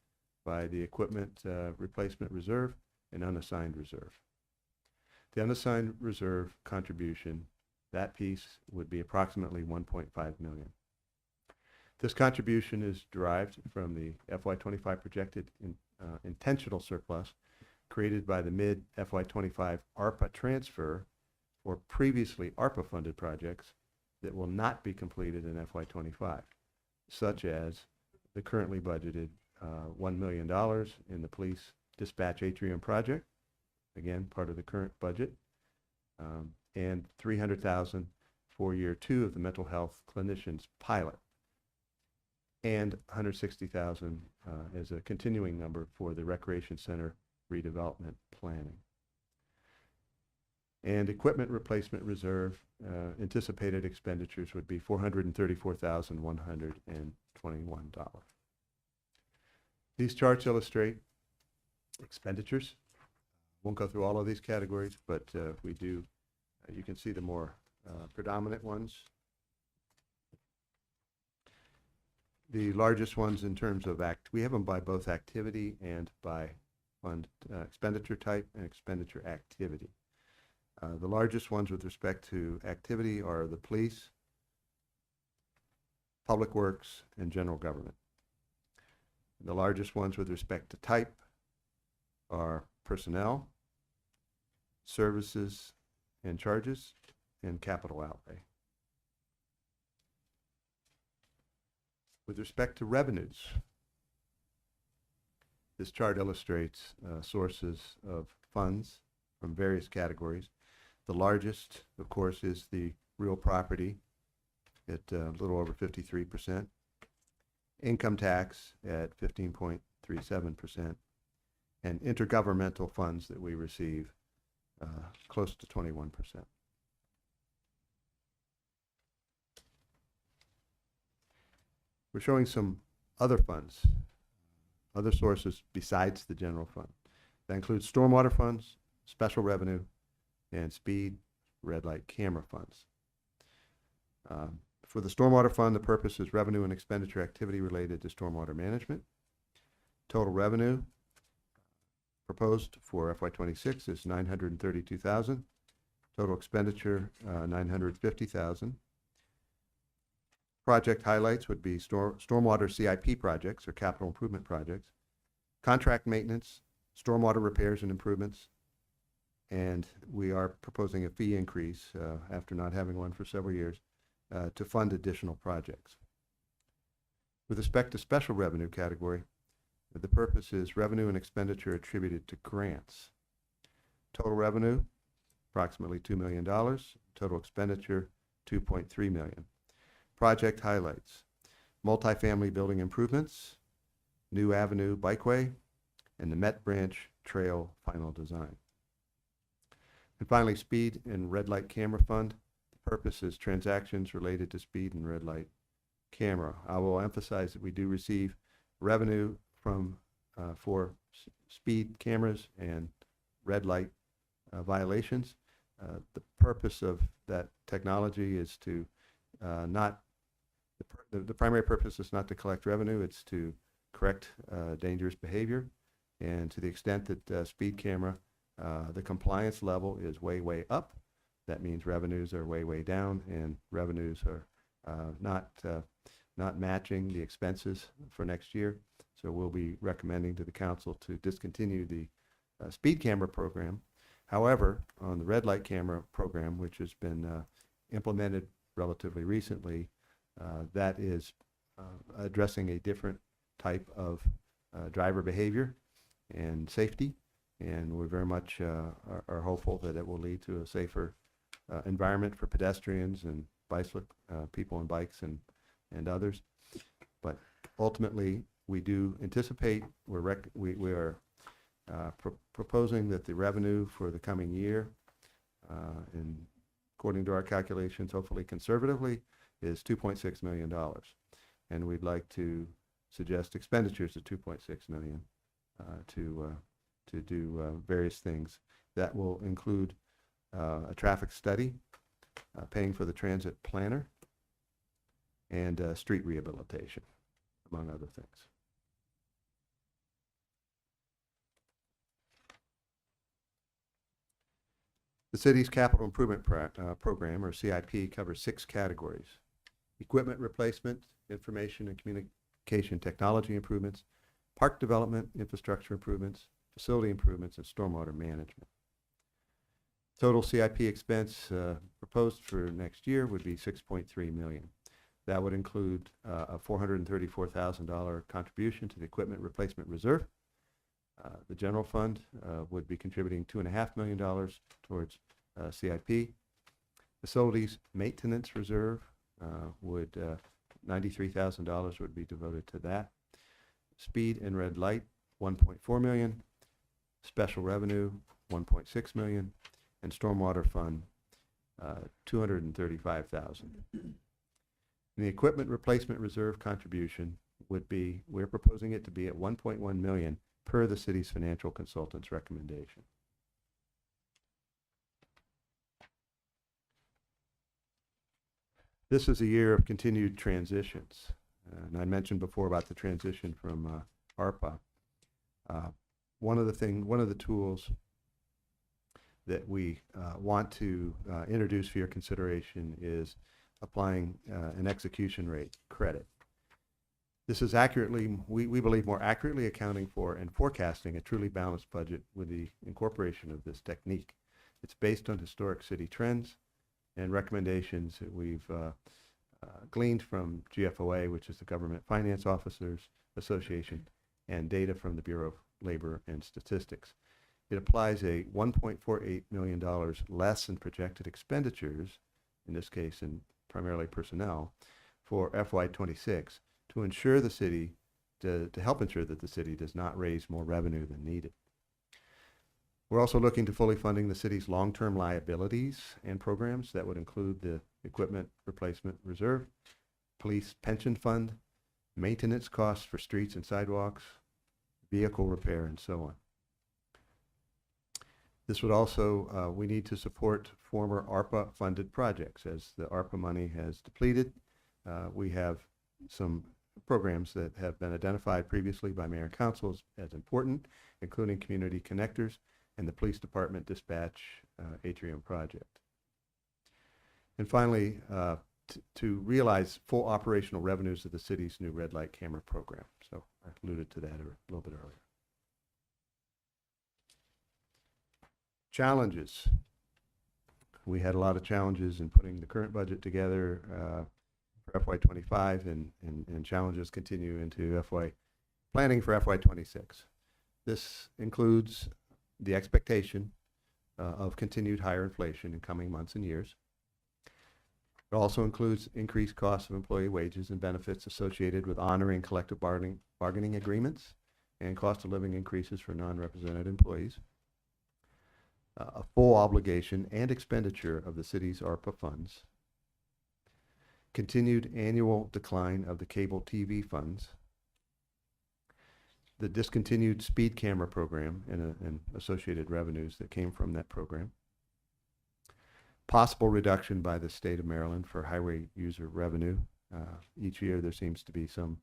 by the equipment replacement reserve and unassigned reserve. The unassigned reserve contribution, that piece would be approximately $1.5 million. This contribution is derived from the FY25 projected intentional surplus created by the mid-FY25 ARPA transfer for previously ARPA-funded projects that will not be completed in FY25, such as the currently budgeted $1 million in the police dispatch atrium project, again, part of the current budget, and $300,000 for year 2 of the mental health clinicians pilot, and $160,000 as a continuing number for the recreation center redevelopment planning. And equipment replacement reserve anticipated expenditures would be $434,121. These charts illustrate expenditures. Won't go through all of these categories, but we do, you can see the more predominant ones. The largest ones in terms of we have them by both activity and by fund expenditure type and expenditure activity. The largest ones with respect to activity are the police, public works, and general government. The largest ones with respect to type are personnel, services and charges, and capital outlay. With respect to revenues, this chart illustrates sources of funds from various categories. The largest, of course, is the real property at a little over 53%, income tax at 15.37%, and intergovernmental funds that we receive close to 21%. We're showing some other funds, other sources besides the general fund. That includes stormwater funds, special revenue, and speed red light camera funds. For the stormwater fund, the purpose is revenue and expenditure activity related to stormwater management. Total revenue proposed for FY26 is $932,000. Total expenditure, $950,000. Project highlights would be stormwater CIP projects or capital improvement projects, contract maintenance, stormwater repairs and improvements, and we are proposing a fee increase after not having one for several years to fund additional projects. With respect to special revenue category, the purpose is revenue and expenditure attributed to grants. Total revenue, approximately $2 million. Total expenditure, $2.3 million. Project highlights: multifamily building improvements, New Avenue Bikeway, and the Met Branch Trail final design. And finally, speed and red light camera fund. The purpose is transactions related to speed and red light camera. I will emphasize that we do receive revenue from for speed cameras and red light violations. The purpose of that technology is to the primary purpose is not to collect revenue, it's to correct dangerous behavior. And to the extent that speed camera, the compliance level is way, way up, that means revenues are way, way down, and revenues are not matching the expenses for next year. So we'll be recommending to the council to discontinue the speed camera program. However, on the red light camera program, which has been implemented relatively recently, that is addressing a different type of driver behavior and safety, and we're very much are hopeful that it will lead to a safer environment for pedestrians and people on bikes and others. But ultimately, we do anticipate, we are proposing that the revenue for the coming year, and according to our calculations, hopefully conservatively, is $2.6 million. And we'd like to suggest expenditures of $2.6 million to do various things. That will include a traffic study, paying for the transit planner, and street rehabilitation, among other things. The city's capital improvement program, or CIP, covers 6 categories: equipment replacement, information and communication technology improvements, park development, infrastructure improvements, facility improvements, and stormwater management. Total CIP expense proposed for next year would be $6.3 million. That would include a $434,000 contribution to the equipment replacement reserve. The general fund would be contributing $2.5 million towards CIP. Facilities maintenance reserve would $93,000 would be devoted to that. Speed and red light, $1.4 million. Special revenue, $1.6 million. And stormwater fund, $235,000. And the equipment replacement reserve contribution would be, we're proposing it to be at $1.1 million per the city's financial consultant's recommendation. This is a year of continued transitions. And I mentioned before about the transition from ARPA. One of the tools that we want to introduce for your consideration is applying an execution rate credit. This is accurately, we believe, more accurately accounting for and forecasting a truly balanced budget with the incorporation of this technique. It's based on historic city trends and recommendations that we've gleaned from GFOA, which is the Government Finance Officers Association, and data from the Bureau of Labor and Statistics. It applies a $1.48 million less than projected expenditures, in this case in primarily personnel, for FY26 to ensure the city, to help ensure that the city does not raise more revenue than needed. We're also looking to fully funding the city's long-term liabilities and programs. That would include the equipment replacement reserve, police pension fund, maintenance costs for streets and sidewalks, vehicle repair, and so on. This would also, we need to support former ARPA-funded projects. As the ARPA money has depleted, we have some programs that have been identified previously by Mayor and Council as important, including community connectors and the Police Department Dispatch Atrium project. And finally, to realize full operational revenues of the city's new red light camera program. So I alluded to that a little bit earlier. Challenges. We had a lot of challenges in putting the current budget together for FY25, and challenges continue into planning for FY26. This includes the expectation of continued higher inflation in coming months and years. It also includes increased costs of employee wages and benefits associated with honoring collective bargaining agreements and cost of living increases for non-represented employees. A full obligation and expenditure of the city's ARPA funds. Continued annual decline of the cable TV funds. The discontinued speed camera program and associated revenues that came from that program. Possible reduction by the state of Maryland for highway user revenue. Each year there seems to be some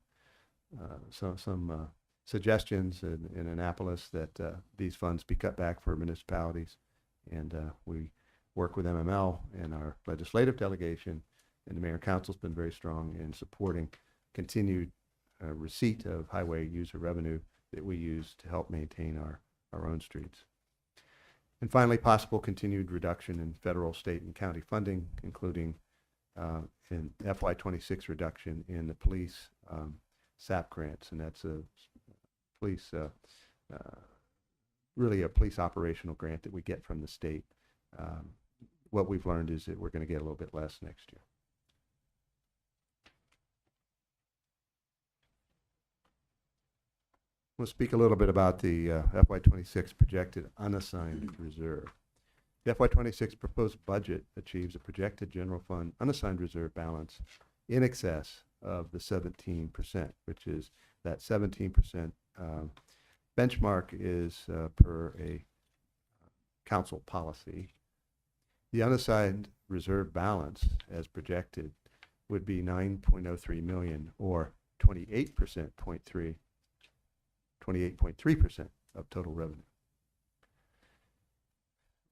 suggestions in Annapolis that these funds be cut back for municipalities. And we work with MML and our legislative delegation, and the Mayor and Council's been very strong in supporting continued receipt of highway user revenue that we use to help maintain our own streets. And finally, possible continued reduction in federal, state, and county funding, including in FY26 reduction in the police SAP grants, and that's a police, really a police operational grant that we get from the state. What we've learned is that we're going to get a little bit less next year. We'll speak a little bit about the FY26 projected unassigned reserve. The FY26 proposed budget achieves a projected general fund unassigned reserve balance in excess of the 17%, which is that 17% benchmark is per a council policy. The unassigned reserve balance as projected would be 9.03 million, or 28.3% of total revenue.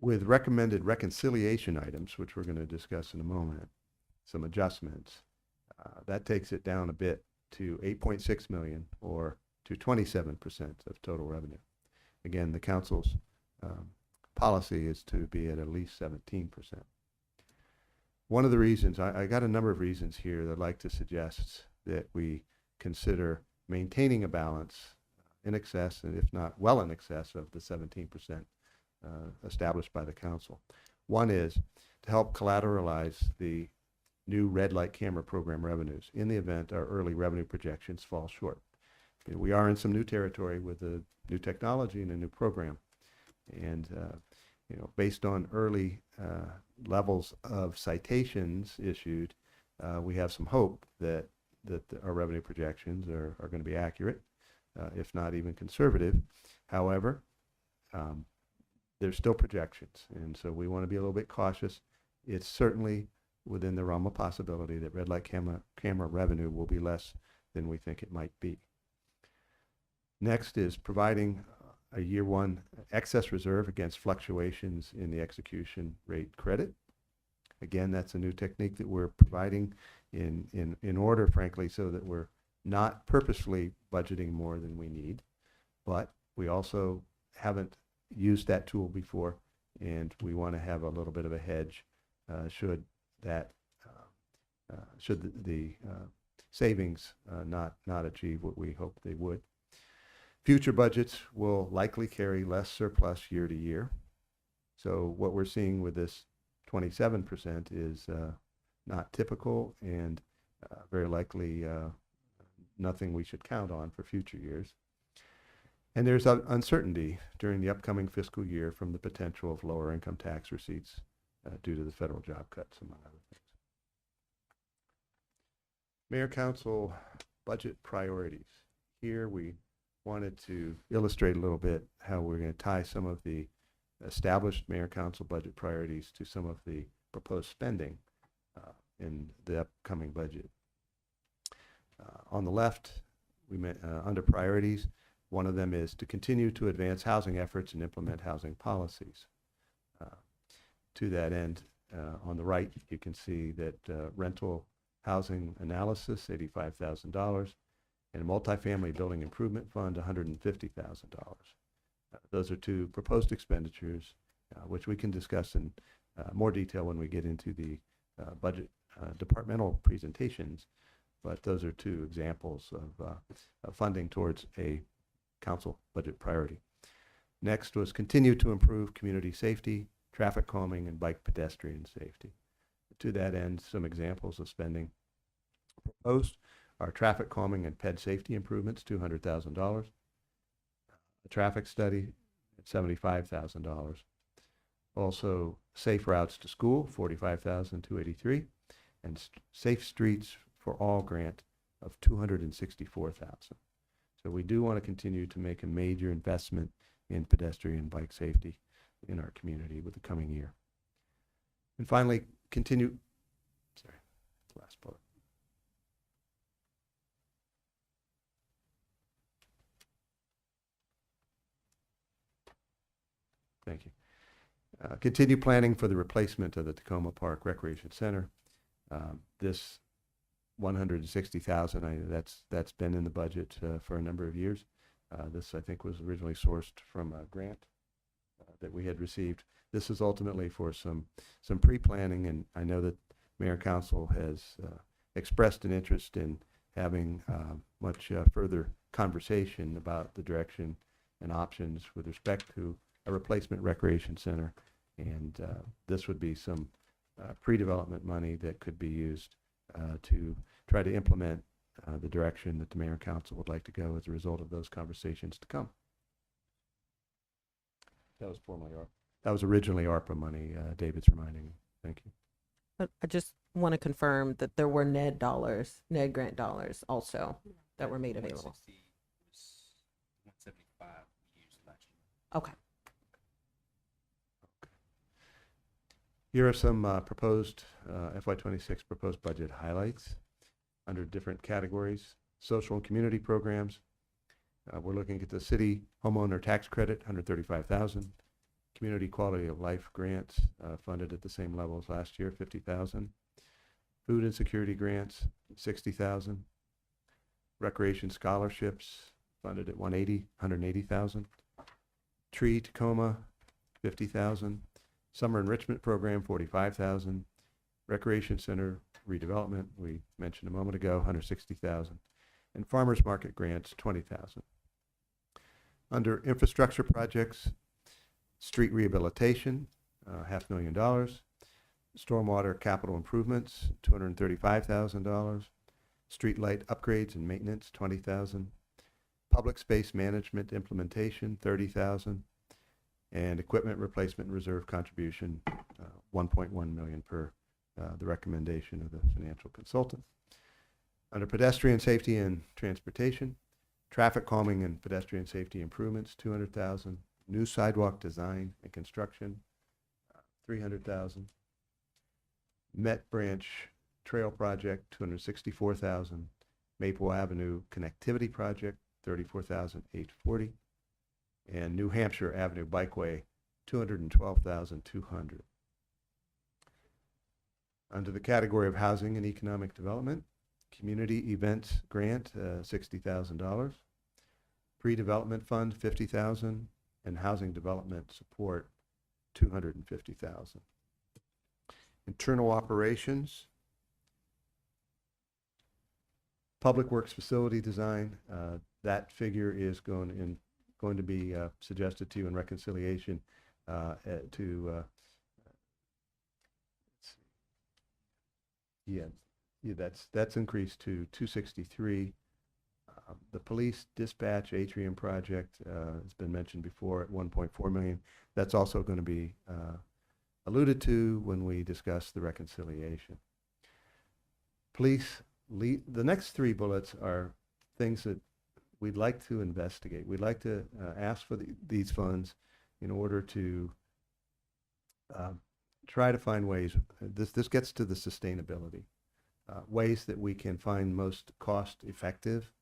With recommended reconciliation items, which we're going to discuss in a moment, some adjustments, that takes it down a bit to 8.6 million, or to 27% of total revenue. Again, the council's policy is to be at least 17%. One of the reasons, I got a number of reasons here that I'd like to suggest that we consider maintaining a balance in excess, and if not well in excess of the 17% established by the council. One is to help collateralize the new red light camera program revenues in the event our early revenue projections fall short. You know, we are in some new territory with a new technology and a new program. And you know, based on early levels of citations issued, we have some hope that our revenue projections are going to be accurate, if not even conservative. However, there's still projections, and so we want to be a little bit cautious. It's certainly within the realm of possibility that red light camera revenue will be less than we think it might be. Next is providing a year one excess reserve against fluctuations in the execution rate credit. Again, that's a new technique that we're providing in order, frankly, so that we're not purposefully budgeting more than we need, but we also haven't used that tool before, and we want to have a little bit of a hedge should the savings not achieve what we hope they would. Future budgets will likely carry less surplus year to year. So what we're seeing with this 27% is not typical, and very likely nothing we should count on for future years. And there's uncertainty during the upcoming fiscal year from the potential of lower income tax receipts due to the federal job cuts, among other things. Mayor Council budget priorities. Here we wanted to illustrate a little bit how we're going to tie some of the established Mayor Council budget priorities to some of the proposed spending in the upcoming budget. On the left, under priorities, one of them is to continue to advance housing efforts and implement housing policies. To that end, on the right, you can see that rental housing analysis, $85,000, and a multifamily building improvement fund, $150,000. Those are two proposed expenditures, which we can discuss in more detail when we get into the budget departmental presentations. But those are two examples of funding towards a council budget priority. Next was continue to improve community safety, traffic calming, and bike pedestrian safety. To that end, some examples of spending proposed are traffic calming and ped safety improvements, $200,000. A traffic study at $75,000. Also, safe routes to school, $45,283, and safe streets for all grant of $264,000. So we do want to continue to make a major investment in pedestrian bike safety in our community with the coming year. And finally, last bullet. Thank you. Continue planning for the replacement of the Tacoma Park Recreation Center. This $160,000, that's been in the budget for a number of years. This, I think, was originally sourced from a grant that we had received. This is ultimately for some pre-planning, and I know that Mayor Council has expressed an interest in having much further conversation about the direction and options with respect to a replacement recreation center. And this would be some pre-development money that could be used to try to implement the direction that the Mayor and Council would like to go as a result of those conversations to come. That was formerly ARPA. That was originally ARPA money, David's reminding me. Thank you. But I just want to confirm that there were NED grant dollars also that were made available. 175 used last year. Okay. Here are some proposed FY26 proposed budget highlights under different categories. Social and community programs. We're looking at the city homeowner tax credit, $135,000. Community quality of life grants funded at the same level as last year, $50,000. Food insecurity grants, $60,000. Recreation scholarships funded at $180,000. Tree Tacoma, $50,000. Summer enrichment program, $45,000. Recreation center redevelopment, we mentioned a moment ago, $160,000. And farmers market grants, $20,000. Under infrastructure projects, street rehabilitation, $500,000. Stormwater capital improvements, $235,000. Street light upgrades and maintenance, $20,000. Public space management implementation, $30,000. And equipment replacement and reserve contribution, $1.1 million per the recommendation of the financial consultant. Under pedestrian safety and transportation, traffic calming and pedestrian safety improvements, $200,000. New sidewalk design and construction, $300,000. Met Branch Trail Project, $264,000. Maple Avenue Connectivity Project, $34,840. And New Hampshire Avenue Bikeway, $212,200. Under the category of housing and economic development, community events grant, $60,000. Pre-development fund, $50,000. And housing development support, $250,000. Internal operations, public works facility design, that figure is going to be suggested to you in reconciliation that's increased to 263. The police dispatch atrium project has been mentioned before at 1.4 million. That's also going to be alluded to when we discuss the reconciliation. The next three bullets are things that we'd like to investigate. We'd like to ask for these funds in order to try to find ways. This gets to the sustainability. Ways that we can find most cost-effective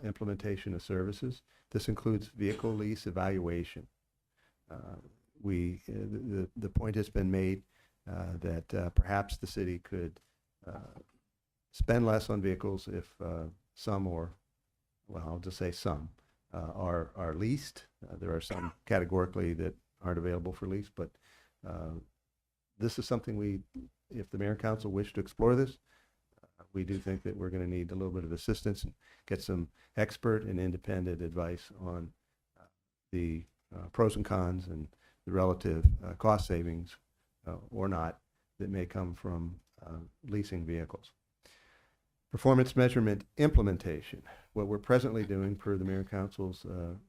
implementation of services. This includes vehicle lease evaluation. The point has been made that perhaps the city could spend less on vehicles if some, or well, I'll just say some, are leased. There are some categorically that aren't available for lease, but this is something if the mayor and council wish to explore this, we do think that we're going to need a little bit of assistance and get some expert and independent advice on the pros and cons and the relative cost savings or not that may come from leasing vehicles. Performance measurement implementation. What we're presently doing per the mayor and council's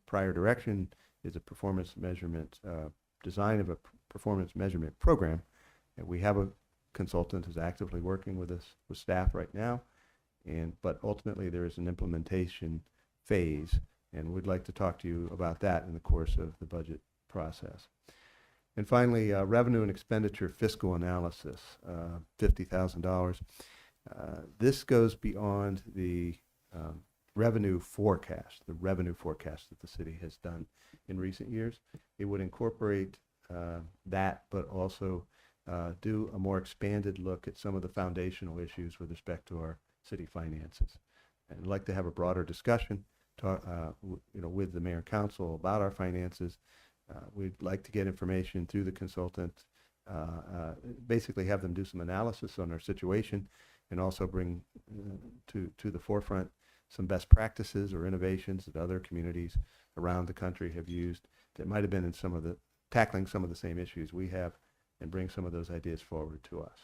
prior direction is a performance measurement, design of a performance measurement program. And we have a consultant who's actively working with us, with staff right now, but ultimately there is an implementation phase, and we'd like to talk to you about that in the course of the budget process. And finally, revenue and expenditure fiscal analysis, $50,000. This goes beyond the revenue forecast that the city has done in recent years. It would incorporate that, but also do a more expanded look at some of the foundational issues with respect to our city finances. And I'd like to have a broader discussion with the mayor and council about our finances. We'd like to get information through the consultant, basically have them do some analysis on our situation, and also bring to the forefront some best practices or innovations that other communities around the country have used that might have been in tackling some of the same issues we have, and bring some of those ideas forward to us.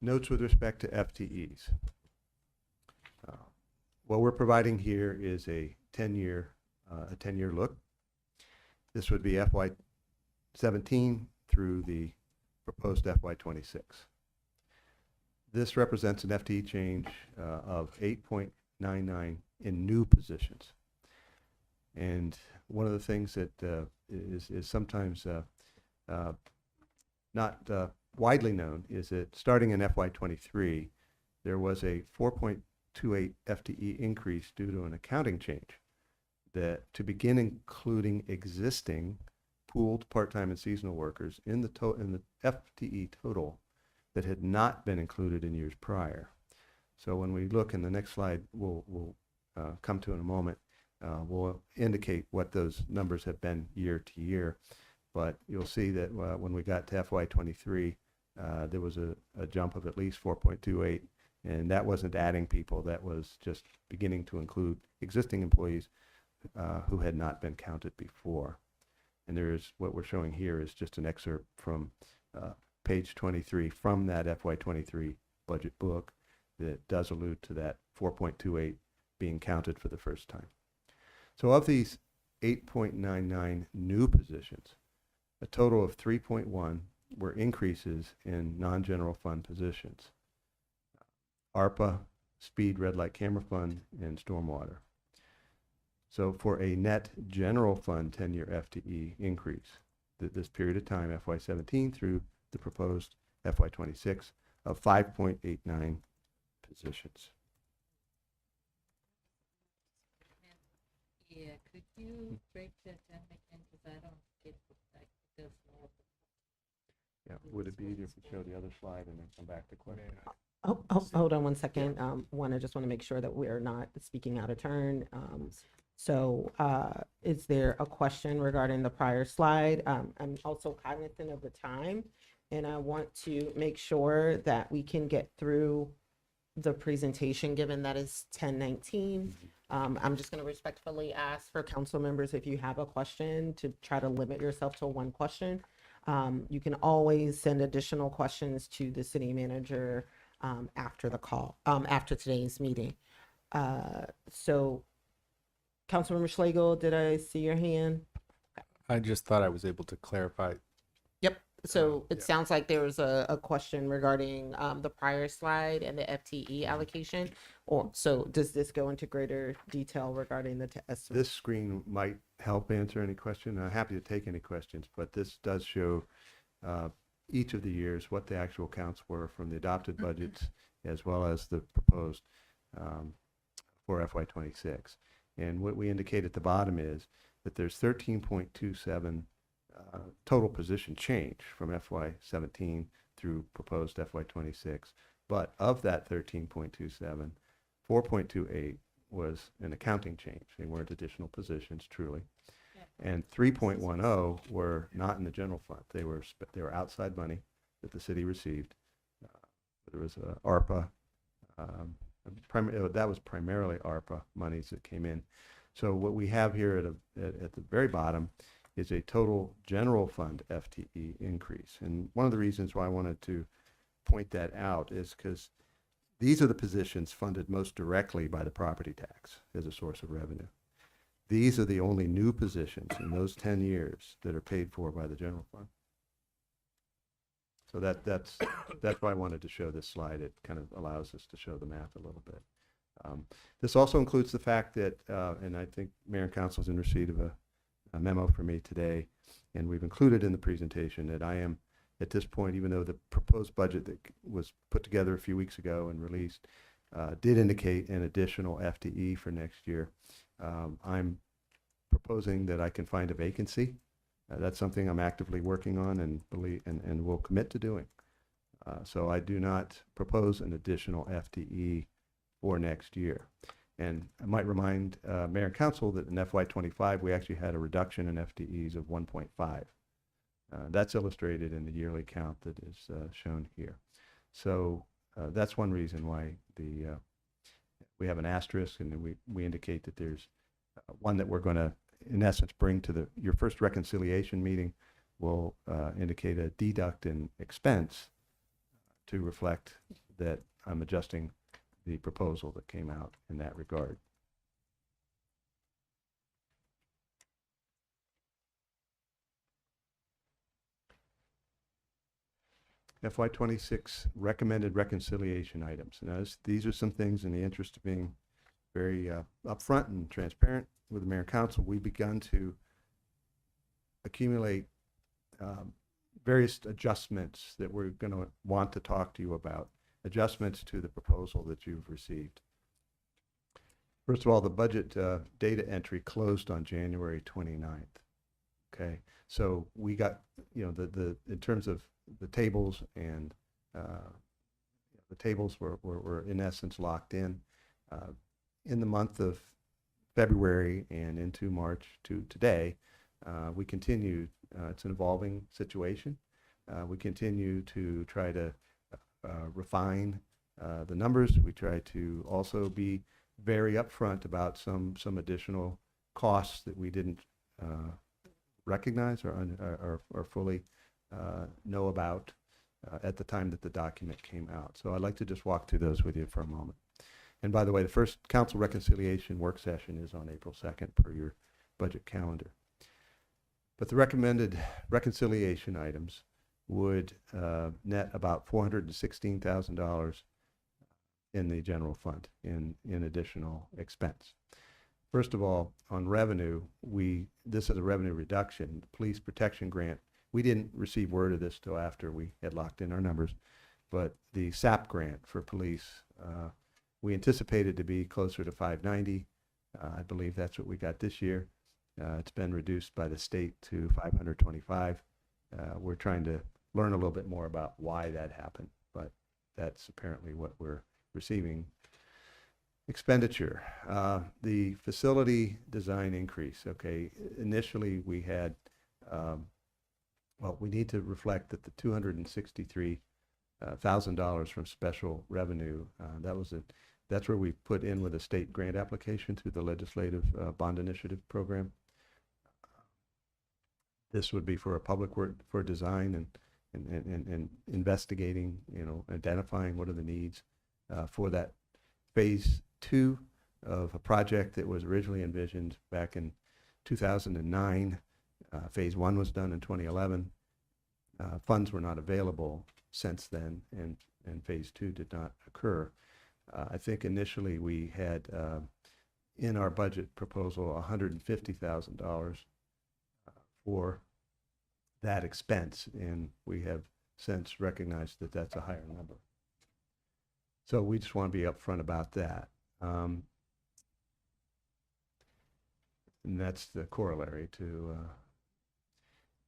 Notes with respect to FTEs. What we're providing here is a 10-year look. This would be FY17 through the proposed FY26. This represents an FTE change of 8.99 in new positions. And one of the things that is sometimes not widely known is that starting in FY23, there was a 4.28 FTE increase due to an accounting change that to begin including existing pooled part-time and seasonal workers in the FTE total that had not been included in years prior. So when we look in the next slide, we'll come to in a moment, we'll indicate what those numbers have been year to year. But you'll see that when we got to FY23, there was a jump of at least 4.28, and that wasn't adding people, that was just beginning to include existing employees who had not been counted before. And what we're showing here is just an excerpt from page 23 from that FY23 budget book that does allude to that 4.28 being counted for the first time. So of these 8.99 new positions, a total of 3.1 were increases in non-general fund positions. ARPA, Speed Red Light Camera Fund, and Stormwater. So for a net general fund 10-year FTE increase, this period of time, FY17 through the proposed FY26, of 5.89 positions. Yeah, could you break that down again, because I don't get this all. Yeah, would it be easier if we show the other slide and then come back to questions? Oh, hold on one second. I just want to make sure that we're not speaking out of turn. So is there a question regarding the prior slide? I'm also cognizant of the time, and I want to make sure that we can get through the presentation, given that it's 10:19. I'm just going to respectfully ask for council members, if you have a question, to try to limit yourself to one question. You can always send additional questions to the city manager after the call, after today's meeting. So, Councilmember Schlegel, did I see your hand? I just thought I was able to clarify. Yep. So it yeah. sounds like there was a question regarding the prior slide and the FTE allocation. Or so does this go into greater detail regarding the estimate? This screen might help answer any question. I'm happy to take any questions, but this does show each of the years what the actual counts were from the adopted budgets as well as the proposed for FY26. And what we indicate at the bottom is that there's 13.27 total position change from FY17 through proposed FY26. But of that 13.27, 4.28 was an accounting change. They weren't additional positions, truly. And 3.10 were not in the general fund. They were outside money that the city received. There was ARPA. That was primarily ARPA monies that came in. So what we have here at the very bottom is a total general fund FTE increase. And one of the reasons why I wanted to point that out is because these are the positions funded most directly by the property tax as a source of revenue. These are the only new positions in those 10 years that are paid for by the general fund. So that's why I wanted to show this slide. It kind of allows us to show the math a little bit. This also includes the fact that, and I think Mayor and Council is in receipt of a memo from me today, and we've included in the presentation that I am, at this point, even though the proposed budget that was put together a few weeks ago and released did indicate an additional FTE for next year, I'm proposing that I can find a vacancy. That's something I'm actively working on and will commit to doing. So I do not propose an additional FTE for next year. And I might remind Mayor and Council that in FY25 we actually had a reduction in FTEs of 1.5. That's illustrated in the yearly count that is shown here. So that's one reason why we have an asterisk, and we indicate that there's one that we're going to, in essence, bring to your first reconciliation meeting. Will indicate a deduct in expense to reflect that I'm adjusting the proposal that came out in that regard. FY26 recommended reconciliation items. Now, these are some things in the interest of being very upfront and transparent with the Mayor and Council. We've begun to accumulate various adjustments that we're going to want to talk to you about, adjustments to the proposal that you've received. First of all, the budget data entry closed on January 29th. Okay, so we got, in terms of the tables, and the tables were in essence locked in the month of February and into March to today. We continue, it's an evolving situation. We continue to try to refine the numbers. We try to also be very upfront about some additional costs that we didn't recognize or fully know about at the time that the document came out. So I'd like to just walk through those with you for a moment. And by the way, the first council reconciliation work session is on April 2nd per your budget calendar. But the recommended reconciliation items would net about $416,000 in the general fund in additional expense. First of all, on revenue, this is a revenue reduction. The police protection grant, we didn't receive word of this till after we had locked in our numbers, but the SAP grant for police, we anticipated to be closer to 590. I believe that's what we got this year. It's been reduced by the state to 525. We're trying to learn a little bit more about why that happened, but that's apparently what we're receiving. Expenditure, the facility design increase. Okay, initially we had, we need to reflect that the $263,000 from special revenue, that's where we put in with a state grant application through the legislative bond initiative program. This would be for a public work, for design and investigating, identifying what are the needs for that phase 2 of a project that was originally envisioned back in 2009. Phase 1 was done in 2011. Funds were not available since then, and phase 2 did not occur. I think initially we had in our budget proposal $150,000 for that expense, and we have since recognized that that's a higher number. So we just want to be upfront about that. And that's the corollary to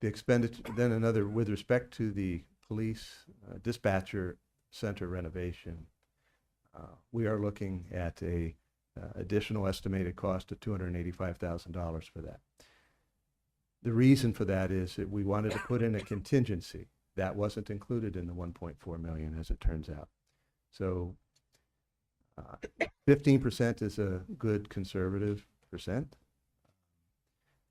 the expenditure. Then another, with respect to the police dispatcher center renovation, we are looking at a additional estimated cost of $285,000 for that. The reason for that is that we wanted to put in a contingency. That wasn't included in the 1.4 million, as it turns out. So 15% is a good conservative percent.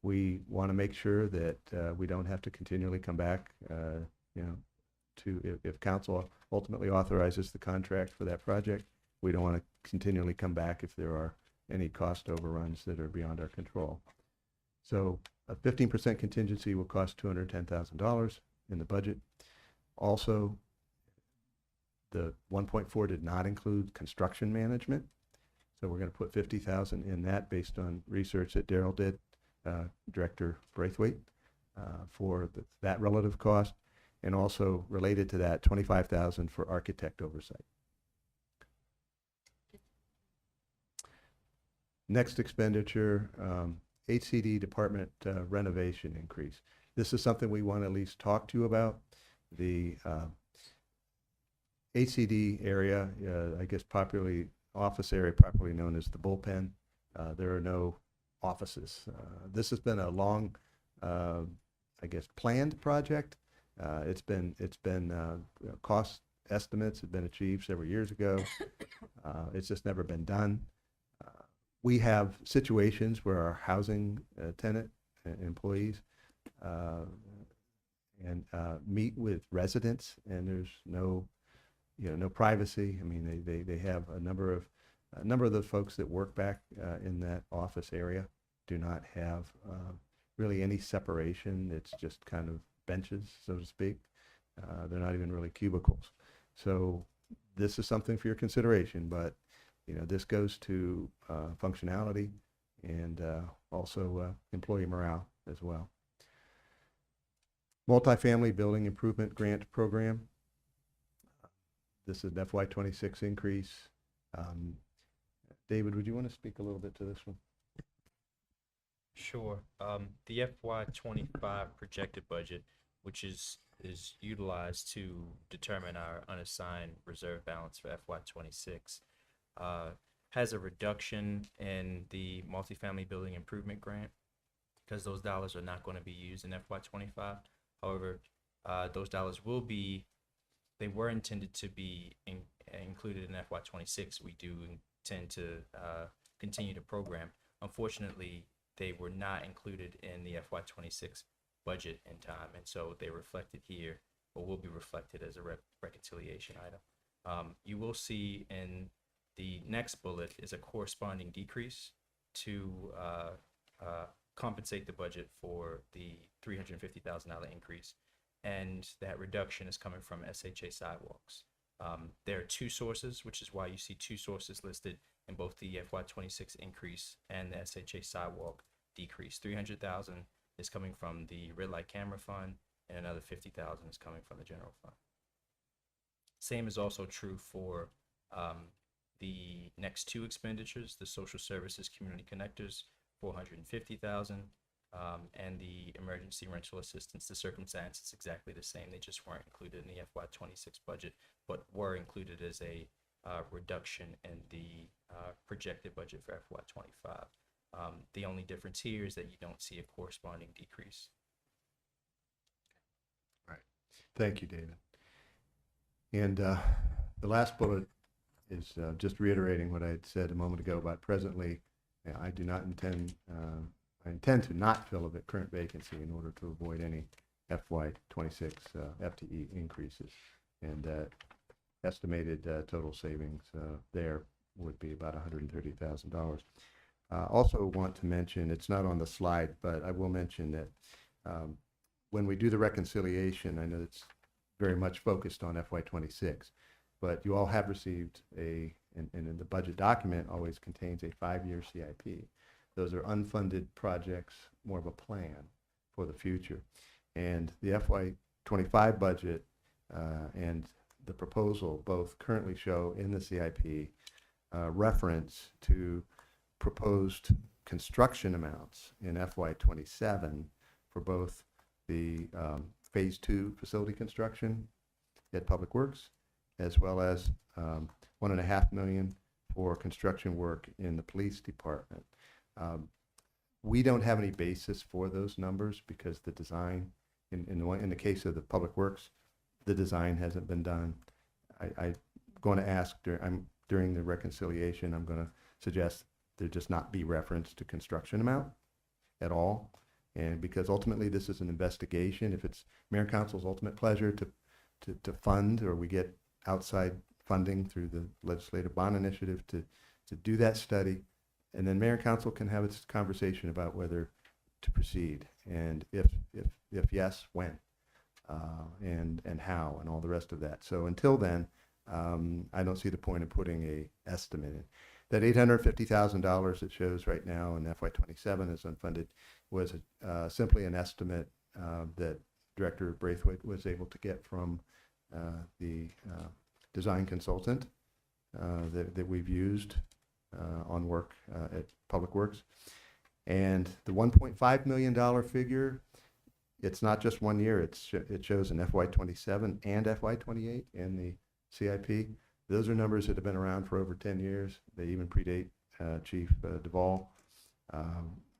We want to make sure that we don't have to continually come back, to if council ultimately authorizes the contract for that project, we don't want to continually come back if there are any cost overruns that are beyond our control. So a 15% contingency will cost $210,000 in the budget. Also, the 1.4 did not include construction management, so we're going to put $50,000 in that based on research that Daryl did, Director Braithwaite, for that relative cost, and also related to that, $25,000 for architect oversight. Next expenditure, HCD department renovation increase. This is something we want to at least talk to you about. The HCD area, I guess office area popularly known as the bullpen. There are no offices. This has been a long, planned project. It's been cost estimates have been achieved several years ago. It's just never been done. We have situations where our housing tenant employees and meet with residents, and there's no privacy. I mean, they have a number of the folks that work back in that office area do not have really any separation. It's just kind of benches, so to speak. They're not even really cubicles. So this is something for your consideration, but this goes to functionality and also employee morale as well. Multifamily Building Improvement Grant Program. This is an FY26 increase. David, would you want to speak a little bit to this one? Sure. The FY25 projected budget, which is utilized to determine our unassigned reserve balance for FY26, has a reduction in the multifamily building improvement grant because those dollars are not going to be used in FY25. However, those dollars they were intended to be included in FY26. We do intend to continue the program. Unfortunately, they were not included in the FY26 budget in time, and so they reflected here, or will be reflected as a reconciliation item. You will see in the next bullet is a corresponding decrease to compensate the budget for the $350,000 increase, and that reduction is coming from SHA sidewalks. There are two sources, which is why you see two sources listed in both the FY26 increase and the SHA sidewalk decrease. $300,000 is coming from the red light camera fund, and another $50,000 is coming from the general fund. Same is also true for the next two expenditures, the social services community connectors, $450,000, and the emergency rental assistance. The circumstance is exactly the same. They just weren't included in the FY26 budget, but were included as a reduction in the projected budget for FY25. The only difference here is that you don't see a corresponding decrease. Right. Thank you, David. And the last bullet is just reiterating what I had said a moment ago about presently. I do not intend, intend to not fill a current vacancy in order to avoid any FY26 FTE increases. And estimated total savings there would be about $130,000. Also want to mention, it's not on the slide, but I will mention that when we do the reconciliation, I know it's very much focused on FY26, but you all have received and the budget document always contains a 5-year CIP. Those are unfunded projects, more of a plan for the future. And the FY25 budget and the proposal both currently show in the CIP reference to proposed construction amounts in FY27 for both the Phase 2 facility construction at Public Works, as well as $1.5 million for construction work in the police department. We don't have any basis for those numbers because the design, in the case of the Public Works, the design hasn't been done. I'm going to ask during the reconciliation, I'm going to suggest there just not be reference to construction amount at all. And because ultimately this is an investigation, if it's Mayor and Council's ultimate pleasure to fund, or we get outside funding through the legislative bond initiative to do that study, and then Mayor and Council can have its conversation about whether to proceed, and if yes, when, and how, and all the rest of that. So until then, I don't see the point of putting a estimate in. That $850,000 that shows right now in FY27 is unfunded was simply an estimate that Director Braithwaite was able to get from the design consultant that we've used on work at Public Works. And the $1.5 million figure, it's not just 1 year, it shows in FY27 and FY28 in the CIP. Those are numbers that have been around for over 10 years. They even predate Chief Duvall.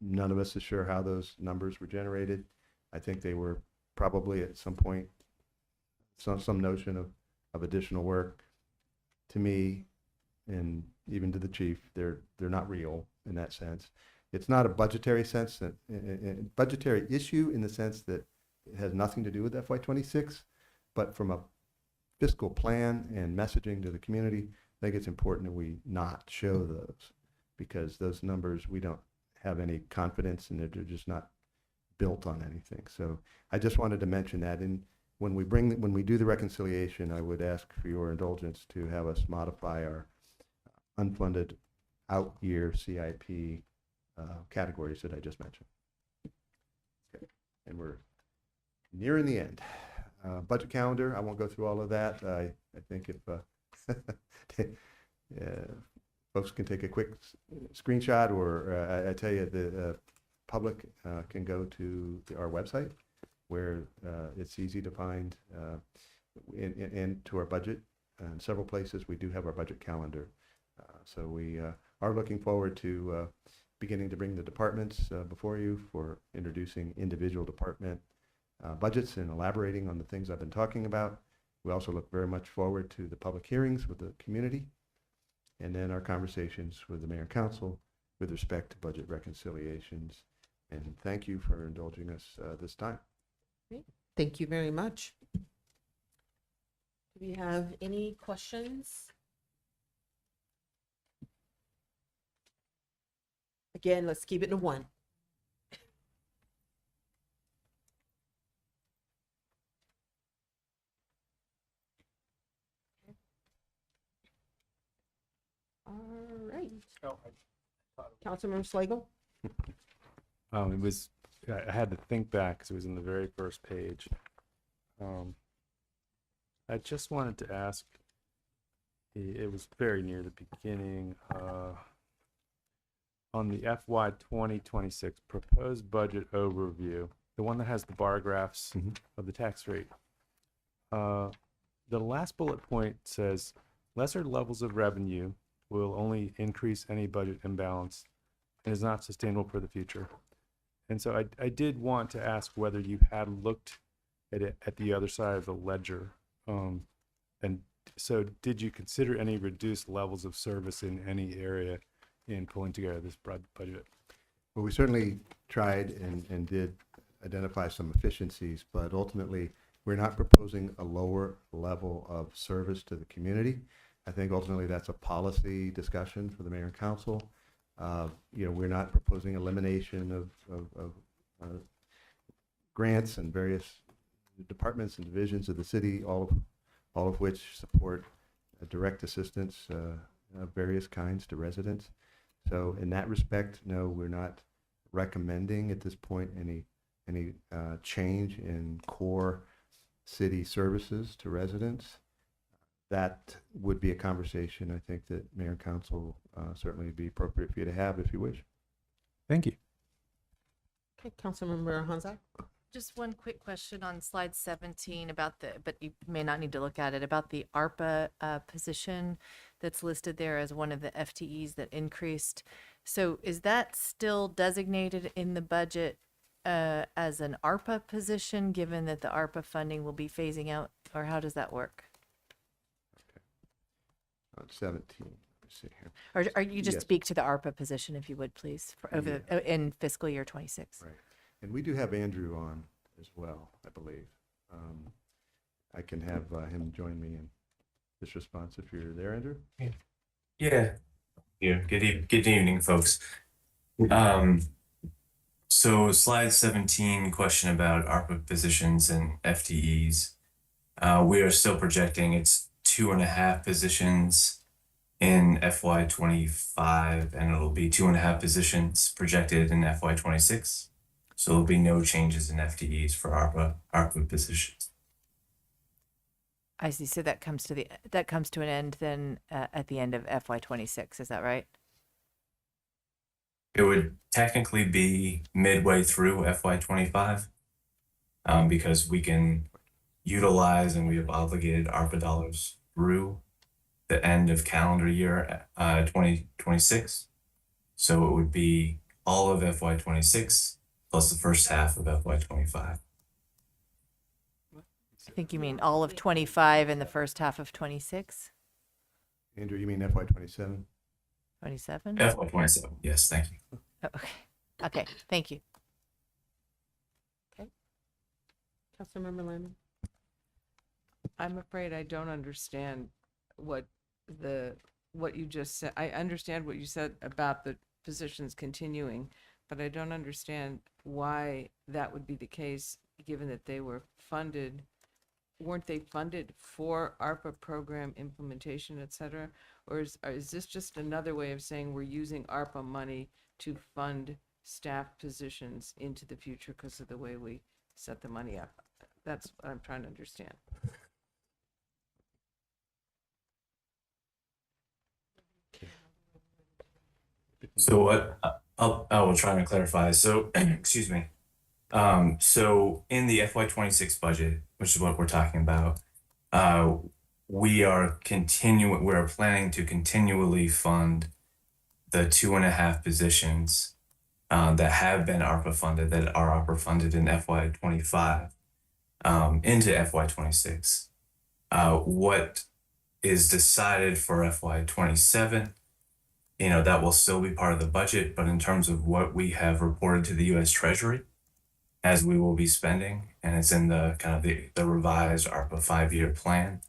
None of us is sure how those numbers were generated. I think they were probably at some point some notion of additional work. To me, and even to the chief, they're not real in that sense. It's not a budgetary sense, budgetary issue in the sense that it has nothing to do with FY26, but from a fiscal plan and messaging to the community, I think it's important that we not show those, because those numbers, we don't have any confidence in it. They're just not built on anything. So I just wanted to mention that. And when we do the reconciliation, I would ask for your indulgence to have us modify our unfunded out year CIP categories that I just mentioned. Okay. And we're nearing the end. Budget calendar, I won't go through all of that. I think if folks can take a quick screenshot, or I tell you, the public can go to our website where it's easy to find into our budget. In several places we do have our budget calendar. So we are looking forward to beginning to bring the departments before you for introducing individual department budgets and elaborating on the things I've been talking about. We also look very much forward to the public hearings with the community, and then our conversations with the Mayor and Council with respect to budget reconciliations. And thank you for indulging us this time. Great. Thank you very much. Do we have any questions? Again, let's keep it to one. All right. Councilmember Slagle? It was, I had to think back because it was in the very first page. I just wanted to ask, it was very near the beginning, on the FY 2026 proposed budget overview, the one that has the bar graphs of the tax rate. The last bullet point says, lesser levels of revenue will only increase any budget imbalance and is not sustainable for the future. And so I did want to ask whether you had looked at it at the other side of the ledger. And so did you consider any reduced levels of service in any area in pulling together this budget? Well, we certainly tried and did identify some efficiencies, but ultimately, we're not proposing a lower level of service to the community. I think ultimately that's a policy discussion for the mayor and council. We're not proposing elimination of grants and various departments and divisions of the city, all of which support direct assistance of various kinds to residents. So in that respect, no, we're not recommending at this point any change in core city services to residents. That would be a conversation I think that mayor and council certainly would be appropriate for you to have if you wish. Thank you. Okay, Councilmember Hanzak? Just one quick question on slide 17 about but you may not need to look at it, about the ARPA position that's listed there as one of the FTEs that increased. So is that still designated in the budget as an ARPA position, given that the ARPA funding will be phasing out, or how does that work? On 17, let me see here. Or you just Yes. speak to the ARPA position, if you would, please, for over in fiscal year 26. Right. And we do have Andrew on as well, I believe. I can have him join me in this response if you're there, Andrew. Yeah. Good evening, folks. So slide 17, question about ARPA positions and FTEs. We are still projecting it's 2.5 positions in FY25, and it'll be 2.5 positions projected in FY26. So there'll be no changes in FTEs for ARPA positions. I see. So that comes to an end then at the end of FY26. Is that right? It would technically be midway through FY25, because we can utilize and we have obligated ARPA dollars through the end of calendar year 2026. So it would be all of FY26 plus the first half of FY25. I think you mean all of 25 and the first half of 26? Andrew, you mean FY27? 27? FY27, yes, thank you. Oh, okay. Okay, thank you. Okay. Councilmember Lemon? I'm afraid I don't understand what you just said. I understand what you said about the positions continuing, but I don't understand why that would be the case, given that they were funded. Weren't they funded for ARPA program implementation, et cetera? Or is this just another way of saying we're using ARPA money to fund staff positions into the future because of the way we set the money up? That's what I'm trying to understand. So what I will try to clarify. So excuse me. So in the FY26 budget, which is what we're talking about, we're planning to continually fund the 2.5 positions that have been ARPA funded, that are ARPA funded in FY25 into FY26. What is decided for FY27, that will still be part of the budget, but in terms of what we have reported to the U.S. Treasury as we will be spending, and it's in the kind of the revised ARPA 5-year plan,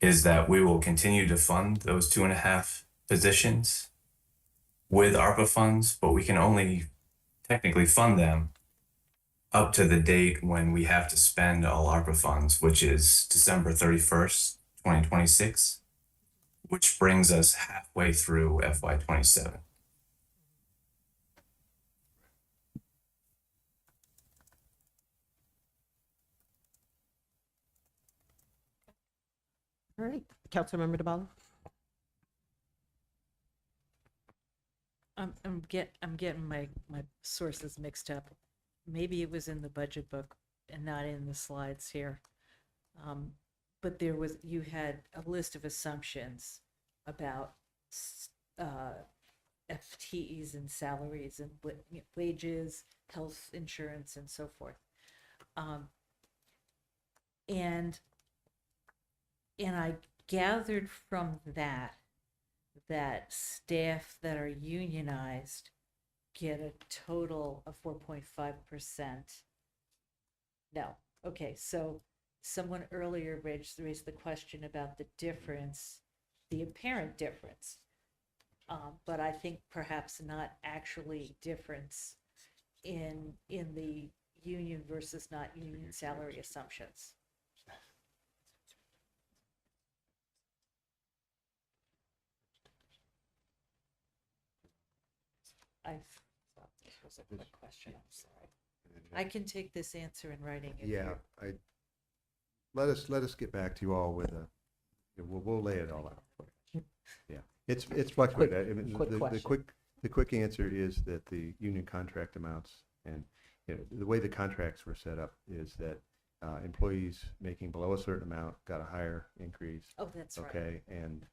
is that we will continue to fund those 2.5 positions with ARPA funds, but we can only technically fund them up to the date when we have to spend all ARPA funds, which is December 31st, 2026, which brings us halfway through FY27. All right, Councilmember DeBala? I'm getting my sources mixed up. Maybe it was in the budget book and not in the slides here. But you had a list of assumptions about FTEs and salaries and wages, health insurance, and so forth. And I gathered from that staff that are unionized get a total of 4.5%. No. Okay, so someone earlier raised the question about the difference, the apparent difference. But I think perhaps not actually difference in the union versus not union salary assumptions. I thought this was a quick question, I'm sorry. I can take this answer in writing if Yeah, you're- let us get back to you all with a, we'll lay it all out for you. Yeah, it's fluctuated. I mean, quick question. the quick answer is that the union contract amounts and, the way the contracts were set up is that employees making below a certain amount got a higher increase. Oh, that's right. Okay, and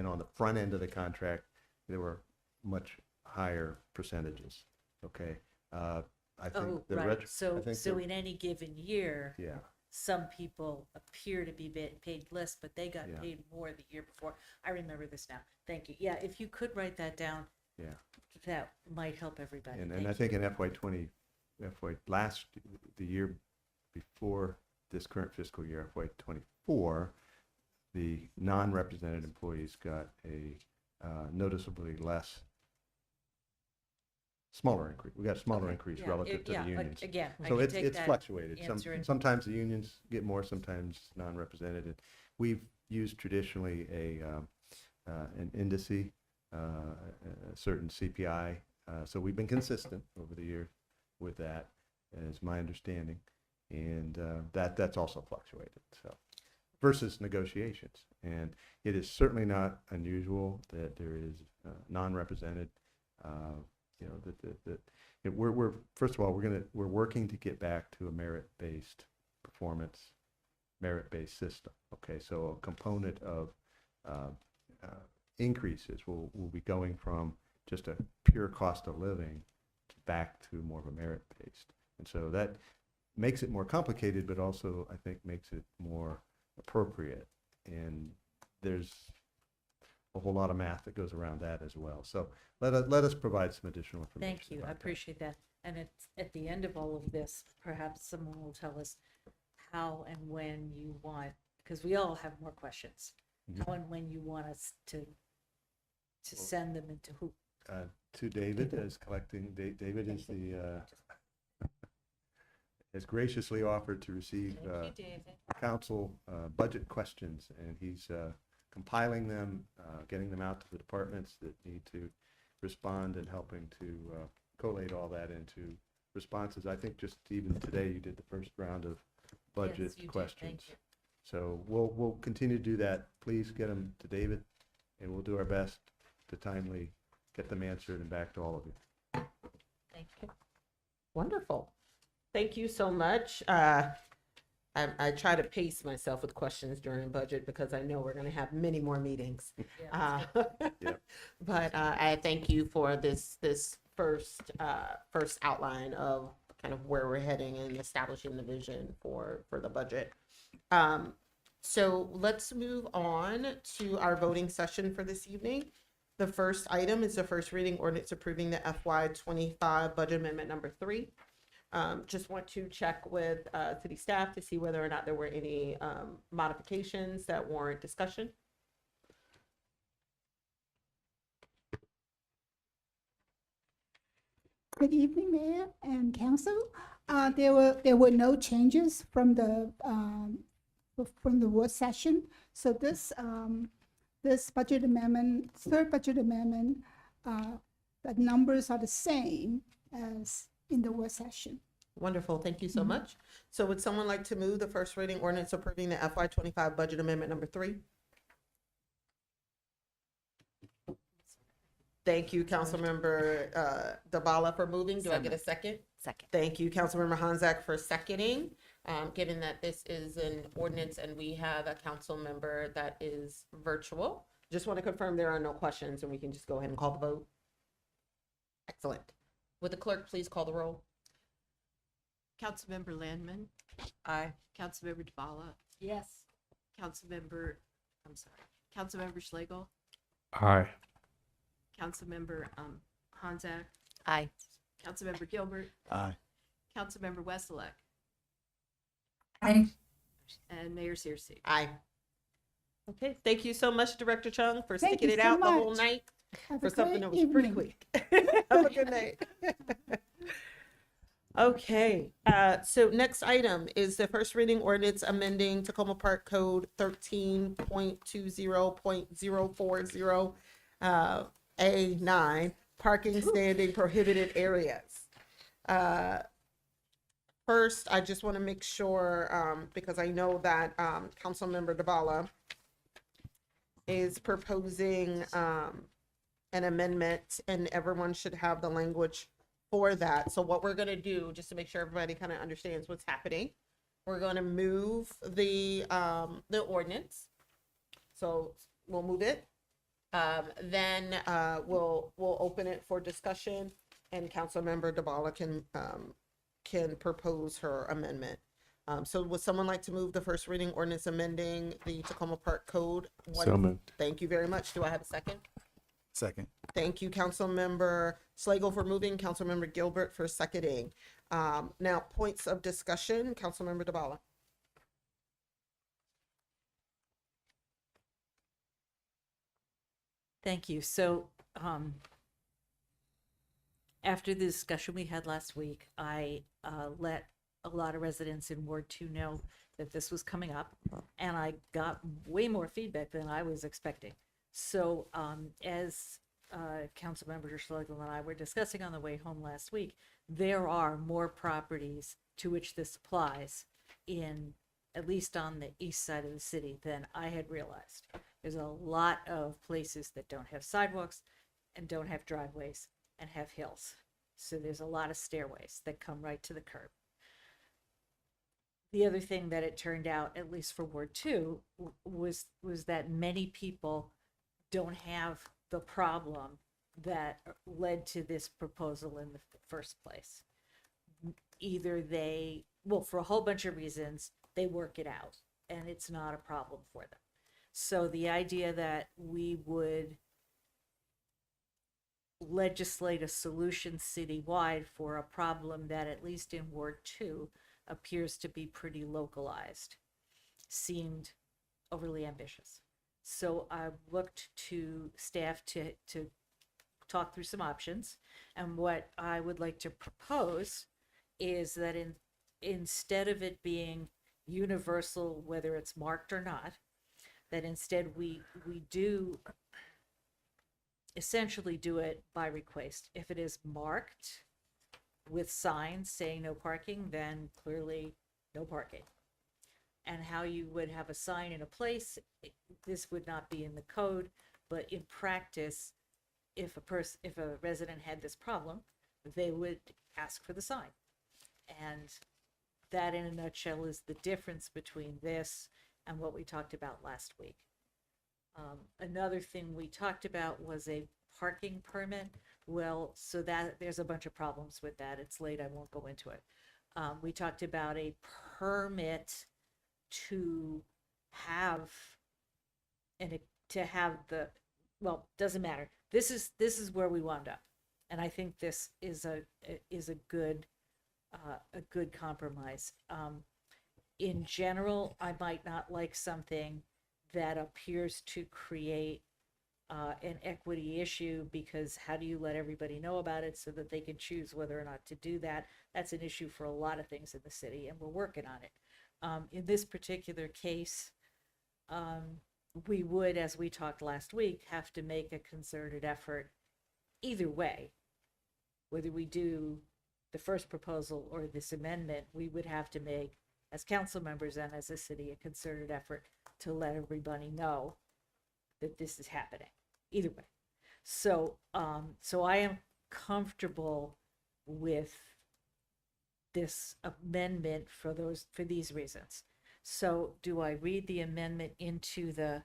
on the front end of the contract, there were much higher percentages, okay? I think Oh, the right. I So think the- in any given year, Yeah. some people appear to be paid less, but they got Yeah. paid more the year before. I remember this now. Thank you. Yeah, if you could write that down, Yeah. that might help everybody. And Thank I you. think in the year before this current fiscal year, FY '24, the non-represented employees got a noticeably smaller increase. We got a smaller increase Yeah, relative to the unions. Again, I So can it's take it's that fluctuated. answer and- Sometimes the unions get more, sometimes non-represented. And we've used traditionally an indice, a certain CPI. So we've been consistent over the years with that, is my understanding. And that's also fluctuated, so, versus negotiations. And it is certainly not unusual that there is non-represented, we're first of all, we're working to get back to a merit-based performance, merit-based system. Okay, so a component of increases will be going from just a pure cost of living back to more of a merit-based. And so that makes it more complicated, but also I think makes it more appropriate. And there's a whole lot of math that goes around that as well. So let us provide some additional information. Thank you. I about that. appreciate that. And at the end of all of this, perhaps someone will tell us how and when you want, because we all have more questions. Mhm. How and when you want us to send them into who? To David as collecting, David is the, has graciously offered to receive council budget questions, and he's compiling them, getting them out to the departments that need to respond, and helping to collate all that into responses. I think just even today you did the first round of budget Yes, you did. questions. Thank you. So we'll continue to do that. Please get them to David, and we'll do our best to timely get them answered and back to all of you. Thank you. Wonderful. Thank you so much. I try to pace myself with questions during budget because I know we're going to have many more meetings. Yep. But I thank you for this first outline of kind of where we're heading and establishing the vision for the budget. So let's move on to our voting session for this evening. The first item is the first reading ordinance approving the FY '25 budget amendment number 3. Just want to check with city staff to see whether or not there were any modifications that warrant discussion. Good evening, Mayor and Council. There were no changes from the work session. So this budget amendment, third budget amendment, the numbers are the same as in the work session. Wonderful, thank you so much. So would someone like to move the first reading ordinance approving the FY '25 budget amendment number 3? Thank you, Councilmember Dabala for moving. Do I get a second? Second. Thank you, Councilmember Hanzak for seconding. Given that this is an ordinance and we have a council member that is virtual, just want to confirm there are no questions and we can just go ahead and call the vote. Excellent. Would the clerk please call the roll? Councilmember Landman, Aye. Councilmember Dvala, Yes. Councilmember Schlegel, Aye. Councilmember Hanzak, Aye. Councilmember Gilbert, Aye. Councilmember Wesselek, Aye. and Mayor Searcy. Aye. Okay, thank you so much, Director Chung, for Thank sticking you it so out the whole much. night Have for a something great that was pretty evening. quick. Have a good night. Okay, so next item is the first reading ordinance amending Tacoma Park Code 13.20.040, A9, parking standing prohibited areas. First, I just want to make sure, because I know that Councilmember Dabala is proposing an amendment, and everyone should have the language for that. So what we're going to do, just to make sure everybody kind of understands what's happening, we're going to move the ordinance. So we'll move it. Then we'll open it for discussion, and Councilmember Dabala can propose her amendment. So would someone like to move the first reading ordinance amending the Tacoma Park Code? So moved. Thank you very much. Do I have a second? Second. Thank you, Councilmember Slagle for moving, Councilmember Gilbert for seconding. Now, points of discussion, Councilmember Dabala. Thank you. So, after the discussion we had last week, I let a lot of residents in Ward 2 know that this was coming up, and I got way more feedback than I was expecting. So, as Councilmember Schlegel and I were discussing on the way home last week, there are more properties to which this applies at least on the east side of the city than I had realized. There's a lot of places that don't have sidewalks and don't have driveways and have hills. So there's a lot of stairways that come right to the curb. The other thing that it turned out, at least for Ward 2, was that many people don't have the problem that led to this proposal in the first place. Either for a whole bunch of reasons, they work it out and it's not a problem for them. So the idea that we would legislate a solution citywide for a problem that, at least in Ward 2, appears to be pretty localized seemed overly ambitious. So I looked to staff to talk through some options, and what I would like to propose is that instead of it being universal, whether it's marked or not, that instead we do essentially do it by request. If it is marked with signs saying no parking, then clearly no parking. And how you would have a sign in a place, this would not be in the code, but in practice, if a resident had this problem, they would ask for the sign. And that, in a nutshell, is the difference between this and what we talked about last week. Another thing we talked about was a parking permit. Well, so that there's a bunch of problems with that. It's late, I won't go into it. We talked about a permit to have doesn't matter. This is where we wound up, and I think this is a good compromise. In general, I might not like something that appears to create an equity issue, because how do you let everybody know about it so that they can choose whether or not to do that? That's an issue for a lot of things in the city, and we're working on it. In this particular case, we would, as we talked last week, have to make a concerted effort either way. Whether we do the first proposal or this amendment, we would have to make, as council members and as a city, a concerted effort to let everybody know that this is happening, either way. So I am comfortable with this amendment for these reasons. So do I read the amendment into the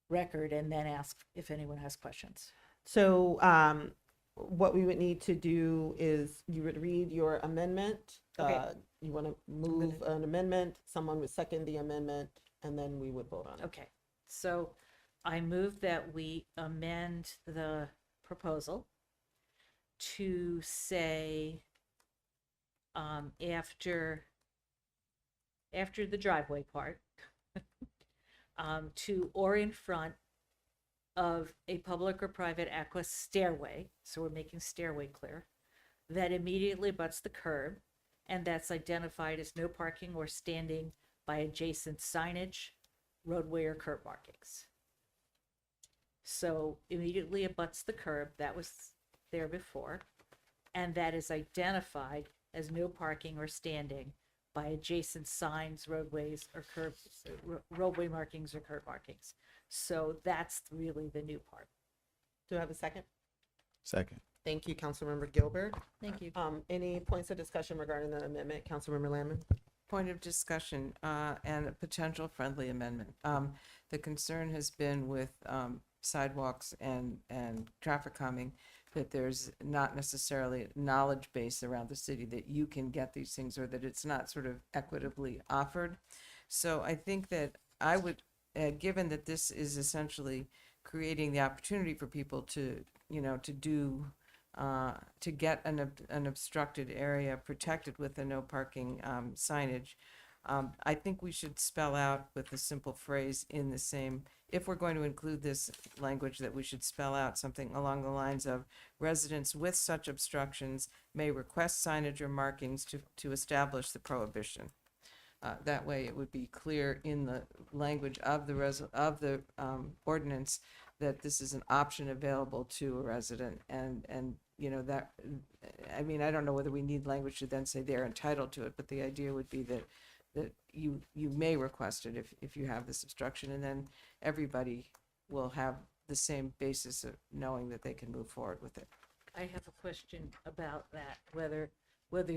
record and then ask if anyone has questions? So what we would need to do is you would read your amendment. Okay. You want to move an amendment, someone would second the amendment, and then we would vote on it. Okay, so I move that we amend the proposal to say, after the driveway part, to or in front of a public or private access stairway, so we're making stairway clear, that immediately butts the curb and that's identified as no parking or standing by adjacent signage, roadway, or curb markings. So immediately abuts the curb, that was there before, and that is identified as no parking or standing by adjacent signs, roadways, or roadway markings or curb markings. So that's really the new part. Do I have a second? Second. Thank you, Councilmember Gilbert. Thank you. Any points of discussion regarding the amendment, Councilmember Lamon? Point of discussion, and a potential friendly amendment. The concern has been with, sidewalks and traffic calming, that there's not necessarily a knowledge base around the city that you can get these things, or that it's not sort of equitably offered. So I think that I would, given that this is essentially creating the opportunity for people to, to get an obstructed area protected with a no parking signage, I think we should spell out with a simple phrase in the same, if we're going to include this language, that we should spell out something along the lines of residents with such obstructions may request signage or markings to establish the prohibition. That way it would be clear in the language of the ordinance that this is an option available to a resident, and that, I mean, I don't know whether we need language to then say they're entitled to it, but the idea would be that you may request it if you have this obstruction, and then everybody will have the same basis of knowing that they can move forward with it. I have a question about that, whether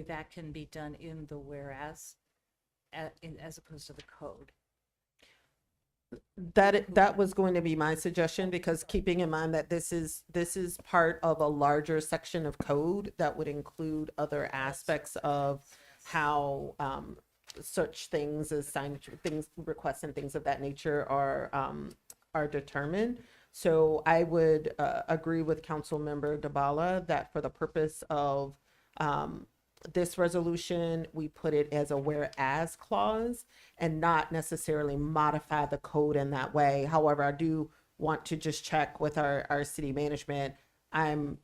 that can be done in the whereas, as opposed to the code. That was going to be my suggestion, because keeping in mind that this is part of a larger section of code that would include other aspects of how such things as signage, things, requests and things of that nature are determined. So I would agree with Councilmember Dabala that for the purpose of this resolution, we put it as a whereas clause and not necessarily modify the code in that way. However, I do want to just check with our city management. I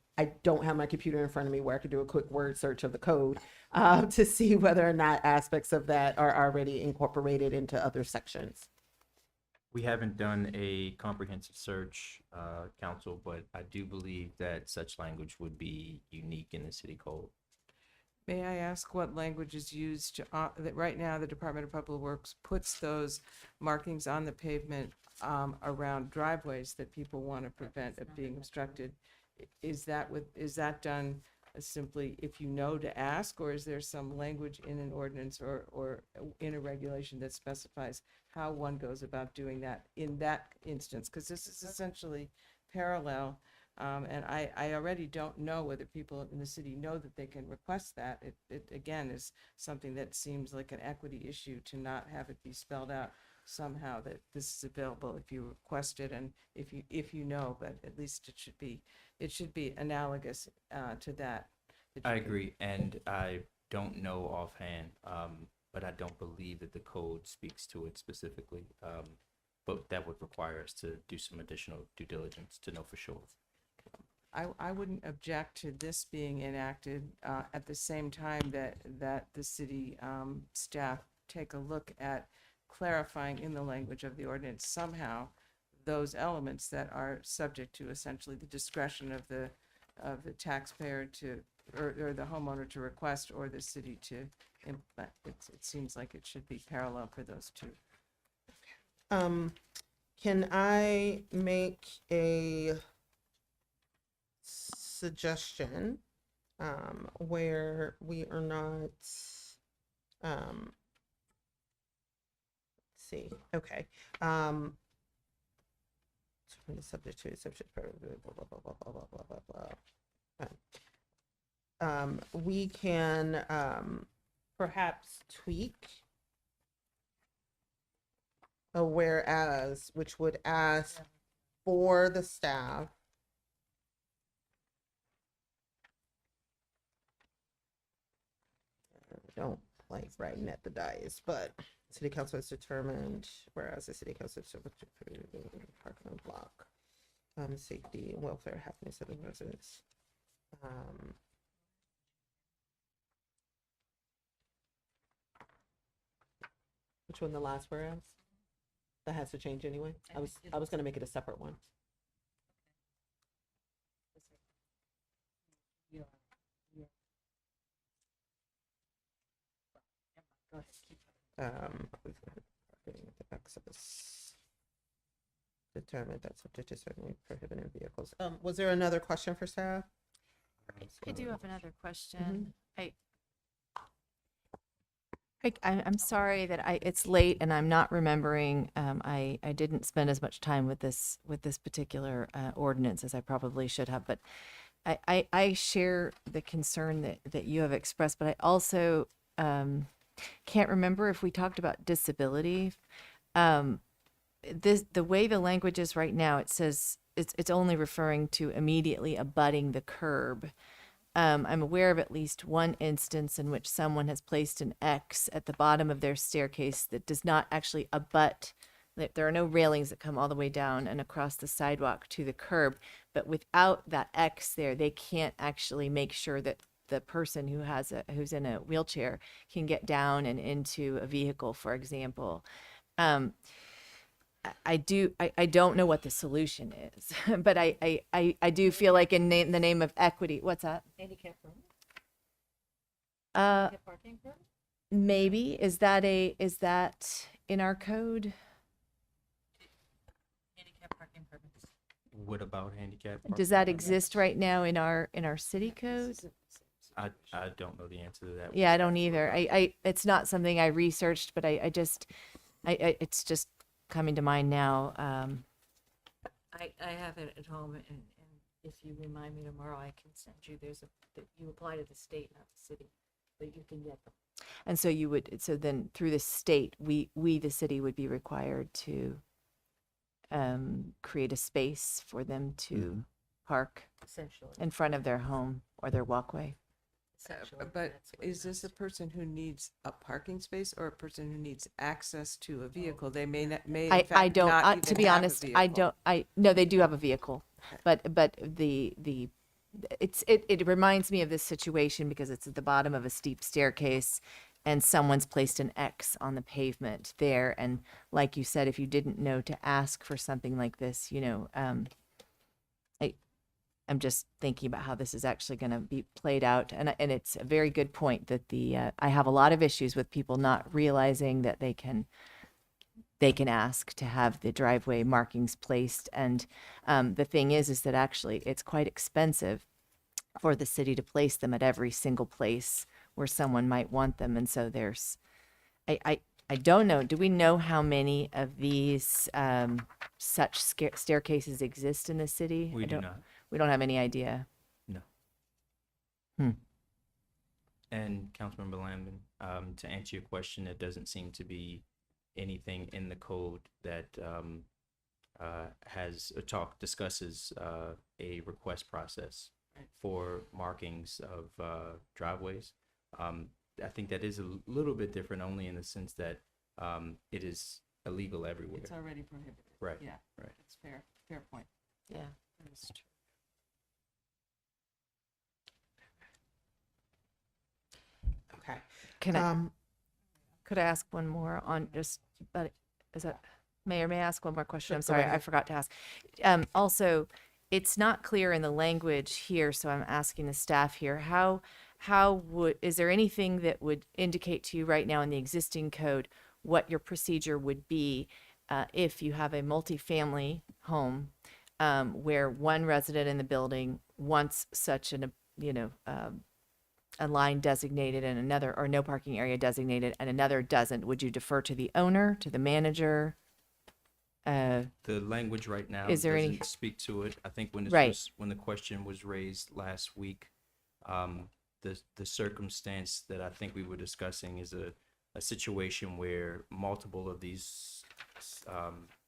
don't have my computer in front of me where I could do a quick word search of the code to see whether or not aspects of that are already incorporated into other sections. We haven't done a comprehensive search, council, but I do believe that such language would be unique in the city code. May I ask what language is used to, that right now the Department of Public Works puts those markings on the pavement around driveways that people want to prevent of being obstructed? Is that done simply if you know to ask, or is there some language in an ordinance or in a regulation that specifies how one goes about doing that in that instance? Because this is essentially parallel. And I already don't know whether people in the city know that they can request that. It again is something that seems like an equity issue to not have it be spelled out somehow that this is available if you request it and if you know, but at least it should be analogous to that. I agree, and I don't know offhand, but I don't believe that the code speaks to it specifically. But that would require us to do some additional due diligence to know for sure. I wouldn't object to this being enacted at the same time that the city staff take a look at clarifying in the language of the ordinance somehow those elements that are subject to essentially the discretion of the taxpayer to or the homeowner to request or the city to implement. It seems like it should be parallel for those two. Can I make a suggestion where we are not let's see, okay, the subject to subject blah blah blah blah blah blah blah blah blah. We can perhaps tweak a whereas, which would ask for the staff don't like writing at the dais, but city council has determined, whereas the city council has parking block, safety and welfare, happiness of the residents. Which one, the last whereas? That has to change anyway? I was gonna make it a separate one. Access. Determined that subject to certain prohibited vehicles. Was there another question for staff? I do have another question. I'm sorry that it's late and I'm not remembering. I didn't spend as much time with this particular ordinance as I probably should have, but I share the concern that you have expressed, but I also can't remember if we talked about disability. The way the language is right now, it says it's only referring to immediately abutting the curb. I'm aware of at least one instance in which someone has placed an X at the bottom of their staircase that does not actually abut. There are no railings that come all the way down and across the sidewalk to the curb, but without that X there, they can't actually make sure that the person who's in a wheelchair can get down and into a vehicle, for example. I don't know what the solution is, but I do feel like in the name of equity, what's that? Handicap room? Parking permit? Maybe. Is that in our code? Handicap parking permits. What about handicap? Does that exist right now in our city code? I don't know the answer to that. Yeah, I don't either. It's not something I researched, but I it's just coming to mind now. I have it at home, and if you remind me tomorrow, I can send you. You apply to the state, not the city, but you can get them. And so then through the state, we the city would be required to create a space for them to park Essentially. in front of their home or their walkway. But is this a person who needs a parking space or a person who needs access to a vehicle? They may not, may in I fact don't, not to even be have a honest, vehicle. no, they do have a vehicle, but it reminds me of this situation because it's at the bottom of a steep staircase and someone's placed an X on the pavement there. And like you said, if you didn't know to ask for something like this, I'm just thinking about how this is actually going to be played out. And it's a very good point that I have a lot of issues with people not realizing that they can ask to have the driveway markings placed. And the thing is that actually it's quite expensive for the city to place them at every single place where someone might want them. And so I don't know. Do we know how many of these such staircases exist in the city? We do not. We don't have any idea. No. And Councilmember Lambin, to answer your question, there doesn't seem to be anything in the code that discusses a request process for markings of driveways. I think that is a little bit different only in the sense that it is illegal everywhere. It's already prohibited. Right. Yeah. Right. It's fair point. Yeah, that's true. Okay. Could I ask one more on just, but is that, may I ask one more question? I'm sorry, I forgot to ask. Also, it's not clear in the language here, so I'm asking the staff here, is there anything that would indicate to you right now in the existing code what your procedure would be if you have a multifamily home where one resident in the building wants such a line designated and another, or no parking area designated and another doesn't? Would you defer to the owner, to the manager? The language right now Is there doesn't any- speak to it. I think when the question was raised last week, the circumstance that I think we were discussing is a situation where multiple of these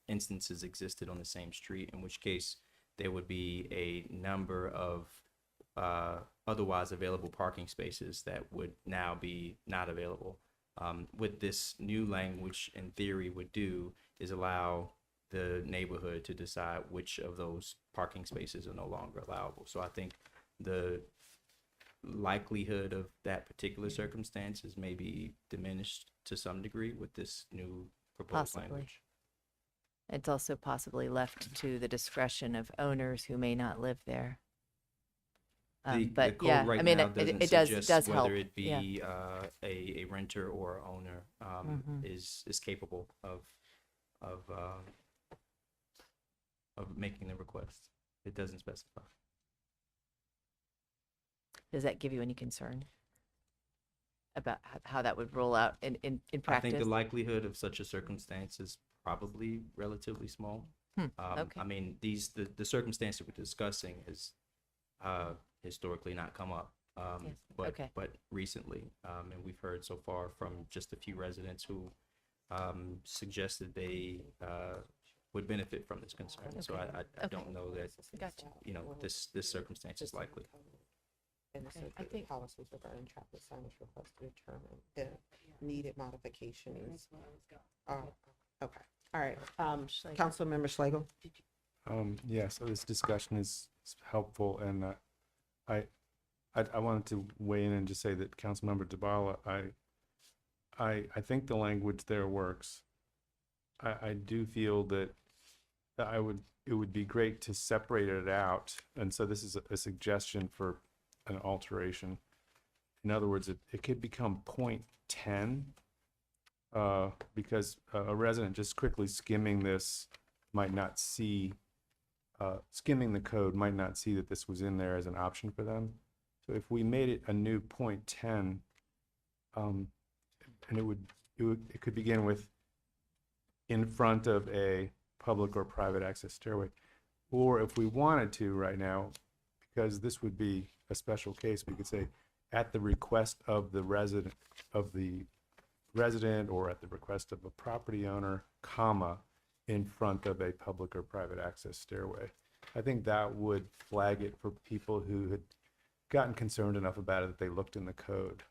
instances existed on the same street, in which case there would be a number of otherwise available parking spaces that would now be not available. What this new language in theory would do is allow the neighborhood to decide which of those parking spaces are no longer allowable. So I think the likelihood of that particular circumstance is maybe diminished to some degree with this new proposed Possibly. language. It's also possibly left to the discretion of owners who may not live there. The But code yeah, right I mean, now it doesn't does suggest help. whether it Yeah. be a renter or a owner Mhm. is capable of making the request. It doesn't specify. Does that give you any concern about how that would roll out in I practice? think the likelihood of such a circumstance is probably relatively small. Okay. I mean, the circumstance that we're discussing is historically not come up, Yes. but Okay. but recently, and we've heard so far from just a few residents who suggested they would benefit from this concern. So Okay. I don't know that Gotcha. this circumstance is likely. And Okay, I think- policies regarding traffic signage request to determine if needed modifications. Okay, all right, Councilmember Schlegel. Yeah, so this discussion is helpful, and I wanted to weigh in and just say that Councilmember DeBala, I think the language there works. I do feel that it would be great to separate it out, and so this is a suggestion for an alteration. In other words, it could become 0.10, because a resident just quickly skimming this might not see, skimming the code might not see that this was in there as an option for them. So if we made it a new 0.10, and it could begin with in front of a public or private access stairway, or if we wanted to right now, because this would be a special case, we could say at the request of the resident or at the request of a property owner, comma, in front of a public or private access stairway. I think that would flag it for people who had gotten concerned enough about it that they looked in the code.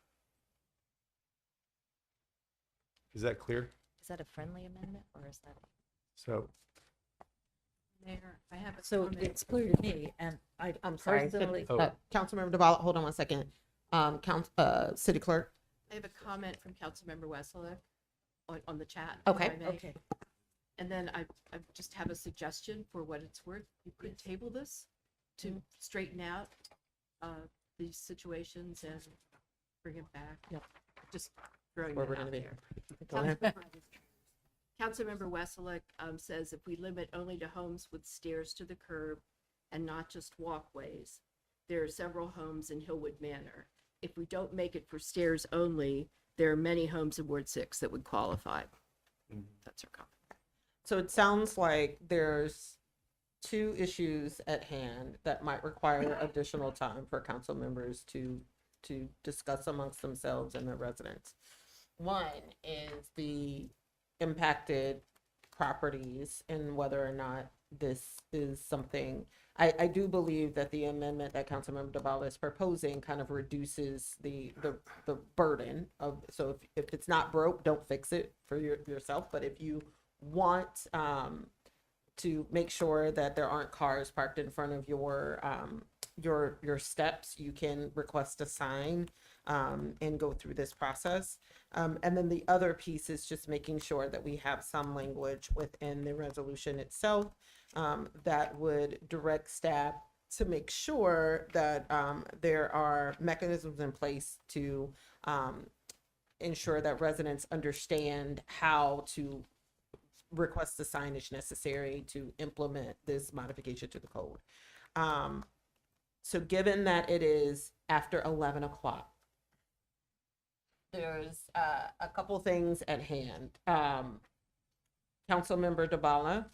Is that clear? Is that a friendly amendment or is that? So, Mayor, I have a So comment. it's clear to me, and I'm sorry, personally. Councilmember DeBala, hold on one second. City Clerk. I have a comment from Councilmember Wesselek on the chat. Okay. if I may. Okay. And then I just have a suggestion for what it's worth. You could table this to straighten out these situations and bring it back. Yep. Just throwing Where that we're gonna out be. there. Go ahead. Councilmember Wesselek says if we limit only to homes with stairs to the curb and not just walkways, there are several homes in Hillwood Manor. If we don't make it for stairs only, there are many homes in Ward 6 that would qualify. That's her comment. So it sounds like there's two issues at hand that might require additional time for council members to discuss amongst themselves and their residents. One is the impacted properties and whether or not this is something. I do believe that the amendment that Councilmember DeBala is proposing kind of reduces the burden of, so if it's not broke, don't fix it for yourself, but if you want to make sure that there aren't cars parked in front of your steps, you can request a sign and go through this process. And then the other piece is just making sure that we have some language within the resolution itself that would direct staff to make sure that there are mechanisms in place to ensure that residents understand how to request the signage necessary to implement this modification to the code. So given that it is after 11 o'clock, there's a couple things at hand. Councilmember DeBala,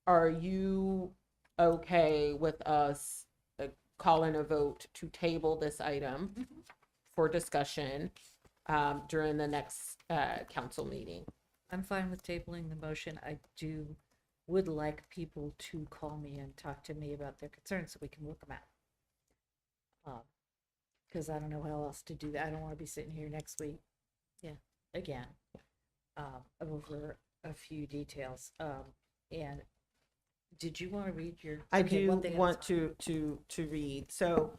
are you okay with us calling a vote to table this item for discussion during the next council meeting? I'm fine with tabling the motion. I would like people to call me and talk to me about their concerns so we can work them out. Because I don't know how else to do that. I don't want to be sitting here next week. Yeah, again, over a few details. And did you want to read your? I okay, do one thing at a want time. to read. So,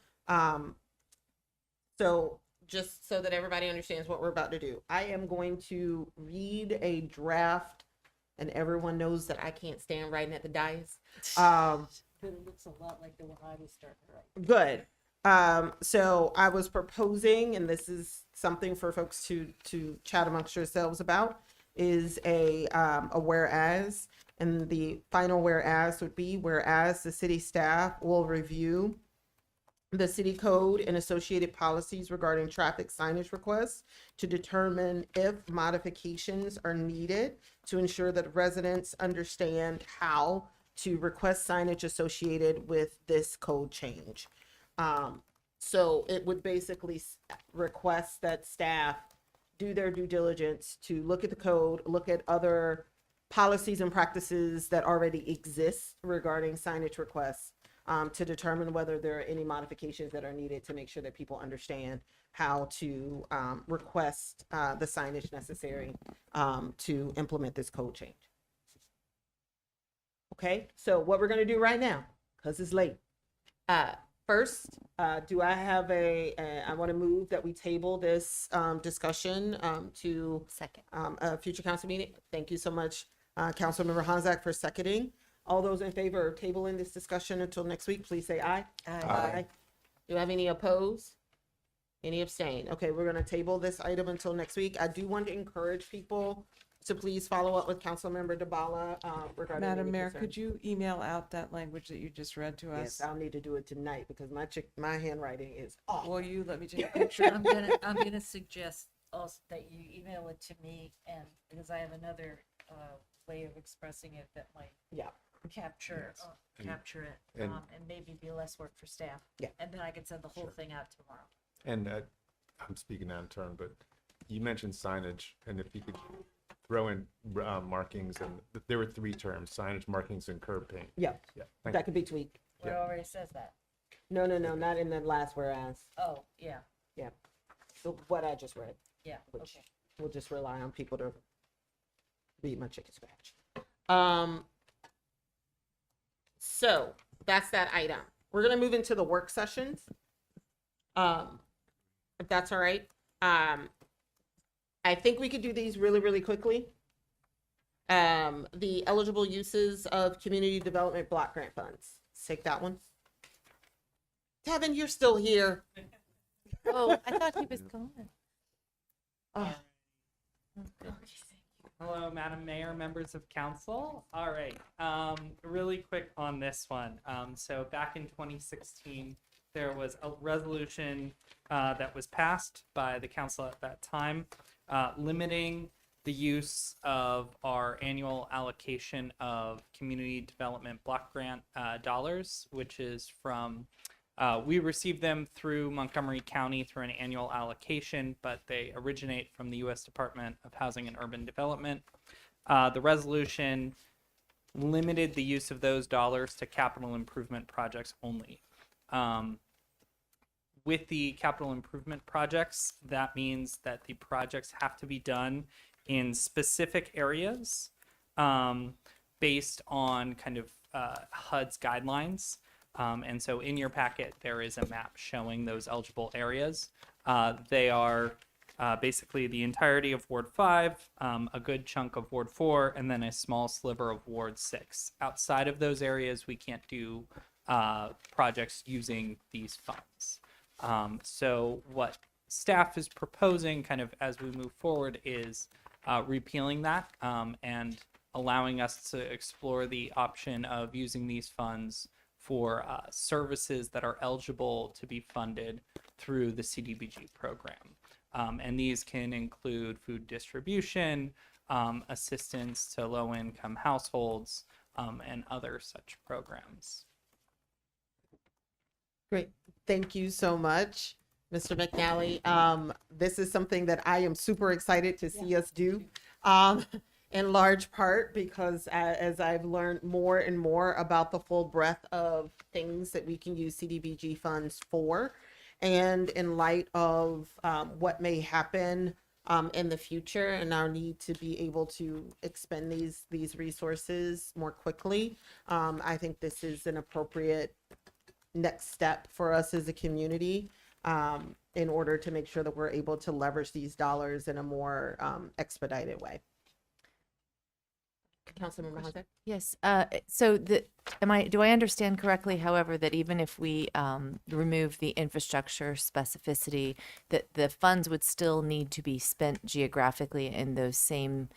just so that everybody understands what we're about to do, I am going to read a draft, and everyone knows that I can't stand writing at the dais. But it looks a lot like the one I was starting to write. Good. So I was proposing, and this is something for folks to chat amongst yourselves about, is a whereas, and the final whereas would be, whereas the city staff will review the city code and associated policies regarding traffic signage requests to determine if modifications are needed to ensure that residents understand how to request signage associated with this code change. So it would basically request that staff do their due diligence to look at the code, look at other policies and practices that already exist regarding signage requests, to determine whether there are any modifications that are needed to make sure that people understand how to request the signage necessary to implement this code change. Okay, so what we're gonna do right now, because it's late. First, do I have I want to move that we table this discussion to Second. A future council meeting. Thank you so much, Councilmember Hanzak, for seconding. All those in favor of tabling this discussion until next week, please say aye. Aye. Do you have any opposed? Any abstain? Okay, we're gonna table this item until next week. I do want to encourage people to please follow up with Councilmember DeBala regarding Madam any Mayor, concerns. could you email out that language that you just read to us? Yes, I'll need to do it tonight because my handwriting is off. Will you let me take a picture? I'm gonna suggest also that you email it to me, and because I have another way of expressing it that might capture And- capture it, and- and maybe be less work for staff. Yeah. And then I can send the whole thing out tomorrow. And I'm speaking out of turn, but you mentioned signage, and if you could throw in markings, and there were 3 terms: signage, markings, and curb paint. Yeah, Yeah. Thank that you. could be tweaked. It already says that. No, not in the last whereas. Oh, yeah, Yeah, so what I just read. yeah, Which okay. we'll just rely on people to read my chicken scratch. So that's that item. We're gonna move into the work sessions. If that's all right. I think we could do these really, really quickly. The eligible uses of community development block grant funds. Let's take that one. Tevin, you're still here. Oh, I thought he was gone. Oh, Hello, Madam Mayor, members of council. All right, really quick on this one. So back in 2016, there was a resolution that was passed by the council at that time, limiting the use of our annual allocation of community development block grant dollars, which is from, we receive them through Montgomery County through an annual allocation, but they originate from the U.S. Department of Housing and Urban Development. The resolution limited the use of those dollars to capital improvement projects only. With the capital improvement projects, that means that the projects have to be done in specific areas based on kind of HUD's guidelines. And so in your packet, there is a map showing those eligible areas. They are basically the entirety of Ward 5, a good chunk of Ward 4, and then a small sliver of Ward 6. Outside of those areas, we can't do projects using these funds. So what staff is proposing kind of as we move forward is repealing that and allowing us to explore the option of using these funds for services that are eligible to be funded through the CDBG program. And these can include food distribution, assistance to low-income households, and other such programs. great. Thank you so much, Mr. McNally. This is something that I am super excited to see us do. In large part because as I've learned more and more about the full breadth of things that we can use CDBG funds for, and in light of what may happen in the future and our need to be able to expend these resources more quickly, I think this is an appropriate next step for us as a community in order to make sure that we're able to leverage these dollars in a more expedited way. Councilmember Hunter? Yes, so do I understand correctly, however, that even if we remove the infrastructure specificity, that the funds would still need to be spent geographically in those same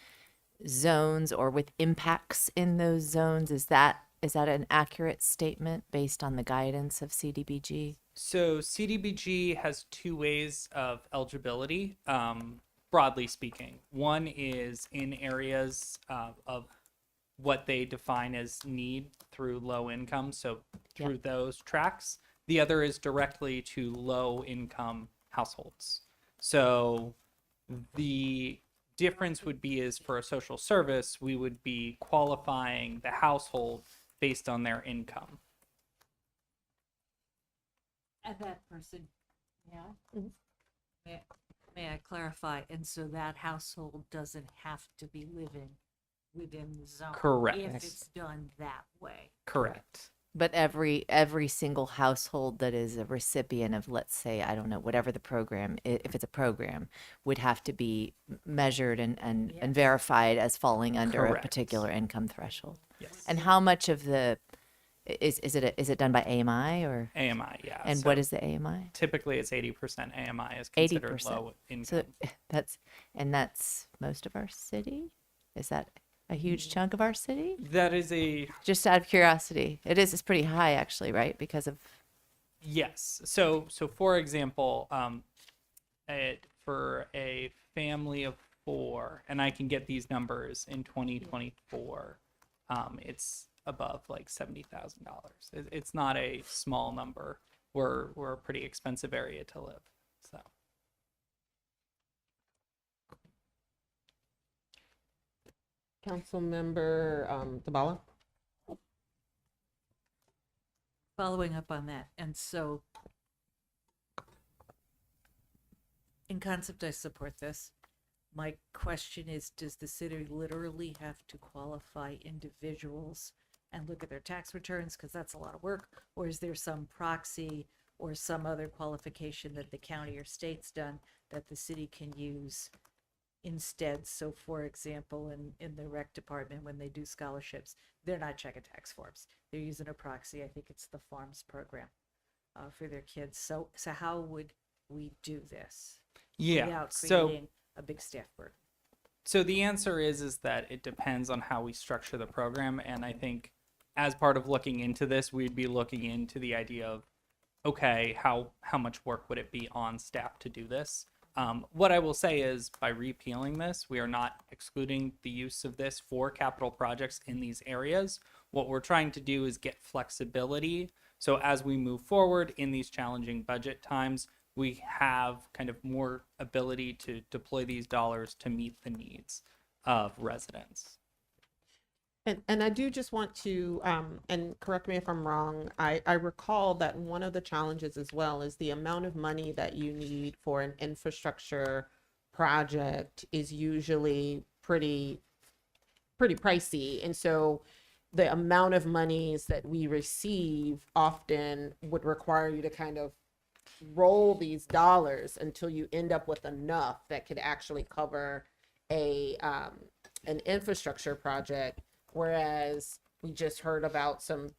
zones or with impacts in those zones? Is that an accurate statement based on the guidance of CDBG? So CDBG has two ways of eligibility, broadly speaking. One is in areas of what they define as need through low income, so through those tracks. The other is directly to low income households. So the difference would be is for a social service, we would be qualifying the household based on their income. And that person, may I clarify? And so that household doesn't have to be living within the zone. Correct. If it's done that way. Correct. But every single household that is a recipient of, let's say, I don't know, whatever the program, if it's a program, would have to be measured and verified as falling under a Correct. particular income threshold. Yes. And how much of the is it done by AMI or AMI, yeah. And So what is the AMI? Typically, it's 80% AMI is considered 80%. low income. So that's most of our city. Is that a huge chunk of our city? That is Just out of curiosity, it's pretty high actually, right? Because of yes. So for example, for a family of 4, and I can get these numbers in 2024, it's above like $70,000. It's not a small number. We're a pretty expensive area to live. So Councilmember Dabala? Following up on that, and so in concept, I support this. My question is, does the city literally have to qualify individuals and look at their tax returns, because that's a lot of work, or is there some proxy or some other qualification that the county or state's done that the city can use instead? So for example, in the rec department, when they do scholarships, they're not checking tax forms. They're using a proxy. I think it's the farms program for their kids. So how would we do this without creating a big staff burden? So the answer is that it depends on how we structure the program. And I think as part of looking into this, we'd be looking into the idea of, okay, how much work would it be on staff to do this? What I will say is by repealing this, we are not excluding the use of this for capital projects in these areas. What we're trying to do is get flexibility. So as we move forward in these challenging budget times, we have kind of more ability to deploy these dollars to meet the needs of residents. And I do just want to, and correct me if I'm wrong, I recall that one of the challenges as well is the amount of money that you need for an infrastructure project is usually pretty pricey. And so the amount of monies that we receive often would require you to kind of roll these dollars until you end up with enough that could actually cover an infrastructure project. Whereas we just heard about some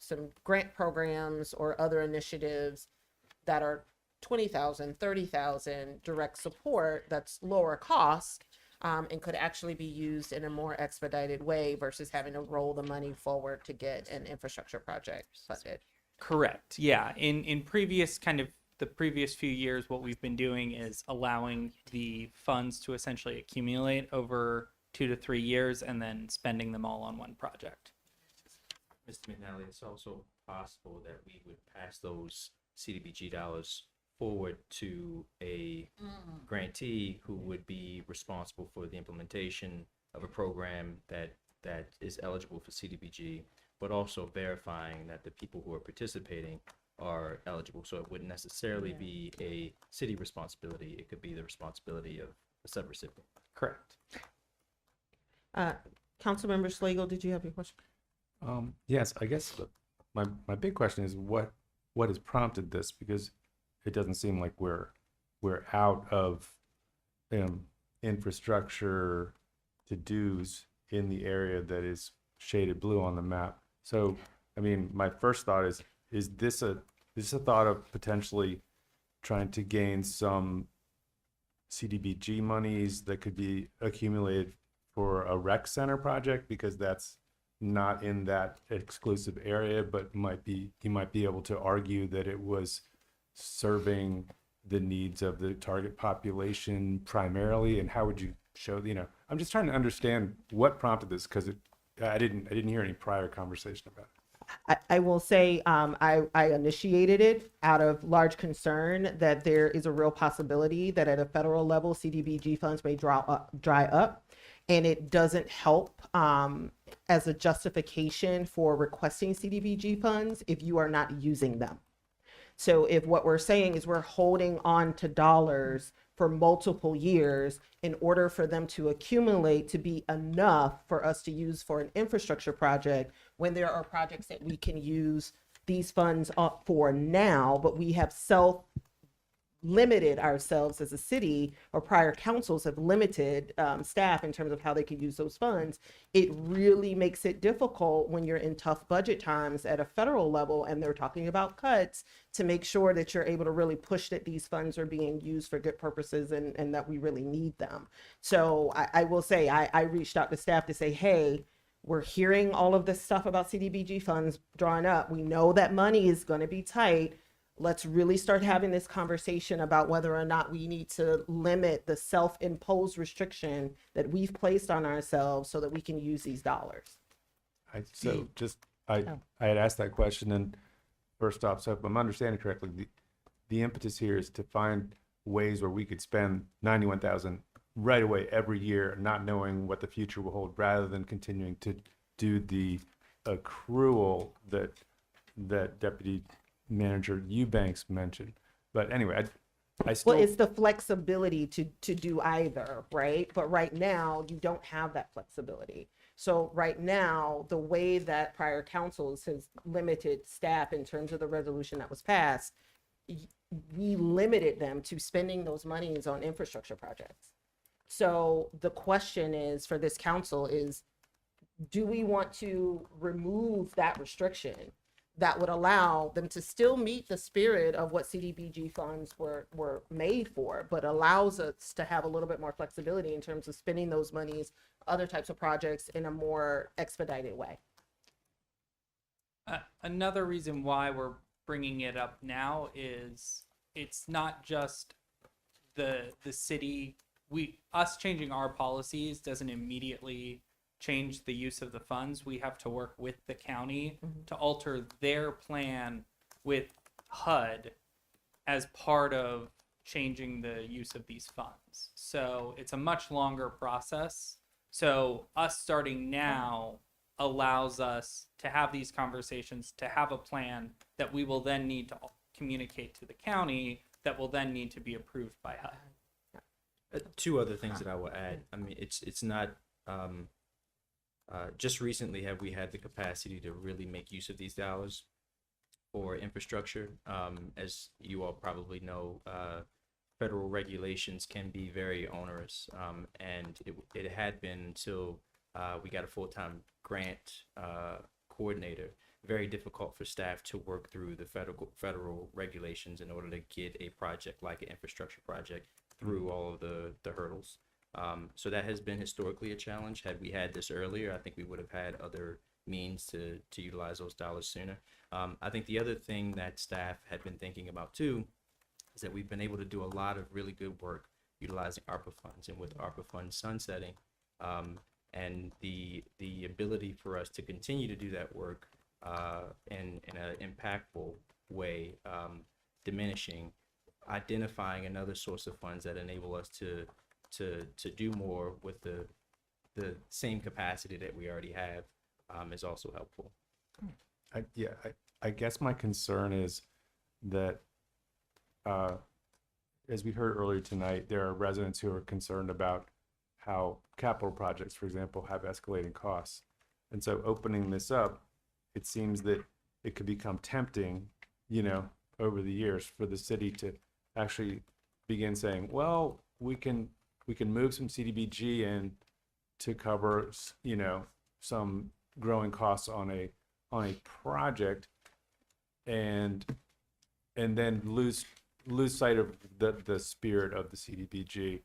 grant programs or other initiatives that are 20,000, 30,000 direct support that's lower cost and could actually be used in a more expedited way versus having to roll the money forward to get an infrastructure project funded. Correct. Yeah. In previous the previous few years, what we've been doing is allowing the funds to essentially accumulate over 2 to 3 years and then spending them all on one project. Mr. McNally, it's also possible that we would pass those CDBG dollars forward to a grantee who would be responsible for the implementation of a program that is eligible for CDBG, but also verifying that the people who are participating are eligible. So it wouldn't necessarily Yeah. be a city responsibility. It could be the responsibility of a subrecipient. Correct. Councilmember Slagle, did you have your question? Yes, I guess my big question is what has prompted this, because it doesn't seem like we're out of infrastructure to-dos in the area that is shaded blue on the map. So, I mean, my first thought is this a thought of potentially trying to gain some CDBG monies that could be accumulated for a rec center project, because that's not in that exclusive area, but you might be able to argue that it was serving the needs of the target population primarily. And how would you show, I'm just trying to understand what prompted this, because I didn't hear any prior conversation about it. I will say I initiated it out of large concern that there is a real possibility that at a federal level, CDBG funds may dry up, and it doesn't help as a justification for requesting CDBG funds if you are not using them. So if what we're saying is we're holding on to dollars for multiple years in order for them to accumulate to be enough for us to use for an infrastructure project, when there are projects that we can use these funds for now, but we have limited ourselves as a city, or prior councils have limited staff in terms of how they can use those funds, it really makes it difficult when you're in tough budget times at a federal level and they're talking about cuts, to make sure that you're able to really push that these funds are being used for good purposes and that we really need them. So I will say, I reached out to staff to say, hey, we're hearing all of this stuff about CDBG funds drawing up. We know that money is going to be tight. Let's really start having this conversation about whether or not we need to limit the self-imposed restriction that we've placed on ourselves so that we can use these dollars. I had asked that question, and first off, so if I'm understanding correctly, the impetus here is to find ways where we could spend $91,000 right away every year, not knowing what the future will hold, rather than continuing to do the accrual that Deputy Manager Eubanks mentioned. But anyway, I still... Well, it's the flexibility to do either, right? But right now, you don't have that flexibility. So right now, the way that prior councils has limited staff in terms of the resolution that was passed, we limited them to spending those monies on infrastructure projects. So the question is, for this council is, do we want to remove that restriction that would allow them to still meet the spirit of what CDBG funds were made for, but allows us to have a little bit more flexibility in terms of spending those monies, other types of projects in a more expedited way? Another reason why we're bringing it up now is it's not just the city. Us changing our policies doesn't immediately change the use of the funds. We have to work with the county to alter their plan with HUD as part of changing the use of these funds. So it's a much longer process. So us starting now allows us to have these conversations, to have a plan that we will then need to communicate to the county, that will then need to be approved by HUD. Two other things that I will add. I mean, it's not just recently have we had the capacity to really make use of these dollars for infrastructure. As you all probably know, federal regulations can be very onerous, and it had been until we got a full-time grant coordinator, very difficult for staff to work through the federal regulations in order to get a project like an infrastructure project through all of the hurdles. So that has been historically a challenge. Had we had this earlier, I think we would have had other means to utilize those dollars sooner. I think the other thing that staff had been thinking about too is that we've been able to do a lot of really good work utilizing ARPA funds, and with ARPA funds sunsetting, and the ability for us to continue to do that work in an impactful way, diminishing, identifying another source of funds that enable us to do more with the same capacity that we already have is also helpful. I guess my concern is that, as we heard earlier tonight, there are residents who are concerned about how capital projects, for example, have escalating costs. And so opening this up, it seems that it could become tempting, over the years for the city to actually begin saying, well, we can move some CDBG in to cover, some growing costs on a project, and then lose sight of the spirit of the CDBG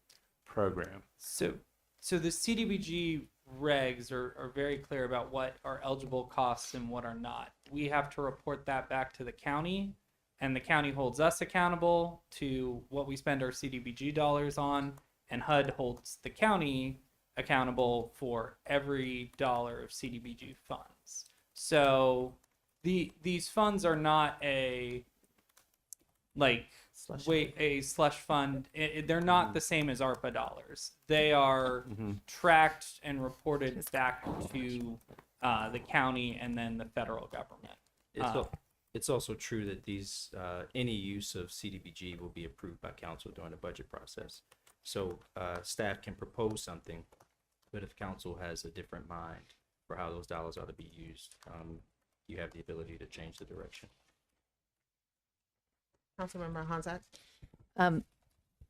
program. So the CDBG regs are very clear about what are eligible costs and what are not. We have to report that back to the county, and the county holds us accountable to what we spend our CDBG dollars on, and HUD holds the county accountable for every dollar of CDBG funds. So these funds are not a slush fund. They're not the same as ARPA dollars. They are tracked and reported back to the county and then the federal government. It's also true that these any use of CDBG will be approved by council during the budget process. So staff can propose something, but if council has a different mind for how those dollars are to be used, you have the ability to change the direction. Councilmember Honzak?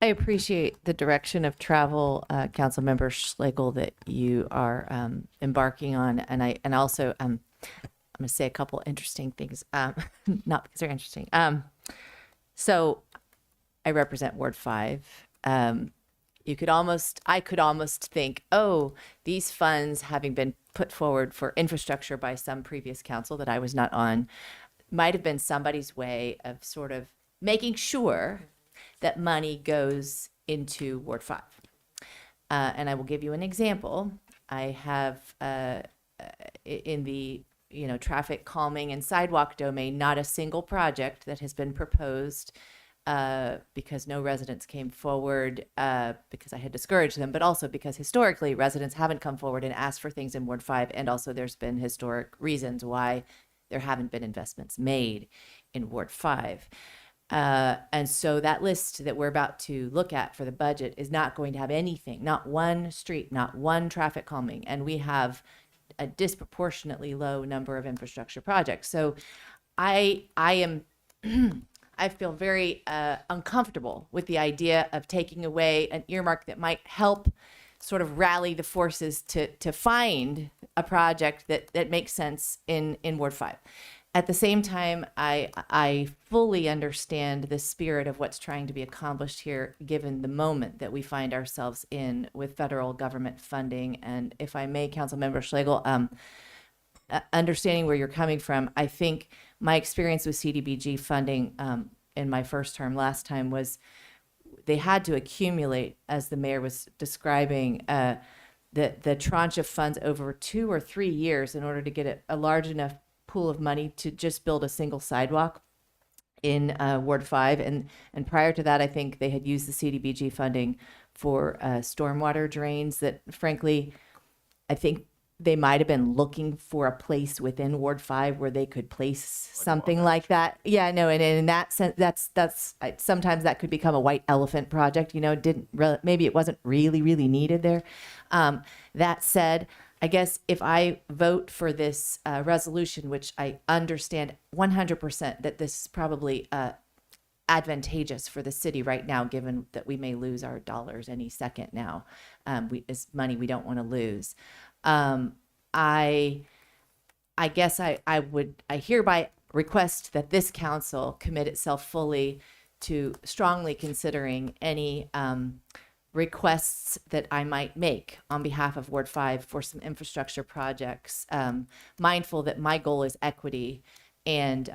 I appreciate the direction of travel, Councilmember Schlegel, that you are embarking on, and also I'm going to say a couple interesting things, not because they're interesting. So I represent Ward 5. I could almost think, oh, these funds, having been put forward for infrastructure by some previous council that I was not on, might have been somebody's way of sort of making sure that money goes into Ward 5. And I will give you an example. I have in the traffic calming and sidewalk domain, not a single project that has been proposed because no residents came forward because I had discouraged them, but also because historically residents haven't come forward and asked for things in Ward 5, and also there's been historic reasons why there haven't been investments made in Ward 5. And so that list that we're about to look at for the budget is not going to have anything, not one street, not one traffic calming, and we have a disproportionately low number of infrastructure projects. So I feel very uncomfortable with the idea of taking away an earmark that might help sort of rally the forces to find a project that makes sense in Ward 5. At the same time, I fully understand the spirit of what's trying to be accomplished here, given the moment that we find ourselves in with federal government funding. And if I may, Councilmember Schlegel, understanding where you're coming from, I think my experience with CDBG funding in my first term last time was they had to accumulate, as the mayor was describing, the tranche of funds over 2 or 3 years in order to get a large enough pool of money to just build a single sidewalk in Ward 5. And prior to that, I think they had used the CDBG funding for stormwater drains that, frankly, I think they might have been looking for a place within Ward 5 where they could place something like that. Yeah, no, and in that sense, that's sometimes that could become a white elephant project. Maybe it wasn't really needed there. That said, I guess if I vote for this resolution, which I understand 100% that this is probably advantageous for the city right now, given that we may lose our dollars any second now, is money we don't want to lose. I guess I hereby request that this council commit itself fully to strongly considering any requests that I might make on behalf of Ward 5 for some infrastructure projects, mindful that my goal is equity. And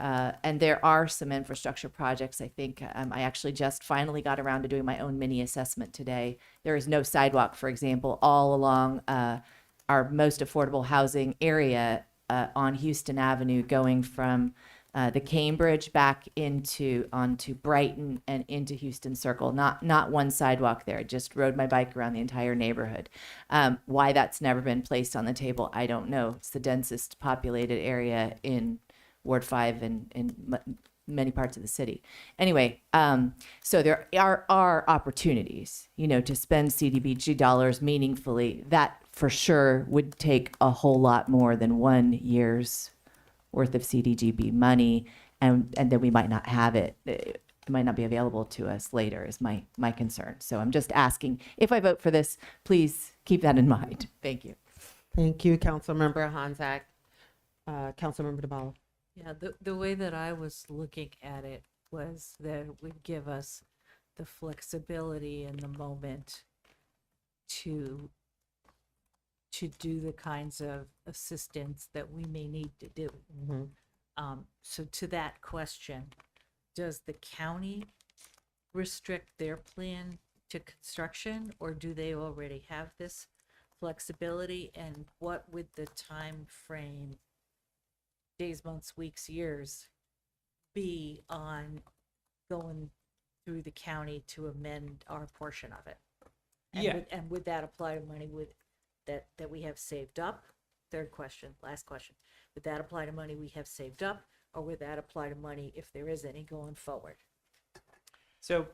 there are some infrastructure projects. I think I actually just finally got around to doing my own mini assessment today. There is no sidewalk, for example, all along our most affordable housing area on Houston Avenue, going from the Cambridge back onto Brighton and into Houston Circle. Not one sidewalk there. I just rode my bike around the entire neighborhood. Why that's never been placed on the table, I don't know. It's the densest populated area in Ward 5 and many parts of the city. Anyway, so there are opportunities, you know, to spend CDBG dollars meaningfully. That for sure would take a whole lot more than 1 year's worth of CDGB money, and then we might not have it. It might not be available to us later is my concern. So I'm just asking, if I vote for this, please keep that in mind. Thank you. Thank you, Councilmember Honzak. Councilmember DeBala. Yeah, the way that I was looking at it was that it would give us the flexibility in the moment to do the kinds of assistance that we may need to do. So to that question, does the county restrict their plan to construction, or do they already have this flexibility? And what would the time frame, days, months, weeks, years, be on going through the county to amend our portion of it? And Yeah. would that apply to money that we have saved up? Third question, last question. Would that apply to money we have saved up, or would that apply to money, if there is any, going forward? So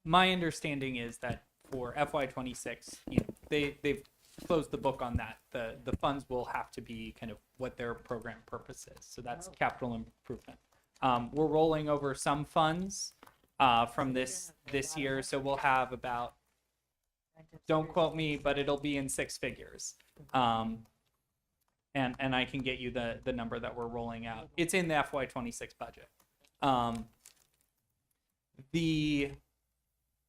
my understanding is that for FY26, you know, they've closed the book on that. The funds will have to be kind of what their program purpose is. So that's capital improvement. We're rolling over some funds from this year, so we'll have about, don't quote me, but it'll be in 6 figures. And I can get you the number that we're rolling out. It's in the FY26 budget. The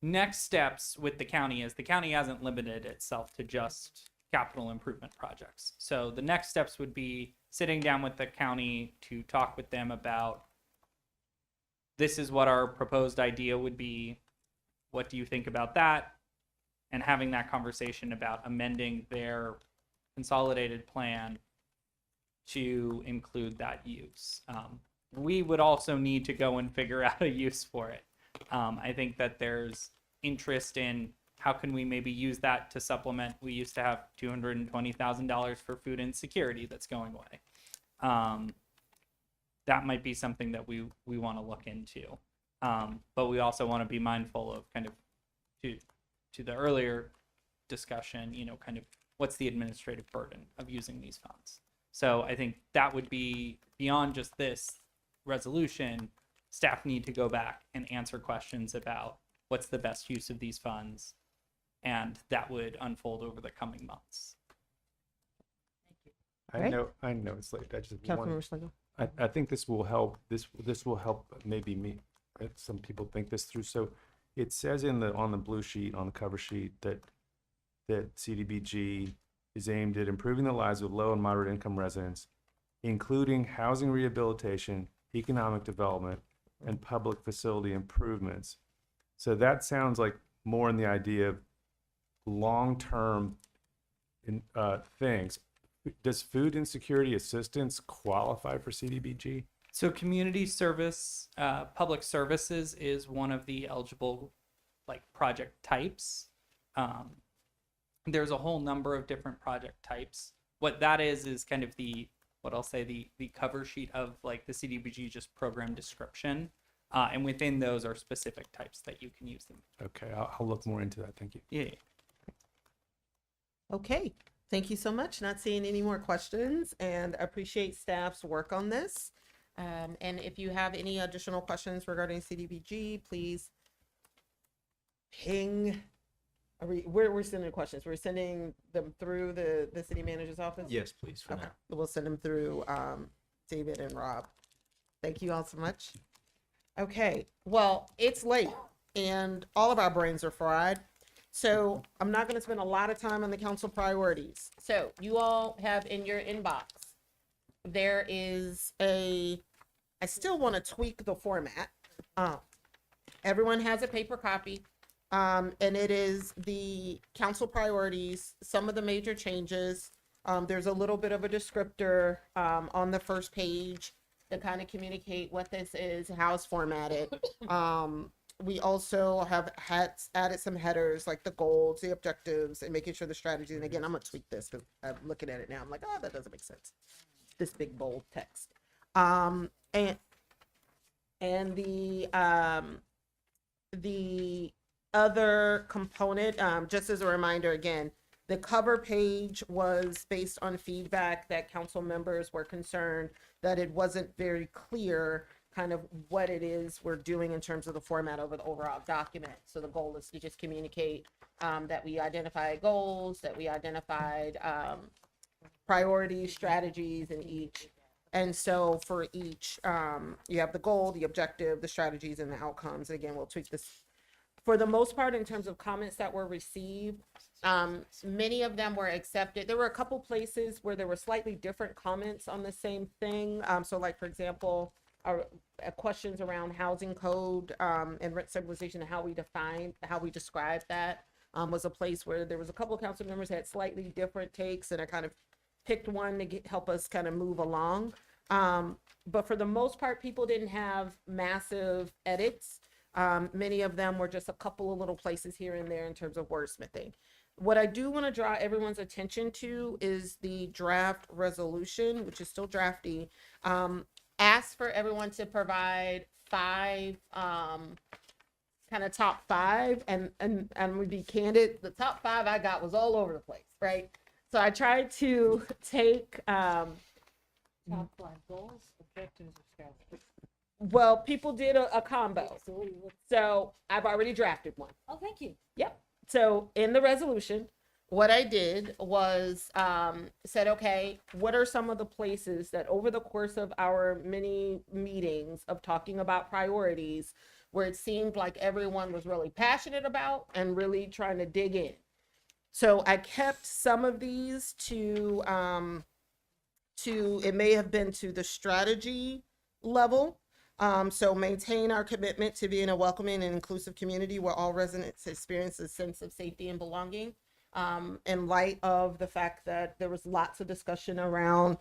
next steps with the county is the county hasn't limited itself to just capital improvement projects. So the next steps would be sitting down with the county to talk with them about, this is what our proposed idea would be. What do you think about that? And having that conversation about amending their consolidated plan to include that use. We would also need to go and figure out a use for it. I think that there's interest in how can we maybe use that to supplement. We used to have $220,000 for food insecurity that's going away. That might be something that we want to look into. But we also want to be mindful of kind of to the earlier discussion, you know, kind of what's the administrative burden of using these funds. So I think that would be beyond just this resolution. Staff need to go back and answer questions about what's the best use of these funds, and that would unfold over the coming months. I know it's late. I just Councilmember Schlegel. I think this will help. This will help maybe me. Some people think this through. So it says on the blue sheet, on the cover sheet, that CDBG is aimed at improving the lives of low and moderate income residents, including housing rehabilitation, economic development, and public facility improvements. So that sounds like more in the idea of long-term things. Does food insecurity assistance qualify for CDBG? So community service, public services is one of the eligible project types. There's a whole number of different project types. What that is kind of the cover sheet of the CDBG just program description. And within those are specific types that you can use them. Okay, I'll look more into that. Thank you. Yeah. Okay, thank you so much. Not seeing any more questions, and appreciate staff's work on this. And if you have any additional questions regarding CDBG, please ping. We're sending questions. We're sending them through the city manager's office? Yes, please, for Okay. now. We'll send them through David and Rob. Thank you all so much. Okay, well, it's late and all of our brains are fried. So I'm not going to spend a lot of time on the council priorities. So you all have in your inbox, there is I still want to tweak the format. Everyone has a paper copy. And it is the council priorities, some of the major changes. There's a little bit of a descriptor on the first page to kind of communicate what this is, how it's formatted. We also have added some headers like the goals, the objectives, and making sure the strategy. And again, I'm gonna tweak this because I'm looking at it now. I'm like, oh, that doesn't make sense. This big bold text. And And the other component, just as a reminder again, the cover page was based on feedback that council members were concerned that it wasn't very clear kind of what it is we're doing in terms of the format of the overall document. So the goal is to just communicate that we identified goals, that we identified priorities, strategies in each. And so for each, you have the goal, the objective, the strategies, and the outcomes. Again, we'll tweak this. For the most part, in terms of comments that were received, many of them were accepted. There were a couple places where there were slightly different comments on the same thing. So like, for example, questions around housing code and rent stabilization and how we describe that was a place where there was a couple of council members had slightly different takes, and I kind of picked one to help us kind of move along. But for the most part, people didn't have massive edits. Many of them were just a couple of little places here and there in terms of wordsmithing. What I do want to draw everyone's attention to is the draft resolution, which is still drafty. Ask for everyone to provide 5 kind of top 5, and we be candid, the top 5 I got was all over the place, right? So I tried to take Top line goals, objectives, or strategies. well, people did a combo. So I've already drafted one. Oh, thank you. Yep. So in the resolution, what I did was said, okay, what are some of the places that over the course of our many meetings of talking about priorities, where it seemed like everyone was really passionate about and really trying to dig in. So I kept some of these to it may have been to the strategy level. So maintain our commitment to being a welcoming and inclusive community where all residents experience a sense of safety and belonging. In light of the fact that there was lots of discussion around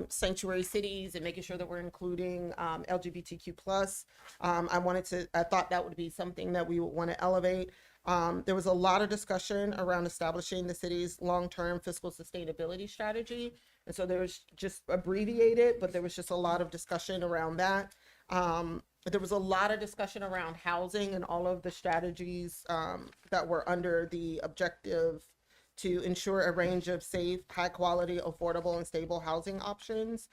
sanctuary cities and making sure that we're including LGBTQ+. I thought that would be something that we would want to elevate. There was a lot of discussion around establishing the city's long-term fiscal sustainability strategy. And so there was just abbreviated, but there was just a lot of discussion around that. There was a lot of discussion around housing and all of the strategies that were under the objective to ensure a range of safe, high quality, affordable, and stable housing options.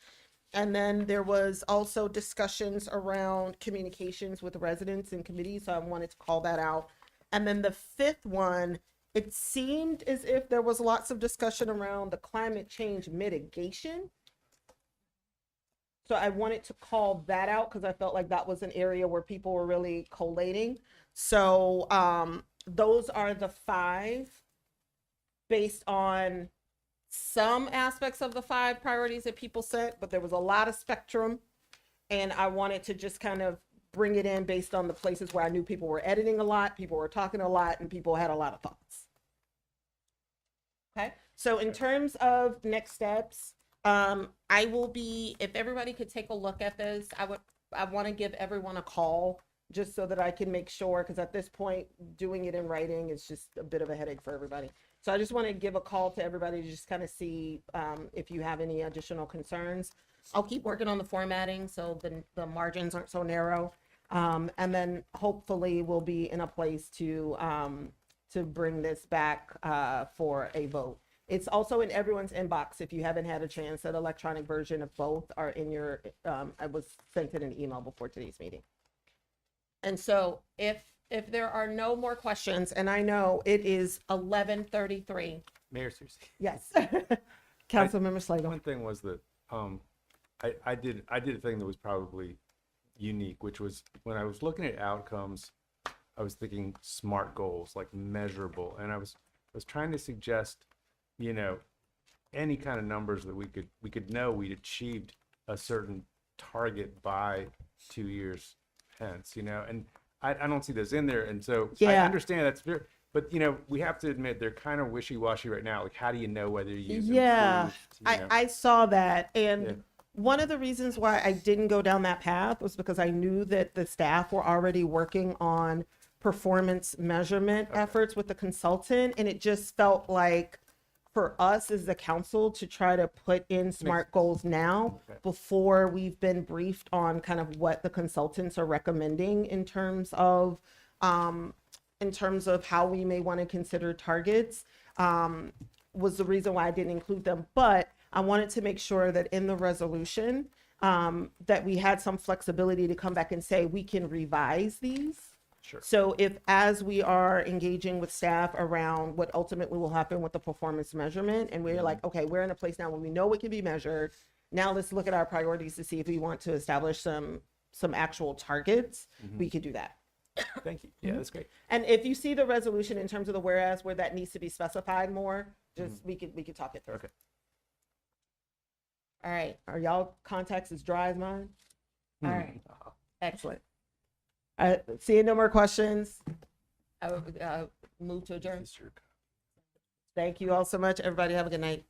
And then there was also discussions around communications with residents and committees. So I wanted to call that out. And then the 5th one, it seemed as if there was lots of discussion around the climate change mitigation. So I wanted to call that out because I felt like that was an area where people were really collating. So those are the 5 based on some aspects of the 5 priorities that people set, but there was a lot of spectrum. And I wanted to just kind of bring it in based on the places where I knew people were editing a lot, people were talking a lot, and people had a lot of thoughts. Okay, so in terms of next steps, I will be, if everybody could take a look at this, I want to give everyone a call just so that I can make sure, because at this point, doing it in writing is just a bit of a headache for everybody. So I just want to give a call to everybody to just kind of see if you have any additional concerns. I'll keep working on the formatting so the margins aren't so narrow. And then hopefully we'll be in a place to bring this back for a vote. It's also in everyone's inbox. If you haven't had a chance, that electronic version of both are in your, I was sent in an email before today's meeting. And so if there are no more questions, and I know it is 11:33. Mayor Susie. Yes. Councilmember Slagle. One thing was that I did a thing that was probably unique, which was when I was looking at outcomes, I was thinking SMART goals, like measurable, and I was trying to suggest, you know, any kind of numbers that we could know we'd achieved a certain target by 2 years hence, you know, and I don't see those in there, and so I understand that's very, but you know, we have to admit they're kind of wishy-washy right now. Like, how do you know whether you've improved, you know? I saw that, and one of the reasons why I didn't go down that path was because I knew that the staff were already working on performance measurement efforts with the consultant, and it just felt like for us as a council to try to put in SMART goals now before we've been briefed on kind of what the consultants are recommending in terms of how we may want to consider targets, was the reason why I didn't include them. But I wanted to make sure that in the resolution, that we had some flexibility to come back and say, we can revise these. Sure. So if, as we are engaging with staff around what ultimately will happen with the performance measurement, and we're like, okay, we're in a place now where we know what can be measured. Now let's look at our priorities to see if we want to establish some actual targets. We could do that. Thank you. Yeah, that's great. And if you see the resolution in terms of the whereas where that needs to be specified more, just we could talk it through. Okay. All right. Are y'all contacts as dry as mine? All right. Excellent. Seeing no more questions, I would move to adjourn. Thank you all so much. Everybody have a good night.